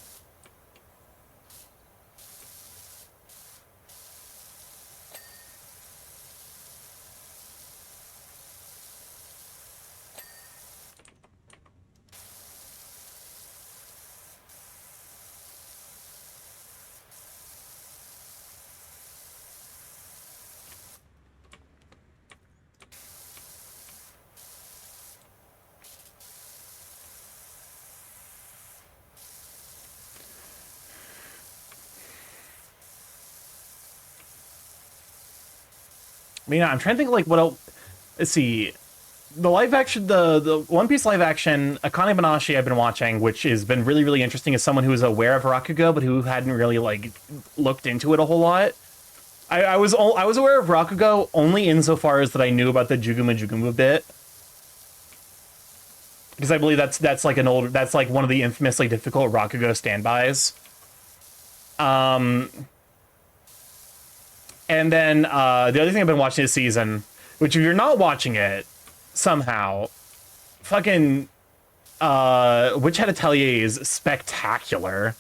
I mean, I'm trying to think like what else. Let's see. The live action, the One Piece live action, Akane Banashi I've been watching, which has been really, really interesting as someone who is aware of Rakugo, but who hadn't really like looked into it a whole lot. I was aware of Rakugo only insofar as that I knew about the Juguma bit. Because I believe that's like that's like one of the infamously difficult Rakugo standbys. And then the other thing I've been watching this season, which if you're not watching it, somehow, fucking Witch Hat Atelier is spectacular.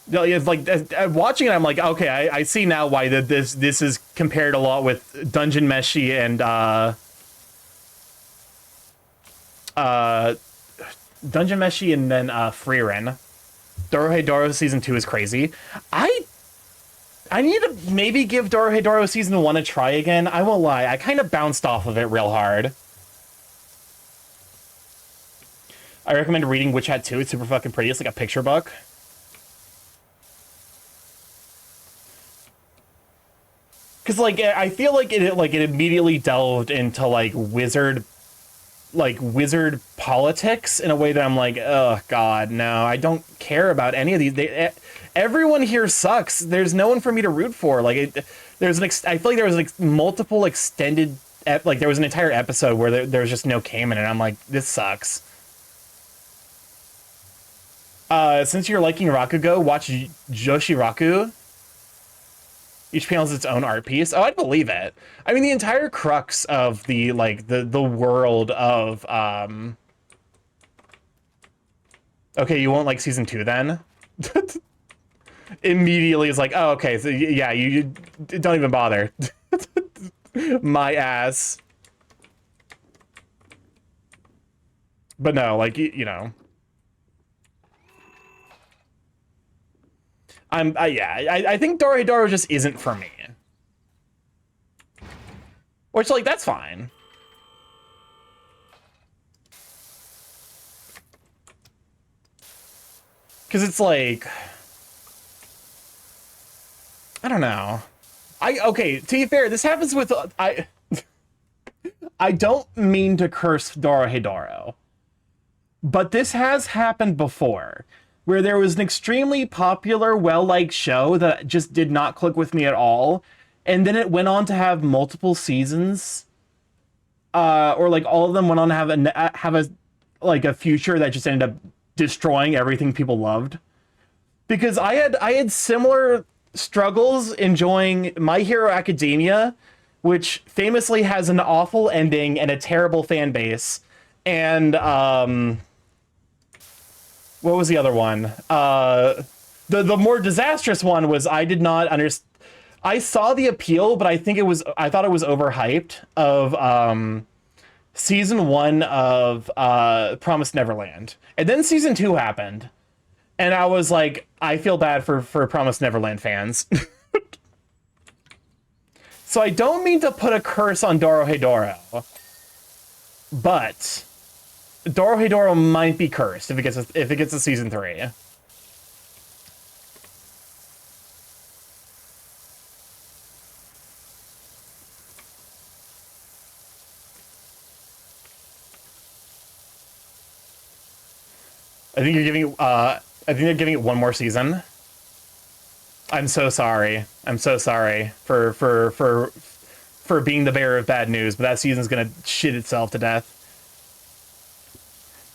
No, it's like watching it, I'm like, okay, I see now why this is compared a lot with Dungeon Meshi and Dungeon Meshi and then Frieren. Dorohedoro season 2 is crazy. I need to maybe give Dorohedoro season 1 a try again. I won't lie, I kind of bounced off of it real hard. I recommend reading Witch Hat 2. It's super fucking pretty. It's like a picture book. Because like I feel like it immediately delved into like wizard politics in a way that I'm like, oh god, no, I don't care about any of these. Everyone here sucks. There's no one for me to root for. Like, I feel like there was multiple extended, like there was an entire episode where there was just no Kamen, and I'm like, this sucks. Since you're liking Rakugo, watch Joshiraku. Each panel is its own art piece. Oh, I'd believe it. I mean, the entire crux of the world of okay, you won't like season 2 then? Immediately is like, oh, okay, so yeah, you don't even bother. My ass. But no, like, you know. I think Dorohedoro just isn't for me. Which, like, that's fine. Because it's like... I don't know. Okay, to be fair, this happens with... I don't mean to curse Dorohedoro. But this has happened before, where there was an extremely popular, well-liked show that just did not click with me at all, and then it went on to have multiple seasons, or like all of them went on to have a future that just ended up destroying everything people loved. Because I had similar struggles enjoying My Hero Academia, which famously has an awful ending and a terrible fan base, and what was the other one? The more disastrous one was I did not understand. I saw the appeal, but I thought it was overhyped of season 1 of Promised Neverland. And then season 2 happened. And I was like, I feel bad for Promised Neverland fans. So I don't mean to put a curse on Dorohedoro, but Dorohedoro might be cursed if it gets to season 3. I think they're giving it one more season. I'm so sorry. I'm so sorry for being the bearer of bad news, but that season's gonna shit itself to death.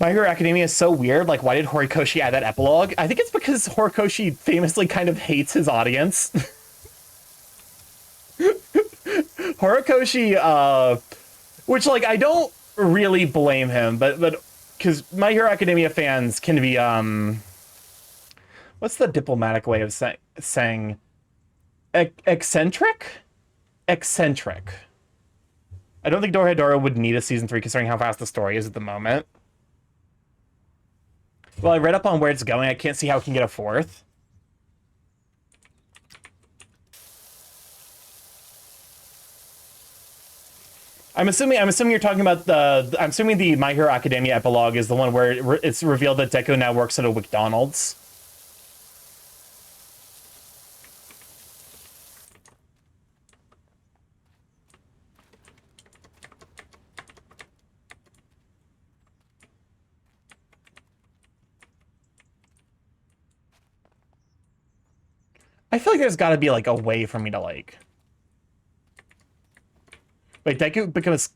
My Hero Academia is so weird. Like, why did Horikoshi add that epilogue? I think it's because Horikoshi famously kind of hates his audience. Horikoshi, which, like, I don't really blame him, but because My Hero Academia fans can be, what's the diplomatic way of saying eccentric? Eccentric. I don't think Dorohedoro would need a season 3 considering how fast the story is at the moment. Well, I read up on where it's going. I can't see how it can get a 4th. I'm assuming you're talking about I'm assuming the My Hero Academia epilogue is the one where it's revealed that Deku now works at a McDonald's. I feel like there's got to be, like, a way for me to, like... Wait, Deku becomes...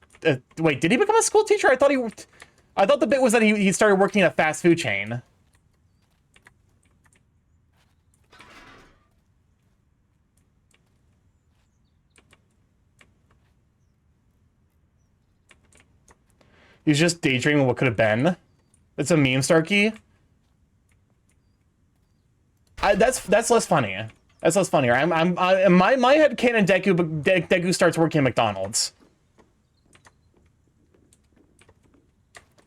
wait, did he become a school teacher? I thought the bit was that he started working at a fast food chain. He's just daydreaming what could have been. It's a meme, Starky. That's less funny. That's less funnier. In my head canon, Deku starts working at McDonald's.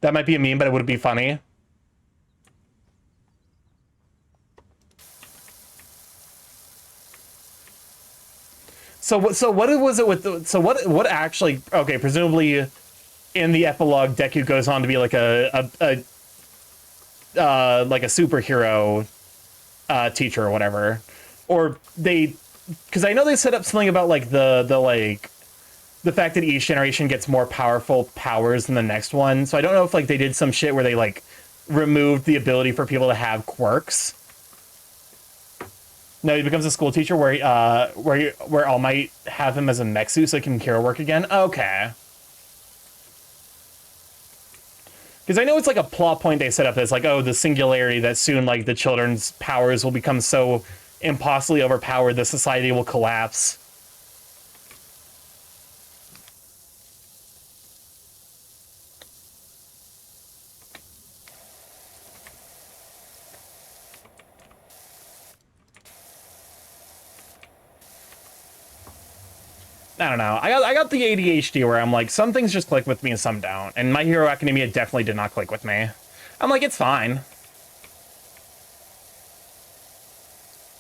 That might be a meme, but it would be funny. So what was it with the, what actually, okay, presumably in the epilogue Deku goes on to be like a superhero teacher or whatever. Or they, because I know they set up something about like the fact that each generation gets more powerful powers than the next one. So I don't know if like they did some shit where they like removed the ability for people to have quirks. No, he becomes a school teacher where All Might have him as a mexu so he can hero work again. Okay. Because I know it's like a plot point they set up that's like, oh, the singularity, that soon like the children's powers will become so impossibly overpowered the society will collapse. I don't know. I got the ADHD where I'm like, some things just click with me and some don't. And My Hero Academia definitely did not click with me. I'm like, it's fine.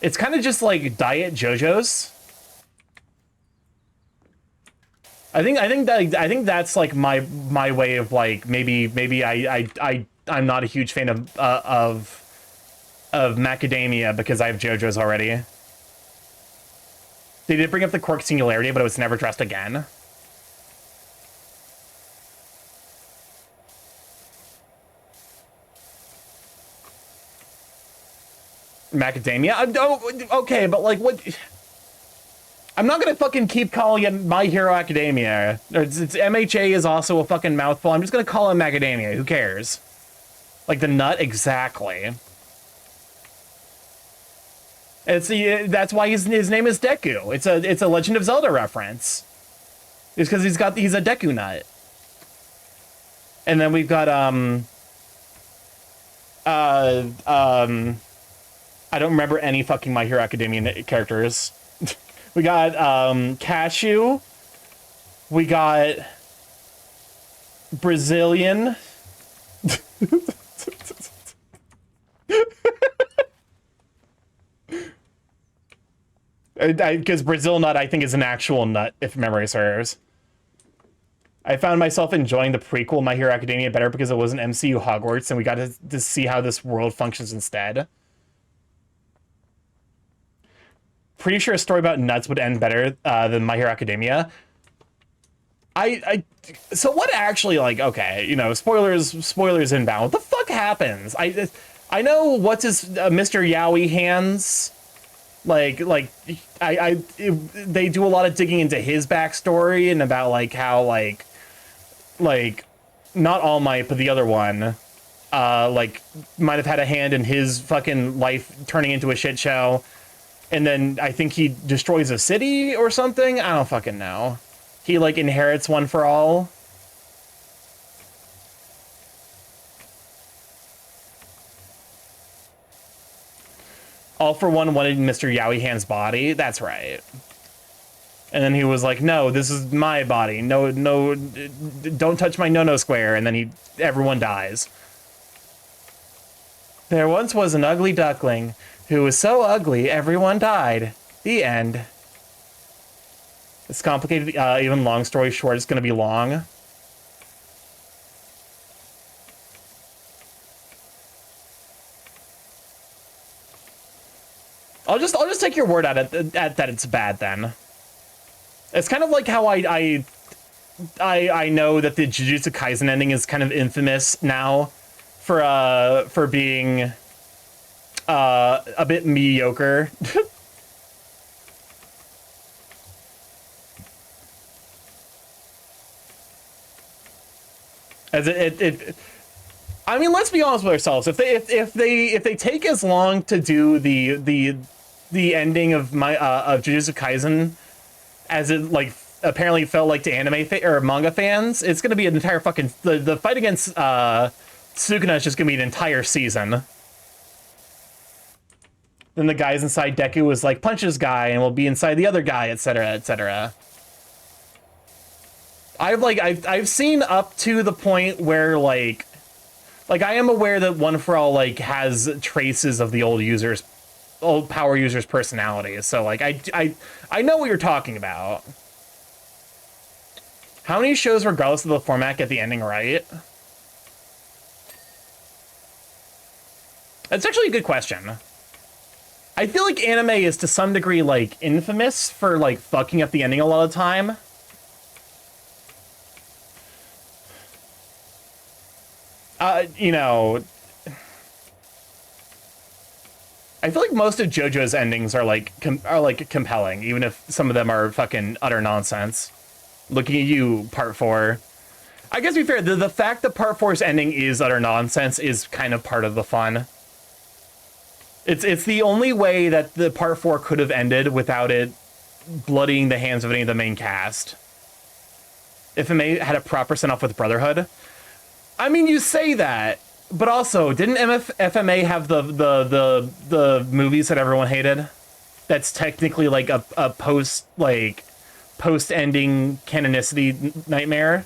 It's kind of just like diet JoJo's. I think that's like my way of like maybe I'm not a huge fan of macadamia because I have JoJo's already. They did bring up the quirk singularity, but it was never addressed again. Macadamia? Okay, but like what? I'm not gonna fucking keep calling it My Hero Academia. It's MHA is also a fucking mouthful. I'm just gonna call it macadamia. Who cares? Like the nut, exactly. That's why his name is Deku. It's a Legend of Zelda reference. It's because he's a Deku nut. And then we've got I don't remember any fucking My Hero Academia characters. We got Cashew. We got Brazilian. Because Brazil nut, I think, is an actual nut, if memory serves. I found myself enjoying the prequel My Hero Academia better because it was an MCU Hogwarts, and we got to see how this world functions instead. Pretty sure a story about nuts would end better than My Hero Academia. So what actually, like, okay, you know, spoilers inbound. What the fuck happens? I know what's his Mr. Yowie hands. They do a lot of digging into his backstory and about like how like not All Might but the other one like might have had a hand in his fucking life turning into a shit show, and then I think he destroys a city or something. I don't fucking know. he like inherits One for All. All for One wanted Mr. Yowie Hand's body. That's right. And then he was like, no, this is my body. No, don't touch my no-no square. And then everyone dies. There once was an ugly duckling who was so ugly everyone died. The end. It's complicated, even long story short, it's gonna be long. I'll just take your word at it that it's bad then. It's kind of like how I know that the Jujutsu Kaisen ending is kind of infamous now for being a bit mediocre. As I mean, let's be honest with ourselves. If they take as long to do the ending of Jujutsu Kaisen as it like apparently felt like to anime or manga fans, it's gonna be an entire fucking the fight against Sukuna is just gonna be an entire season. Then the guys inside Deku was like, punch this guy and we'll be inside the other guy, etc., etc. I've seen up to the point where like I am aware that One for All like has traces of the old power users' personalities. So like I know what you're talking about. How many shows, regardless of the format, get the ending right? That's actually a good question. I feel like anime is to some degree like infamous for like fucking up the ending a lot of the time. You know, I feel like most of JoJo's endings are like compelling, even if some of them are fucking utter nonsense. Looking at you, Part 4. I guess to be fair, the fact that Part 4's ending is utter nonsense is kind of part of the fun. It's the only way that the Part 4 could have ended without it bloodying the hands of any of the main cast. If it had a proper send-off with Brotherhood. I mean, you say that, but also, didn't FMA have the movies that everyone hated? That's technically like a post-ending canonicity nightmare.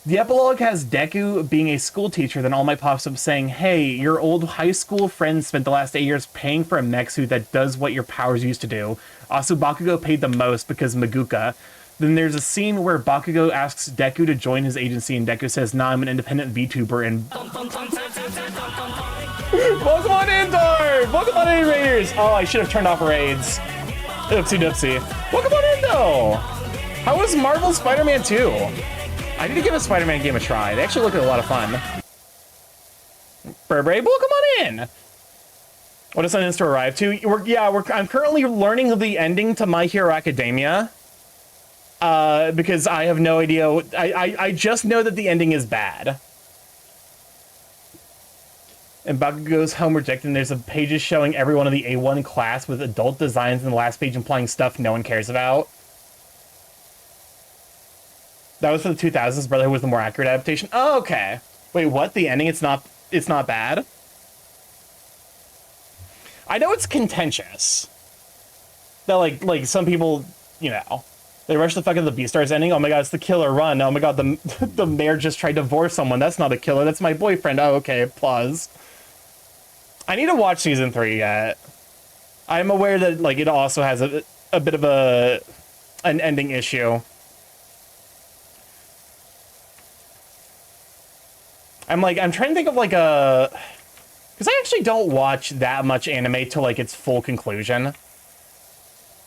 The epilogue has Deku being a school teacher, then All Might pops up saying, hey, your old high school friend spent the last 8 years paying for a mech suit that does what your powers used to do. Also, Bakugo paid the most because Maguka. Then there's a scene where Bakugo asks Deku to join his agency, and Deku says, nah, I'm an independent VTuber, and... Pokemon Indoor! Pokemon Indoor Raiders! Oh, I should have turned off raids. Oopsie doopsie. Pokemon Indo! How was Marvel Spider-Man 2? I need to give a Spider-Man game a try. They actually look like a lot of fun. Burberry, Pokemon in! What is on to arrive to? I'm currently learning the ending to My Hero Academia. Because I have no idea. I just know that the ending is bad. And Bakugo's home rejected, and there's a pages showing everyone of the A1 class with adult designs in the last page implying stuff no one cares about. That was for the 2000s. Brotherhood was the more accurate adaptation. Oh, okay. Wait, what? The ending? It's not bad? I know it's contentious. That like some people, you know, they rush the fuck out of the Beastars ending. Oh my god, it's the killer run. Oh my god, the mayor just tried to divorce someone. That's not a killer. That's my boyfriend. Oh, okay. Applause. I need to watch season 3 yet. I'm aware that like it also has a bit of an ending issue. I'm trying to think of like a... Because I actually don't watch that much anime to like its full conclusion.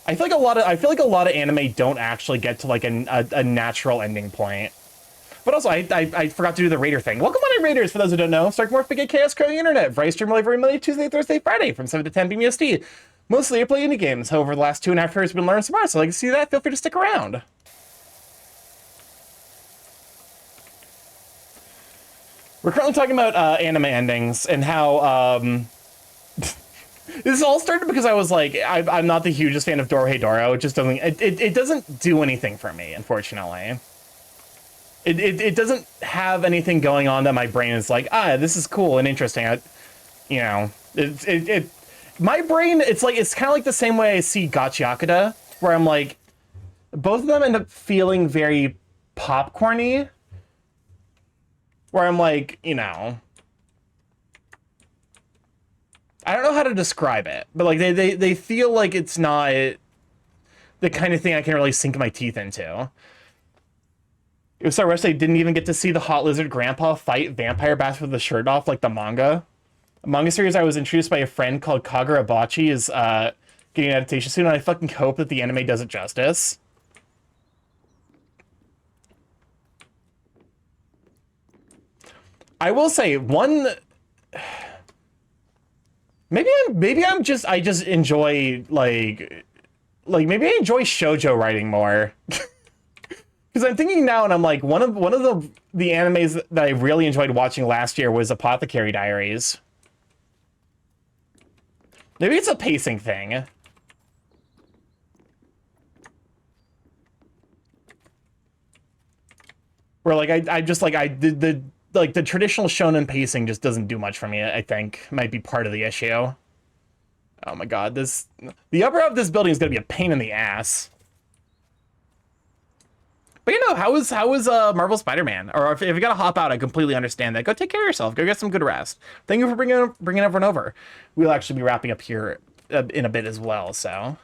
I feel like a lot of anime don't actually get to like a natural ending point. But also, I forgot to do the Raider thing. Welcome on in, Raiders! For those who don't know, StarkyMorph Big Chaos Code the Internet. Variety stream every Monday, Tuesday, Thursday, Friday from 7 to 10 p.m. EST. Mostly I play indie games. However, the last 2.5 years we've been learning some more, so like to see that, feel free to stick around. We're currently talking about anime endings and how This all started because I was like, I'm not the hugest fan of Dorohedoro. It just doesn't, it doesn't do anything for me, unfortunately. It doesn't have anything going on that my brain is like, this is cool and interesting. You know, my brain, it's kind of like the same way I see Gachiakuda, where I'm like, both of them end up feeling very popcorny, where I'm like, you know, I don't know how to describe it, but like they feel like it's not the kind of thing I can really sink my teeth into. It was so rushed I didn't even get to see the Hot Lizard Grandpa fight Vampire Bats with the shirt off like the manga. A manga series I was introduced by a friend called Kagurabachi is getting an adaptation soon, and I fucking hope that the anime does it justice. I will say one. Maybe I just enjoy like maybe I enjoy shoujo writing more. Because I'm thinking now, and I'm like, one of the animes that I really enjoyed watching last year was Apothecary Diaries. Maybe it's a pacing thing. Where like I just like the traditional shonen pacing just doesn't do much for me. I think might be part of the issue. Oh my god, the upper half of this building is gonna be a pain in the ass. But you know, how is Marvel Spider-Man? Or if you gotta hop out, I completely understand that. Go take care of yourself. Go get some good rest. Thank you for bringing everyone over. We'll actually be wrapping up here in a bit as well. So.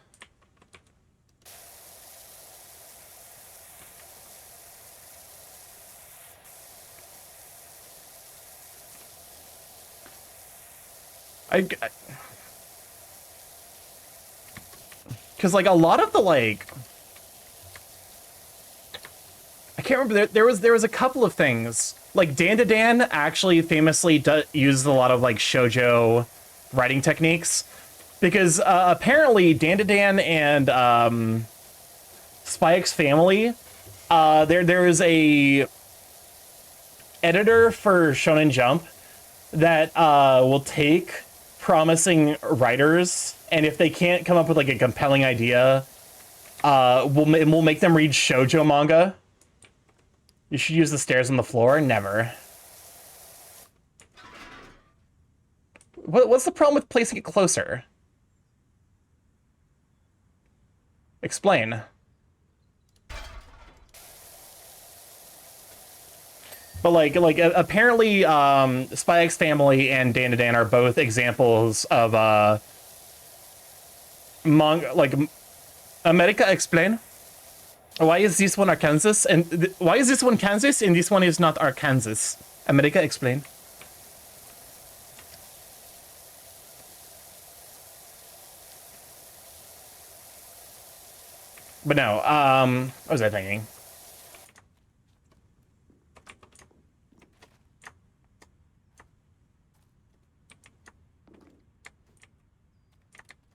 Because like a lot of the like. I can't remember. There was a couple of things. Like Dan to Dan actually famously uses a lot of like shoujo writing techniques, because apparently Dan to Dan and Spy X Family, there is a editor for Shonen Jump that will take promising writers, and if they can't come up with like a compelling idea, we'll make them read shoujo manga. You should use the stairs on the floor. Never. What's the problem with placing it closer? Explain. But like apparently Spy X Family and Dan to Dan are both examples of manga, like America. Explain. Why is this one Arkansas and why is this one Kansas and this one is not Arkansas? America, explain. But no, what was I thinking?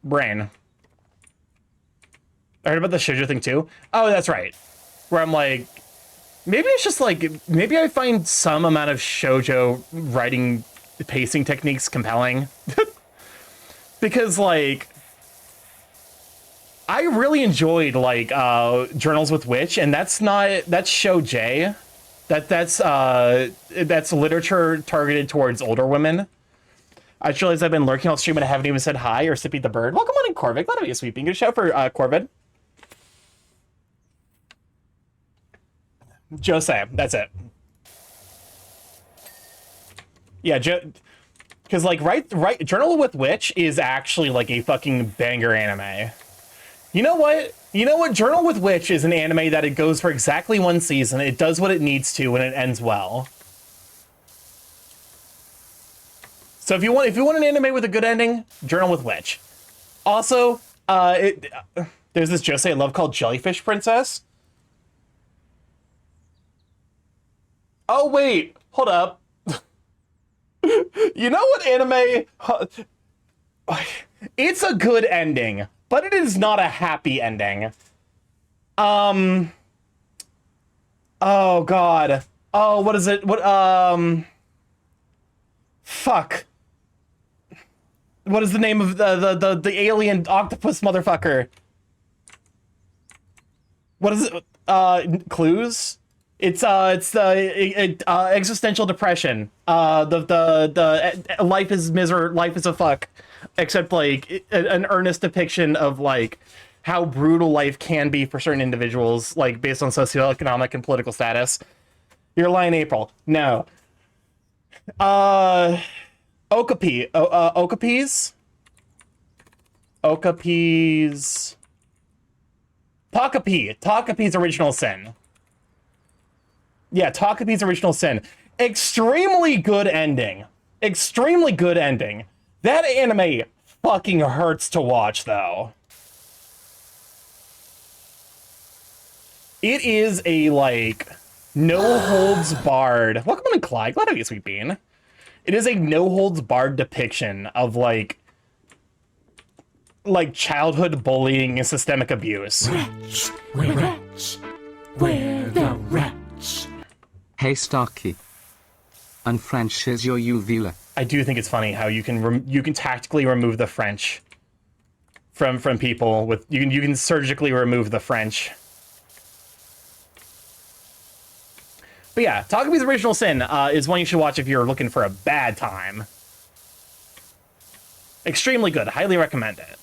Brain. I heard about the shoujo thing too. Oh, that's right. Where I'm like, maybe it's just like, maybe I find some amount of shoujo writing pacing techniques compelling. Because like, I really enjoyed like Journals with Witch, and that's shoujo. That's literature targeted towards older women. I just realized I've been lurking on stream and I haven't even said hi or Sippy the Bird. Welcome on in, Corvic. Glad to be a sweeping. Good shout for Corvid. Jose, that's it. Yeah, because like right, Journal with Witch is actually like a fucking banger anime. You know what? Journal with Witch is an anime that it goes for exactly one season. It does what it needs to, and it ends well. So if you want an anime with a good ending, Journal with Witch. Also, there's this Josei I love called Jellyfish Princess. Oh wait, hold up. You know what anime? It's a good ending, but it is not a happy ending. Oh god. Oh, what is it? Fuck. What is the name of the alien octopus motherfucker? What is it? Clues? It's the existential depression. The life is a fuck, except like an earnest depiction of like how brutal life can be for certain individuals, like based on socioeconomic and political status. You're lying, April. No. Okapi. Okapis? Okapis. Takapi. Takapi's Original Sin. Yeah, Takapi's Original Sin. Extremely good ending. Extremely good ending. That anime fucking hurts to watch, though. It is a, like, no-holds-barred... Welcome on, Clyde. Glad to have you, Sweet Bean. It is a no-holds-barred depiction of, like childhood bullying and systemic abuse. Wretch, wretch, we're the wretch. Hey Starky. Unfrench is your uvula. I do think it's funny how you can tactically remove the French from people with you can surgically remove the French. But yeah, Takabi's Original Sin is one you should watch if you're looking for a bad time. Extremely good. Highly recommend it.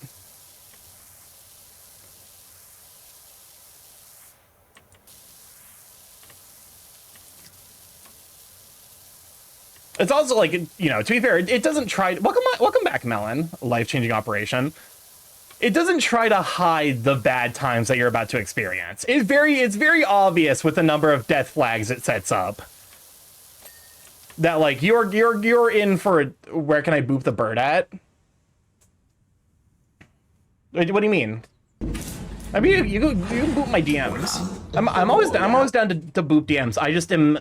It's also like, you know, to be fair, it doesn't try... Welcome back, Melon. Life-changing operation. It doesn't try to hide the bad times that you're about to experience. It's very obvious with the number of death flags it sets up. That, like, you're in for... Where can I boop the bird at? What do you mean? I mean, you can boop my DMs. I'm always down to boop DMs. I just am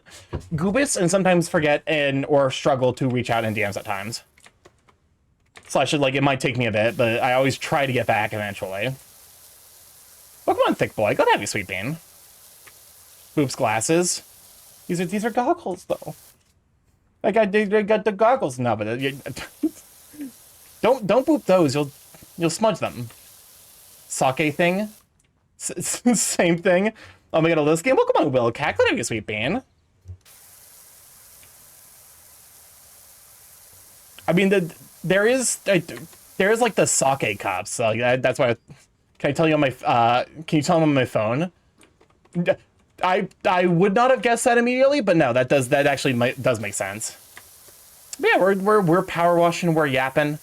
goobus and sometimes forget or struggle to reach out in DMs at times. Slash, like, it might take me a bit, but I always try to get back eventually. Welcome on, Thick Boy. Go to have you, Sweet Bean. Boops glasses. These are goggles, though. Like, I got the goggles now, but don't boop those. You'll smudge them. Sake thing. Same thing. Oh my god, a list game. Welcome on, Will Cat. Go to have you, Sweet Bean. I mean, there is like the sake cups. So that's why. Can I tell you on my? Can you tell them on my phone? I would not have guessed that immediately, but no, that actually does make sense. But yeah, we're power washing, we're yapping.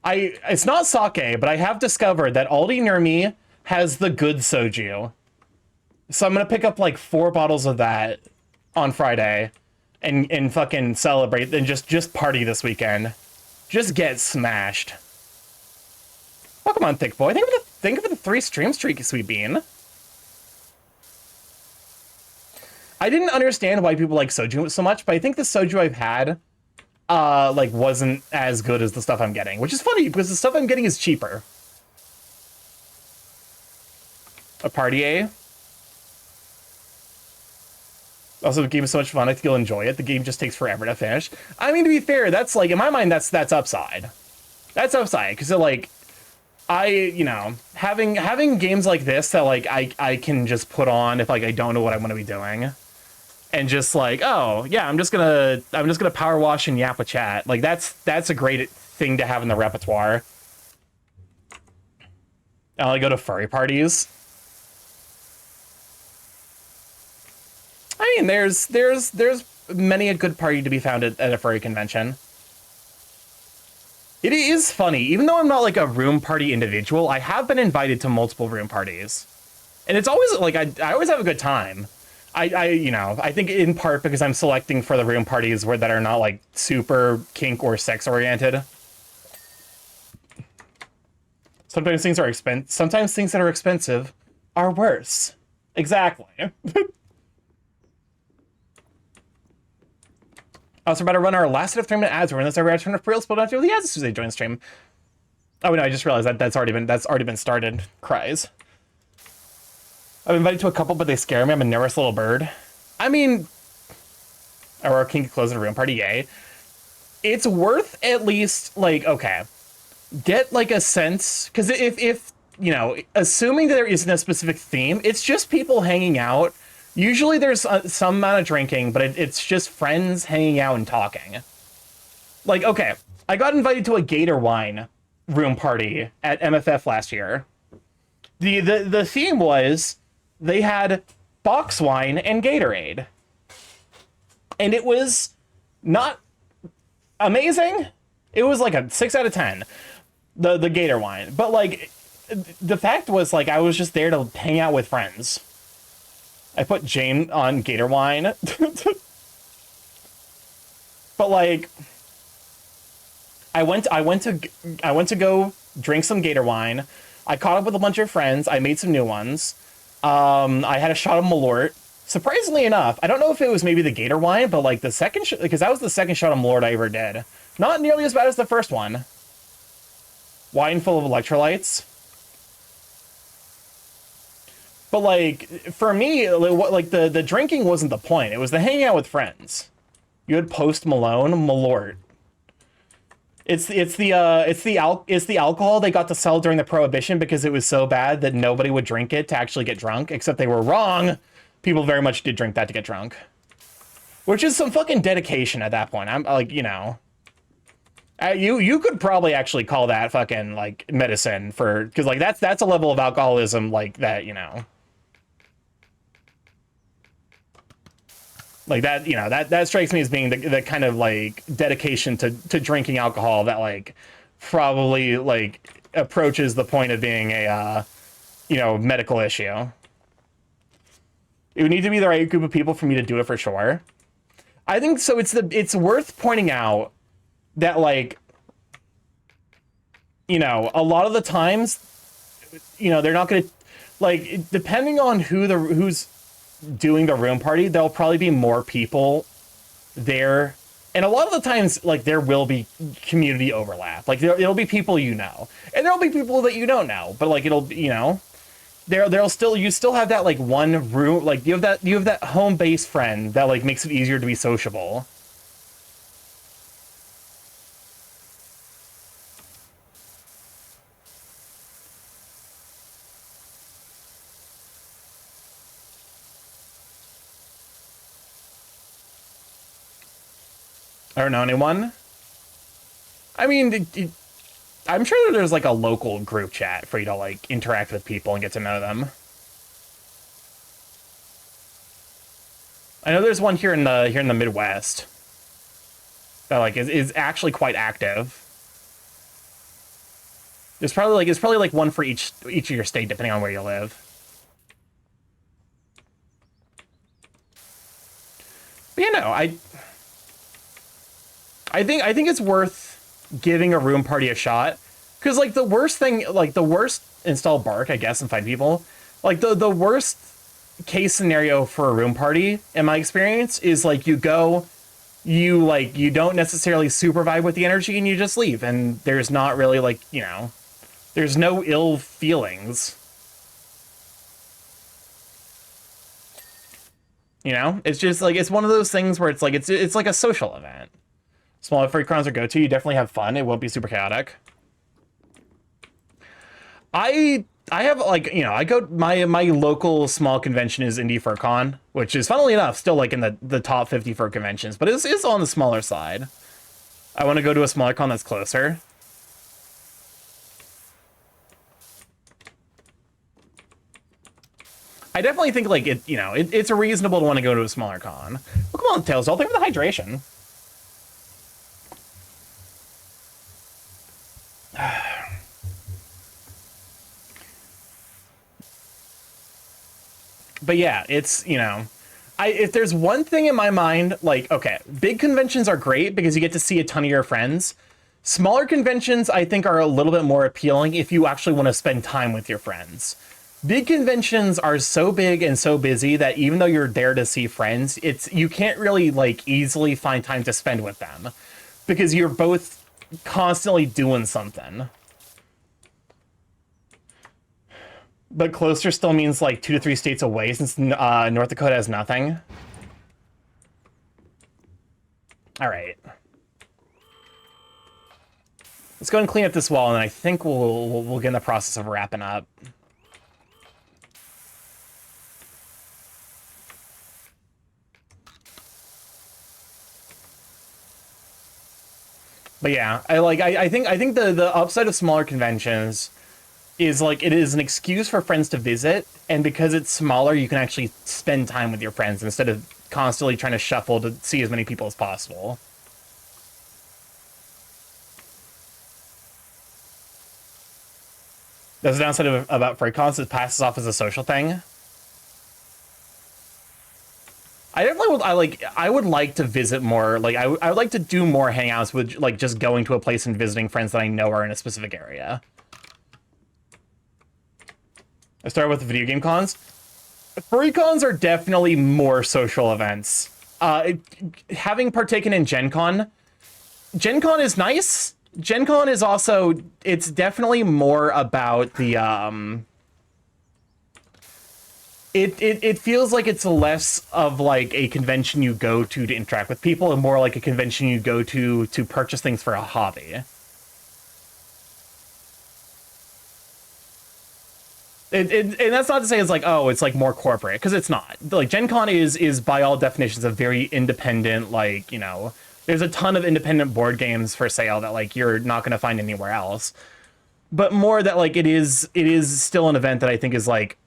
It's not sake, but I have discovered that Aldi near me has the good soju. So I'm gonna pick up like 4 bottles of that on Friday. And fucking celebrate and just party this weekend. Just get smashed. Welcome on, Thick Boy. Think of the 3 stream streak, Sweet Bean. I didn't understand why people like soju so much, but I think the soju I've had like wasn't as good as the stuff I'm getting, which is funny because the stuff I'm getting is cheaper. A party, eh? Also, the game is so much fun, I think you'll enjoy it. The game just takes forever to finish. I mean, to be fair, that's like, in my mind, that's upside. That's upside, because like, you know, having games like this that like I can just put on if like I don't know what I'm gonna be doing. And just like, oh yeah, I'm just gonna power wash and yap with chat. Like that's a great thing to have in the repertoire. I only go to furry parties. I mean, there's many a good party to be found at a furry convention. It is funny, even though I'm not like a room party individual, I have been invited to multiple room parties. And it's always like, I always have a good time. You know, I think in part because I'm selecting for the room parties that are not like super kink or sex oriented. Sometimes things that are expensive are worse. Exactly. Also, about to run our last set of 3-minute ads. We're in this every return of Preels, but not the ads as soon as they join the stream. Oh no, I just realized that's already been started. Cries. I'm invited to a couple, but they scare me. I'm a nervous little bird. I mean, or a kinky close at a room party, yay. it's worth at least, like, okay, get like a sense, because if you know, assuming that there isn't a specific theme, it's just people hanging out. Usually there's some amount of drinking, but it's just friends hanging out and talking. Like, okay, I got invited to a Gator Wine room party at MFF last year. The theme was they had box wine and Gatorade. And it was not amazing. It was like a 6 out of 10, the Gator Wine. But like, the fact was, like, I was just there to hang out with friends. I put Jane on Gator Wine. But like, I went to go drink some Gator Wine. I caught up with a bunch of friends. I made some new ones. I had a shot of Malort. Surprisingly enough, I don't know if it was maybe the Gator Wine, but like the second, because that was the second shot of Malort I ever did. Not nearly as bad as the first one. Wine full of electrolytes. But like, for me, like the drinking wasn't the point. It was the hanging out with friends. You had Post Malone, Malort. It's the alcohol they got to sell during the Prohibition because it was so bad that nobody would drink it to actually get drunk, except they were wrong. People very much did drink that to get drunk. Which is some fucking dedication at that point. I'm like, you know, you could probably actually call that fucking like medicine for, because like that's a level of alcoholism like that, you know. Like that, you know, that strikes me as being the kind of like dedication to drinking alcohol that like probably like approaches the point of being a you know, medical issue. It would need to be the right group of people for me to do it for sure. I think so. It's worth pointing out that, like, you know, a lot of the times, you know, they're not going to, like, depending on who's doing the room party, there'll probably be more people there. And a lot of the times, like, there will be community overlap. Like, it'll be people you know. And there'll be people that you don't know. But, like, it'll, you know, you still have that, like, one room, like, you have that home base friend that, like, makes it easier to be sociable. I don't know anyone. I mean, I'm sure there's like a local group chat for you to like interact with people and get to know them. I know there's one here in the Midwest that like is actually quite active. It's probably like one for each of your state depending on where you live. But you know, I think it's worth giving a room party a shot, because like the worst install bark, I guess, and find people. Like the worst case scenario for a room party, in my experience, is like you don't necessarily super vibe with the energy and you just leave, and there's not really like, you know, there's no ill feelings. You know, it's just like, it's one of those things where it's like it's like a social event. Smaller free crowns are go-to. You definitely have fun. It won't be super chaotic. I have, like, you know, I go, my local small convention is Indie FurCon, which is, funnily enough, still like in the top 50 fur conventions, but it's on the smaller side. I want to go to a smaller con that's closer. I definitely think like it's reasonable to want to go to a smaller con. Well, come on, Tails, I'll think of the hydration. But yeah, it's, you know, if there's one thing in my mind, like, okay, big conventions are great because you get to see a ton of your friends. Smaller conventions, I think, are a little bit more appealing if you actually want to spend time with your friends. Big conventions are so big and so busy that even though you're there to see friends, you can't really, like, easily find time to spend with them because you're both constantly doing something. But closer still means like 2 to 3 states away, since North Dakota has nothing. All right. Let's go and clean up this wall, and I think we'll get in the process of wrapping up. But yeah, I think the upside of smaller conventions is like it is an excuse for friends to visit, and because it's smaller, you can actually spend time with your friends instead of constantly trying to shuffle to see as many people as possible. That's the downside about FurryCons. It passes off as a social thing. I definitely would. I would like to visit more. Like I would like to do more hangouts with like just going to a place and visiting friends that I know are in a specific area. I started with the video game cons. Furry cons are definitely more social events. Having partaken in Gen Con is nice. Gen Con is also, it's definitely more about the, it feels like it's less of like a convention you go to interact with people and more like a convention you go to purchase things for a hobby. And that's not to say it's like, oh, it's like more corporate, because it's not. Like Gen Con is by all definitions a very independent, like, you know, there's a ton of independent board games for sale that like you're not going to find anywhere else. But more that like it is still an event that I think is like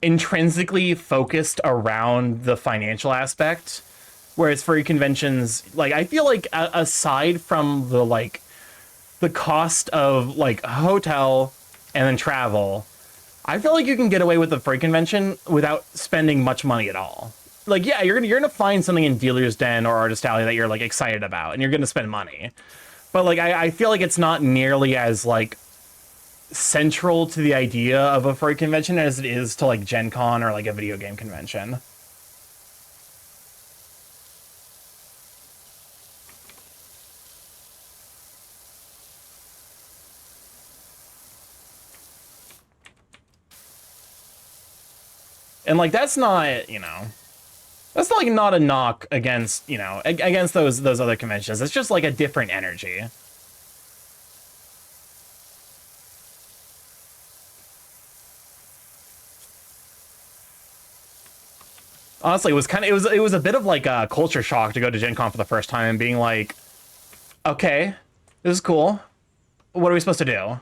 intrinsically focused around the financial aspect, whereas furry conventions, like I feel like aside from the like the cost of like a hotel and then travel, I feel like you can get away with a furry convention without spending much money at all. Like, yeah, you're gonna find something in Dealer's Den or Artist Alley that you're like excited about, and you're gonna spend money. But like, I feel like it's not nearly as like central to the idea of a furry convention as it is to like Gen Con or like a video game convention. And like, that's not, you know, that's like not a knock against, you know, against those other conventions. It's just like a different energy. Honestly, it was a bit of like a culture shock to go to Gen Con for the first time and being like, okay, this is cool. What are we supposed to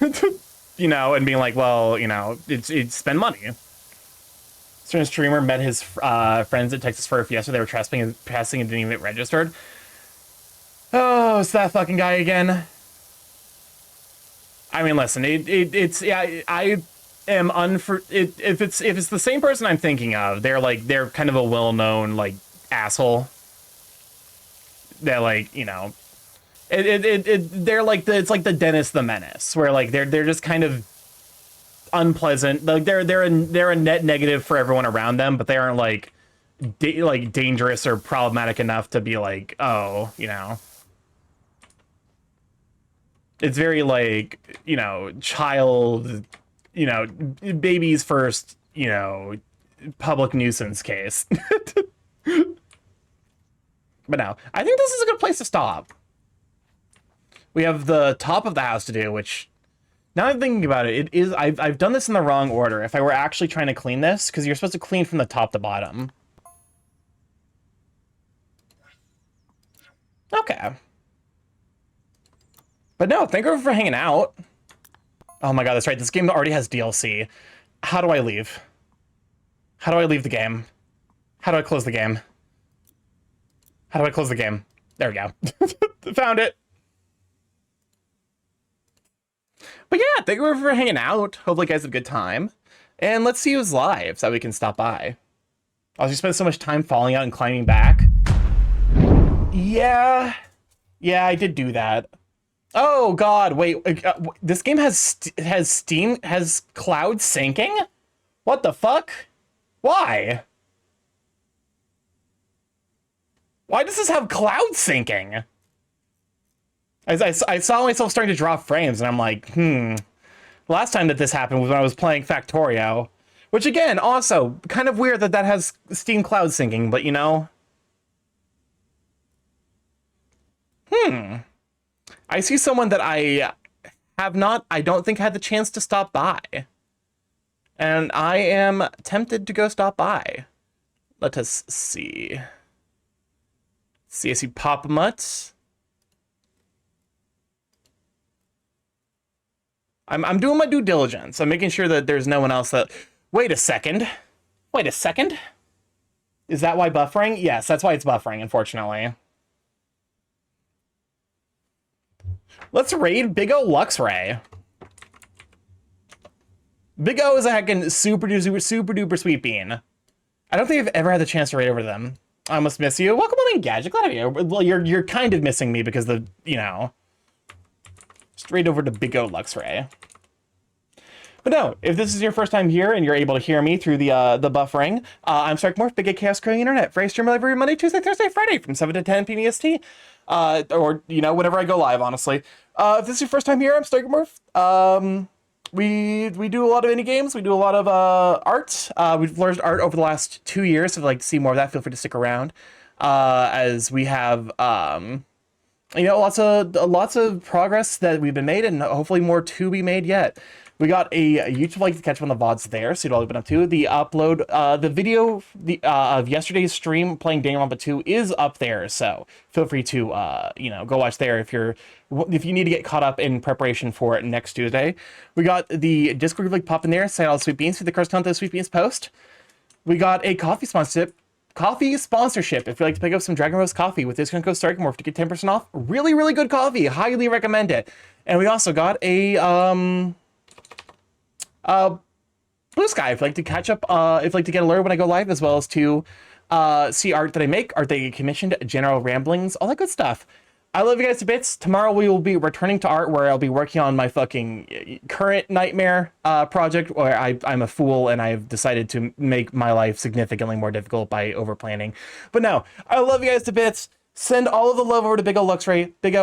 do? You know, and being like, well, you know, it's spend money. Certain streamer met his friends at Texas Fur Fiesta. They were trespassing and didn't even get registered. Oh, it's that fucking guy again. I mean, listen, it's yeah, I am if it's the same person I'm thinking of, they're kind of a well-known like asshole. They're like, you know, they're like it's like the Dennis the Menace, where like they're just kind of unpleasant. Like they're a net negative for everyone around them, but they aren't like dangerous or problematic enough to be like, oh, you know. It's very like, you know, child, you know, baby's first, you know, public nuisance case. But no, I think this is a good place to stop. We have the top of the house to do, which, now I'm thinking about it, it is, I've done this in the wrong order. If I were actually trying to clean this, because you're supposed to clean from the top to bottom. Okay. But no, thank you for hanging out. Oh my god, that's right, this game already has DLC. How do I leave? How do I leave the game? How do I close the game? How do I close the game? There we go. Found it. But yeah, thank you for hanging out. Hopefully you guys had a good time. And let's see who's live so we can stop by. I was spent so much time falling out and climbing back. Yeah. Yeah, I did do that. Oh god, wait. This game has cloud syncing? What the fuck? Why? Why does this have cloud syncing? I saw myself starting to drop frames, and I'm like, Last time that this happened was when I was playing Factorio. Which, again, also, kind of weird that has Steam Cloud syncing, but, you know. I see someone that I don't think had the chance to stop by. And I am tempted to go stop by. Let us see. I see Papa Mutt. I'm doing my due diligence. I'm making sure that there's no one else that... Wait a second. Is that why buffering? Yes, that's why it's buffering, unfortunately. Let's raid Big O Luxray. Big O is a heckin' super duper sweet bean. I don't think I've ever had the chance to raid over them. I must miss you. Welcome on in, Gadget. Glad to be here. Well, you're kind of missing me because just raid over to Big O Luxray. But no, if this is your first time here and you're able to hear me through the buffering, I'm StarkyMorph, Big A Chaos Creating Internet. Free stream every Monday, Tuesday, Thursday, Friday from 7 to 10 p.m. EST. Or, whenever I go live, honestly. If this is your first time here, I'm StarkyMorph. We do a lot of indie games. We do a lot of art. We've flourished art over the last 2 years. So if you'd like to see more of that, feel free to stick around. As we have, lots of progress that we've been made, and hopefully more to be made yet. We got a YouTube link to catch up on the VODs there, so you'll all been up to. The upload, the video of yesterday's stream playing Danganronpa 2 is up there, so feel free to go watch there if you need to get caught up in preparation for next Tuesday. We got the Discord link popping there, say all the sweet beans for the Curse Count the Sweet Beans post. We got a coffee sponsorship. If you'd like to pick up some Dragon Rose coffee with discount code StarkyMorph to get 10% off. Really, really good coffee. Highly recommend it. And we also got a Blue Sky, if you'd like to catch up, if you'd like to get alert when I go live, as well as to see art that I make, art that I get commissioned, general ramblings, all that good stuff. I love you guys to bits. Tomorrow we will be returning to art, where I'll be working on my fucking current nightmare project, where I'm a fool and I've decided to make my life significantly more difficult by over planning. But no, I love you guys to bits. Send all of the love over to Big O Luxray. Big O